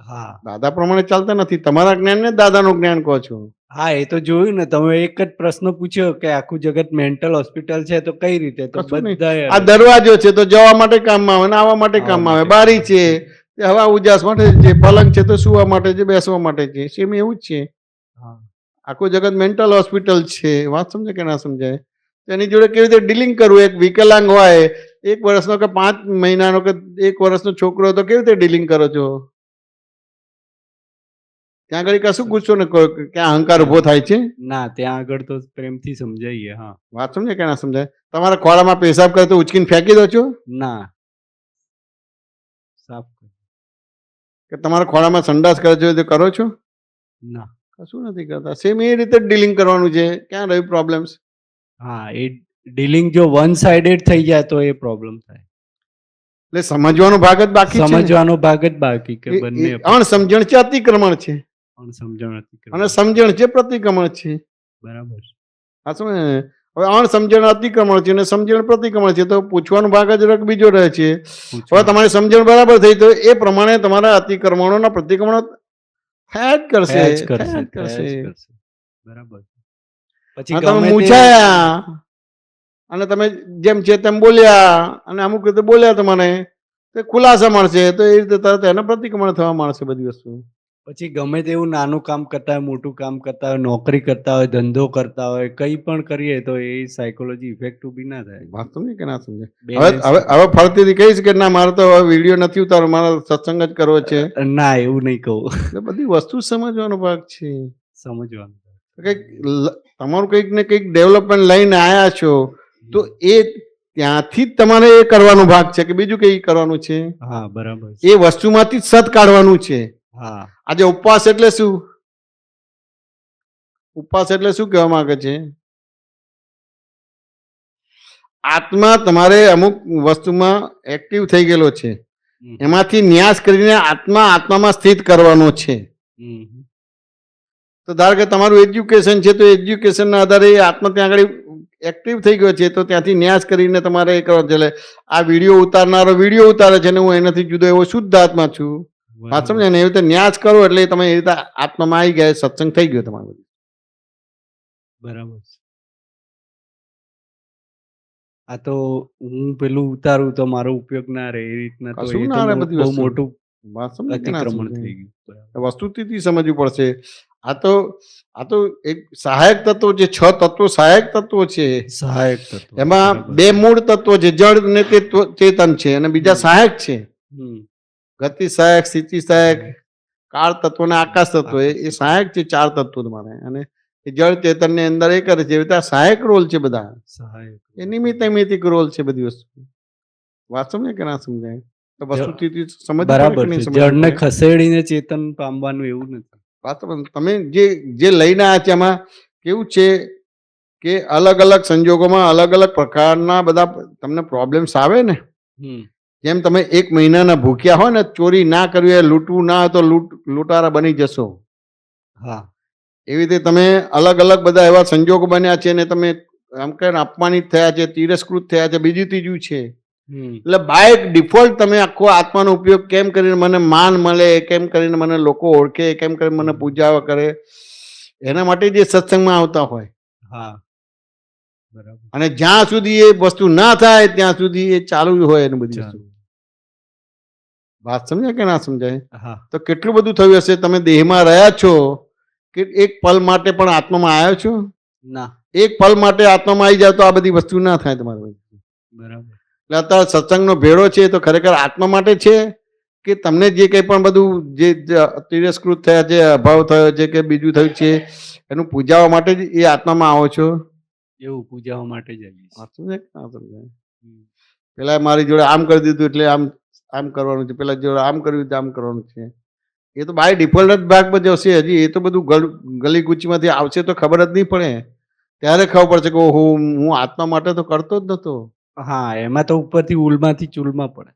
S5: હા
S2: દાદા પ્રમાણે ચાલતા નથી. તમારા જ્ઞાનને જ દાદાનું જ્ઞાન કહો છો.
S5: હા એ તો જોયું ને તમે એક જ પ્રશ્ન પૂછ્યો કે આખું જગત મેન્ટલ હોસ્પિટલ છે તો કઈ રીતે તો
S2: કશું નહીં.
S5: બધા
S2: આ દરવાજો છે તો જવા માટે કામમાં આવે ને આવવા માટે કામમાં આવે. બારી છે તે હવા ઉજાસ માટે છે. પલંગ છે તો સુવા માટે છે, બેસવા માટે છે. સેમ એવું જ છે.
S5: હા.
S2: આખું જગત મેન્ટલ હોસ્પિટલ છે. વાત સમજે કે ના સમજાય? એની જોડે કેવી રીતે ડીલિંગ કરવું? એક વિકલાંગ હોય, 1 વર્ષનો કે 5 મહિનાનો કે 1 વર્ષનો છોકરો હોય તો કેવી રીતે ડીલિંગ કરો છો? ત્યાં આગળ કશું ગુસ્સો ને ક્યાં અહંકાર ઉભો થાય છે?
S5: ના ત્યાં આગળ તો પ્રેમથી સમજાઈએ. હા
S2: વાત સમજે કે ના સમજાય? તમારા ખોળામાં પેશાબ કરે તો ઉચકીને ફેંકી દો છો
S5: ના સાફ કર.
S2: કે તમારા ખોળામાં સંડાસ કરે છે તો કરો છો?
S5: ના
S2: કશું નથી કરતા. સેમ એ રીતે ડીલિંગ કરવાનું છે. ક્યાં રહ્યું પ્રોબ્લેમ્સ?
S5: હા એ ડીલિંગ જો વન સાઇડેડ થઈ જાય તો એ પ્રોબ્લેમ થાય.
S2: એટલે સમજવાનો ભાગ જ બાકી છે.
S5: સમજવાનો ભાગ જ બાકી કે બંને
S2: અણસમજણ છે, અતિક્રમણ છે.
S5: સમજણ હતી
S2: અને સમજણ છે, પ્રતિક્રમણ છે.
S5: બરાબર.
S2: હા સમજ. હવે અણસમજણ અતિક્રમણ છે અને સમજણ પ્રતિક્રમણ છે તો પૂછવાનો ભાગ જ રક બીજો રહે છે. હવે તમારી સમજણ બરાબર થઈ તો એ પ્રમાણે તમારા અતિક્રમણોના પ્રતિક્રમણો થયા જ કરશે.
S5: બરાબર.
S2: પછી તમે મૂછાયા અને તમે જેમ છે તેમ બોલ્યા અને અમુક રીતે બોલ્યા તમને તે ખુલાસા મળશે તો એ રીતે તરત એના પ્રતિક્રમણ થવા મળશે બધી વસ્તુ.
S5: પછી ગમે તેવું નાનું કામ કરતા હોય, મોટું કામ કરતા હોય, નોકરી કરતા હોય, ધંધો કરતા હોય, કઈ પણ કરીએ તો એ સાયકોલોજી ઇફેક્ટ ઉભી ના થાય.
S2: વાત સમજે કે ના સમજે? હવે ફરતીથી કહીશ કે ના મારે તો હવે વિડીયો નથી ઉતારવો, મારે સત્સંગ જ કરવો છે.
S5: ના એવું નહીં કહું.
S2: બધી વસ્તુ સમજવાનો ભાગ છે.
S5: સમજવાનું
S2: કંઈક તમારું કંઈક ને કંઈક ડેવલપમેન્ટ લઈને આવ્યા છો તો એ ત્યાંથી જ તમારે એ કરવાનો ભાગ છે કે બીજું કઈ કરવાનું છે?
S5: હા બરાબર.
S2: એ વસ્તુમાંથી જ સત કાઢવાનું છે.
S5: હા.
S2: આજે ઉપવાસ એટલે શું? ઉપવાસ એટલે શું કહેવા માંગે છે? આત્મા તમારે અમુક વસ્તુમાં એક્ટિવ થઈ ગયેલો છે, એમાંથી ન્યાસ કરીને આત્મામાં સ્થિત કરવાનો છે. તો ધારો કે તમારું એજ્યુકેશન છે તો એજ્યુકેશનના આધારે આત્મા ત્યાં આગળ એક્ટિવ થઈ ગયો છે તો ત્યાંથી ન્યાસ કરીને તમારે એ કરવાનું છે. એટલે આ વિડીયો ઉતારનારો વિડીયો ઉતારે છે ને હું એનાથી જુદો એવો શુદ્ધ આત્મા છું. વાત સમજે ને? એવી રીતે ન્યાસ કરો એટલે તમે એ રીતે આત્મામાં આવી ગયા, સત્સંગ થઈ ગયો તમારો.
S5: બરાબર. આ તો હું પેલું ઉતારું તો મારો ઉપયોગ ના રહે એ રીતના તો
S2: કશું
S5: એ
S2: ના રહે
S5: તો
S2: બધી
S5: બહુ
S2: વસ્તુ.
S5: મોટું
S2: વાત સમજે કે ના
S5: અતિક્રમણ
S2: સમજે?
S5: થઈ ગયું.
S2: વસ્તુથી સમજવું પડશે. આ તો એક સહાયક તત્વો છે. 6 તત્વો સહાયક તત્વો છે.
S5: સહાયક તત્વો.
S2: એમાં 2 મૂળ તત્વો છે, જળ ને ચેતન છે, અને બીજા સહાયક છે. ગતિ સહાયક, સ્થિતિ સહાયક, કાળ તત્વ ને આકાશ તત્વ. એ સહાયક છે 4 તત્વો તમારે. અને એ જળ ચેતન ની અંદર એ કરે છે. એવી રીતે સહાયક રોલ છે બધા.
S5: સહાયક
S2: એ નિમિત્તિક રોલ છે બધી વસ્તુ. વાત સમજે કે ના સમજાય? તો વસ્તુથી સમજ
S5: બરાબર છે. જળને ખસેડીને ચેતન પામવાનું એવું નથી.
S2: વાત તમે જે લઈને આવ્યા છે એમાં કેવું છે કે અલગ અલગ સંજોગોમાં અલગ અલગ પ્રકારના બધા તમને પ્રોબ્લેમ્સ આવે ને. જેમ તમે 1 મહિનાના ભૂખ્યા હોય ને, ચોરી ના કરવી હોય, લૂંટવું ના હોય તો લૂંટારા બની જશો.
S5: હા. એવી
S2: રીતે તમે અલગ અલગ બધા એવા સંજોગો બન્યા છે ને તમે આમ કે અપમાનિત થયા છે, તિરસ્કૃત થયા છે, બીજું ત્રીજું છે. એટલે બાય ડિફોલ્ટ તમે આખો આત્માનો ઉપયોગ કેમ કરીને મને માન મળે, કેમ કરીને મને લોકો ઓળખે, કેમ કરીને મને પૂજા કરે, એના માટે જે સત્સંગમાં આવતા હોય.
S5: હા બરાબર.
S2: અને જ્યાં સુધી એ વસ્તુ ના થાય ત્યાં સુધી એ ચાલુ હોય એની બધી વસ્તુ. વાત સમજાય કે ના સમજાય? તો કેટલું બધું થયું હશે. તમે દેહમાં રહ્યા છો કે એક પલ માટે પણ આત્મામાં આવ્યો છો?
S5: ના.
S2: એક પલ માટે આત્મામાં આવી જાવ તો આ બધી વસ્તુ ના થાય તમારે.
S5: બરાબર.
S2: એટલે અત્યારે સત્સંગનો ભેડો છે તો ખરેખર આત્મા માટે છે કે તમને જે કંઈ પણ બધું જે તિરસ્કૃત થયા છે, અભાવ થયો છે કે બીજું થયું છે એનું પૂજાવા માટે જ એ આત્મામાં આવો છો?
S5: એવું પૂજાવા માટે જ આવીએ.
S2: પેલા મારી જોડે આમ કરી દીધું એટલે આમ કરવાનું છે, પેલા જોડે આમ કર્યું તો આમ કરવાનું છે. એ તો બાય ડિફોલ્ટ જ ભાગ ભજવશે. હજી એ તો બધું ગલી ગુચીમાંથી આવશે તો ખબર જ નહીં પડે ત્યારે ખબર પડશે કે ઓહો હું આત્મા માટે તો કરતો જ નતો.
S5: હા, એમાં તો ઉપરથી ઉલમાંથી ચૂલમાં પડે.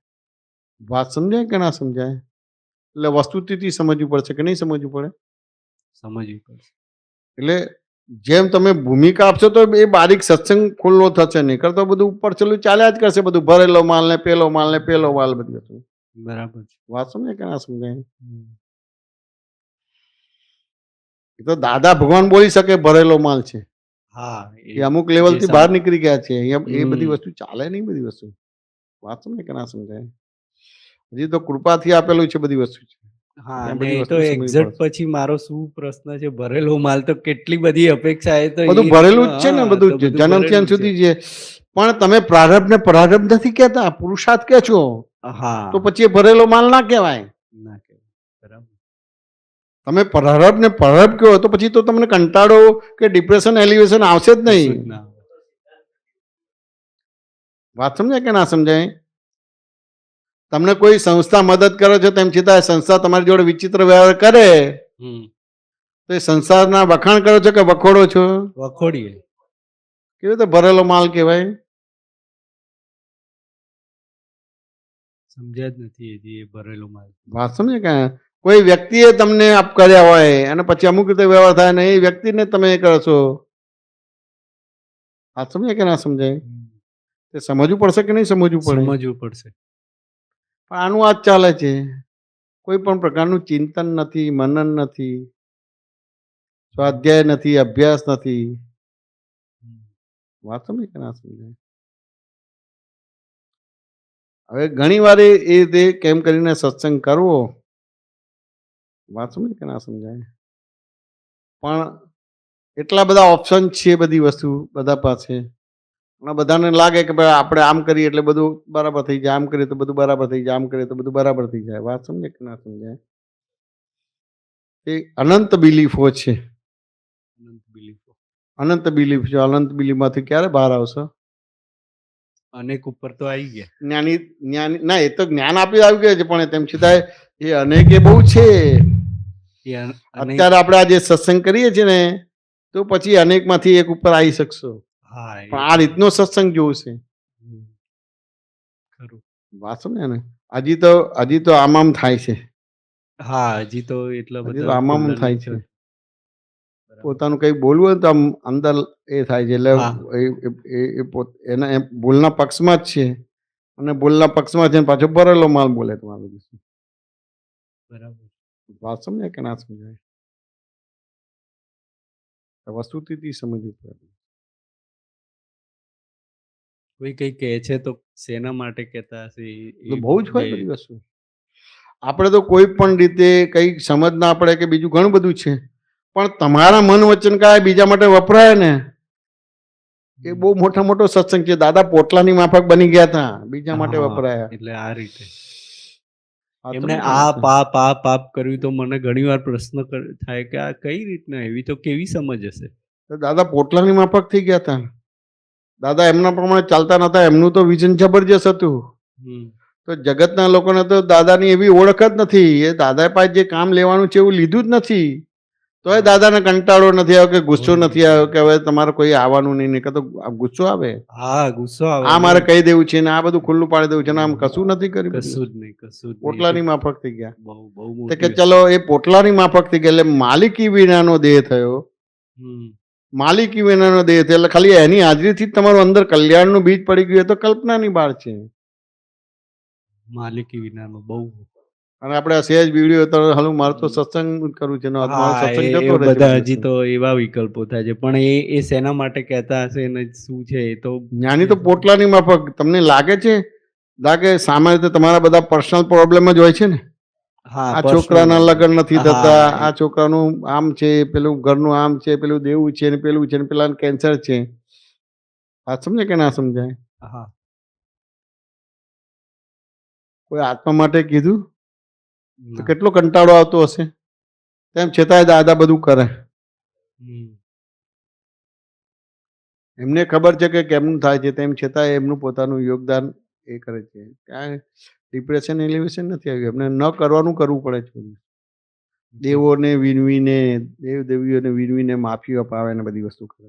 S2: વાત સમજાય કે ના સમજાય? એટલે વસ્તુથી સમજવું પડશે કે નહીં સમજવું પડે?
S5: સમજવી પડશે.
S2: એટલે જેમ તમે ભૂમિકા આપશો તો એ બારીક સત્સંગ ખુલ્લો થશે, નહીં કરતો બધું ઉપર ચલું ચાલ્યા જ કરશે, બધું ભરેલો માલ ને પેલો માલ ને પેલો માલ બધી વસ્તુ.
S5: બરાબર છે.
S2: વાત સમજાય કે ના સમજાય? એ તો દાદા ભગવાન બોલી શકે ભરેલો માલ છે.
S5: હા,
S2: એ અમુક લેવલ થી બહાર નીકળી ગયા છે. અહીંયા એ બધી વસ્તુ ચાલે નહીં. બધી વસ્તુ વાત સમજાય કે ના સમજાય? હજી તો કૃપાથી આપેલું છે બધી વસ્તુ છે.
S5: હા,
S2: ત્યાં
S5: અને
S2: બધી
S5: એ
S2: વસ્તુ
S5: તો
S2: સમજવી
S5: એક્ઝેક્ટ
S2: પડશે.
S5: પછી મારો શું પ્રશ્ન છે, ભરેલો માલ તો કેટલી બધી અપેક્ષા એ તો
S2: બધું
S5: એ
S2: ભરેલું જ છે ને,
S5: હા,
S2: બધું
S5: તો
S2: જ જન્મ
S5: ભરેલું
S2: ત્યાં
S5: છે.
S2: સુધી છે. પણ તમે પ્રારબ્ધ ને પ્રારબ્ધ નથી કહેતા, પુરુષાર્થ કહો છો.
S5: હા,
S2: તો પછી એ ભરેલો માલ ના કહેવાય.
S5: ના કહેવાય. બરાબર.
S2: તમે પ્રારબ્ધ ને પ્રારબ્ધ કહો તો પછી તો તમને કંટાળો કે ડિપ્રેશન એલિવેશન આવશે જ
S5: કશું જ
S2: નહીં.
S5: ના.
S2: વાત સમજાય કે ના સમજાય? તમને કોઈ સંસ્થા મદદ કરે છે તેમ છતાં સંસ્થા તમારી જોડે વિચિત્ર વ્યવહાર કરે તો એ સંસારના વખાણ કરો છો કે વખોડો છો?
S5: વખોડીએ.
S2: કેવી રીતે ભરેલો માલ કહેવાય?
S5: સમજ્યા જ નથી હજી એ ભરેલો માલ.
S2: વાત સમજે કે કોઈ વ્યક્તિએ તમને આપ કર્યા હોય અને પછી અમુક રીતે વ્યવહાર થાય ને એ વ્યક્તિને તમે કરો છો. વાત સમજે કે ના સમજાય? તે સમજવું પડશે કે નહીં સમજવું પડે?
S5: સમજવું પડશે.
S2: પણ આનું આ જ ચાલે છે. કોઈ પણ પ્રકારનું ચિંતન નથી, મનન નથી, સ્વાધ્યાય નથી, અભ્યાસ નથી. વાત સમજે કે ના સમજાય? હવે ઘણી વાર એ રીતે કેમ કરીને સત્સંગ કરવો, વાત સમજે કે ના સમજાય? પણ એટલા બધા ઓપ્શન છે બધી વસ્તુ બધા પાસે, અને બધાને લાગે કે ભાઈ આપણે આમ કરીએ એટલે બધું બરાબર થઈ જાય, આમ કરીએ તો બધું બરાબર થઈ જાય, આમ કરીએ તો બધું બરાબર થઈ જાય. વાત સમજે કે ના સમજાય? એ અનંત બિલીફો છે. અનંત બિલીફ છે. અનંત બિલીફમાંથી ક્યારે બહાર આવશો?
S5: અનેક ઉપર તો આવી ગયા.
S2: જ્ઞાની ના, એ તો જ્ઞાન આપી આવી ગયા છે, પણ તેમ છતાંય એ અનેક એ બહુ છે. અત્યારે આપણે આ જે સત્સંગ કરીએ છીએ ને તો પછી અનેકમાંથી એક ઉપર આવી શકશો.
S5: હા,
S2: પણ આ રીતનો સત્સંગ જોવું છે.
S5: ખરું.
S2: વાત સમજે ને? હજી તો આમ થાય છે.
S5: હા, હજી તો એટલા
S2: હજી તો
S5: બધા
S2: આમ
S5: ખુલ્લા
S2: થાય
S5: નથી.
S2: છે. પોતાનું કઈ બોલવું હોય તો આમ અંદર એ થાય છે. એટલે
S5: હા.
S2: એના ભૂલના પક્ષમાં જ છે, અને ભૂલના પક્ષમાં છે પાછો ભરેલો માલ બોલે તમારો.
S5: બરાબર.
S2: વાત સમજાય કે ના સમજાય? વસ્તુથી સમજવું પડે.
S5: કોઈ કઈ કહે છે તો શેના માટે કહેતા હશે?
S2: બહુ જ હોય બધી વસ્તુ. આપણે તો કોઈ પણ રીતે કઈ સમજ ના પડે કે બીજું ઘણું બધું છે, પણ તમારા મન વચન કાંઈ બીજા માટે વપરાય ને એ બહુ મોટો સત્સંગ છે. દાદા પોટલાની માફક બની ગયા હતા, બીજા માટે વપરાયા.
S5: એટલે આ રીતે
S2: આ તો
S5: એમને
S2: નહીં
S5: આ
S2: સમજશે.
S5: પાપ આ પાપ કર્યું તો મને ઘણીવાર પ્રશ્ન થાય કે આ કઈ રીતના, એવી તો કેવી સમજ હશે?
S2: તો દાદા પોટલાની માફક થઈ ગયા હતા. દાદા એમના પ્રમાણે ચાલતા નતા. એમનું તો વિઝન જબરજસ્ત હતું. તો જગતના લોકોને તો દાદાની એવી ઓળખ જ નથી. એ દાદા પાસે જે કામ લેવાનું છે એવું લીધું જ નથી. તો એ દાદાને કંટાળો નથી આવ્યો કે ગુસ્સો નથી આવ્યો કે હવે તમારે કોઈ આવવાનું નહીં. કે તો ગુસ્સો આવે.
S5: હા, ગુસ્સો આવે.
S2: આ મારે કહી દેવું છે ને આ બધું ખુલ્લું પાડી દેવું છે ને આમ કશું નથી કર્યું.
S5: કશું જ નહીં, કશું જ નહીં.
S2: પોટલાની માફક થઈ ગયા.
S5: બહુ બહુ
S2: તો
S5: મોટી
S2: કે ચલો એ પોટલાની માફક થઈ ગયા એટલે માલિકી વિનાનો દેહ થયો. માલિકી વિનાનો દેહ થયો એટલે ખાલી એની હાજરીથી જ તમારું અંદર કલ્યાણનું બીજ પડી ગયું તો કલ્પનાની બહાર છે.
S5: માલિકી વિનાનો બહુ.
S2: અને આપણે સહેજ વિડીયો તો હાલું મારે તો સત્સંગ કરવું છે, સત્સંગ જતો રહે
S5: બધા
S2: છે.
S5: હજી તો એવા વિકલ્પો થાય છે, પણ એ શેના માટે કહેતા હશે ને શું છે એ તો
S2: જ્ઞાની તો પોટલાની માફક. તમને લાગે છે કે સામાન્ય રીતે તમારા બધા પર્સનલ પ્રોબ્લેમ જ હોય છે ને? આ છોકરાના લગ્ન નથી થતા, આ છોકરાનું આમ છે, પેલું ઘરનું આમ છે, પેલું દેવું છે ને પેલું છે ને પેલા કેન્સર છે. આ સમજે કે ના સમજાય?
S5: હા.
S2: કોઈ આત્મા માટે કીધું તો કેટલો કંટાળો આવતો હશે. તેમ છતાંય દાદા બધું કરે. એમને ખબર છે કે કેમનું થાય છે, તેમ છતાં એમનું પોતાનું યોગદાન એ કરે છે. ક્યાંય ડિપ્રેશન એલિવેશન નથી આવ્યું. એમને ન કરવાનું કરવું પડે છે. દેવોને વિનવીને, દેવ દેવીઓને વિનવીને માફી અપાવે ને બધી વસ્તુ કરે.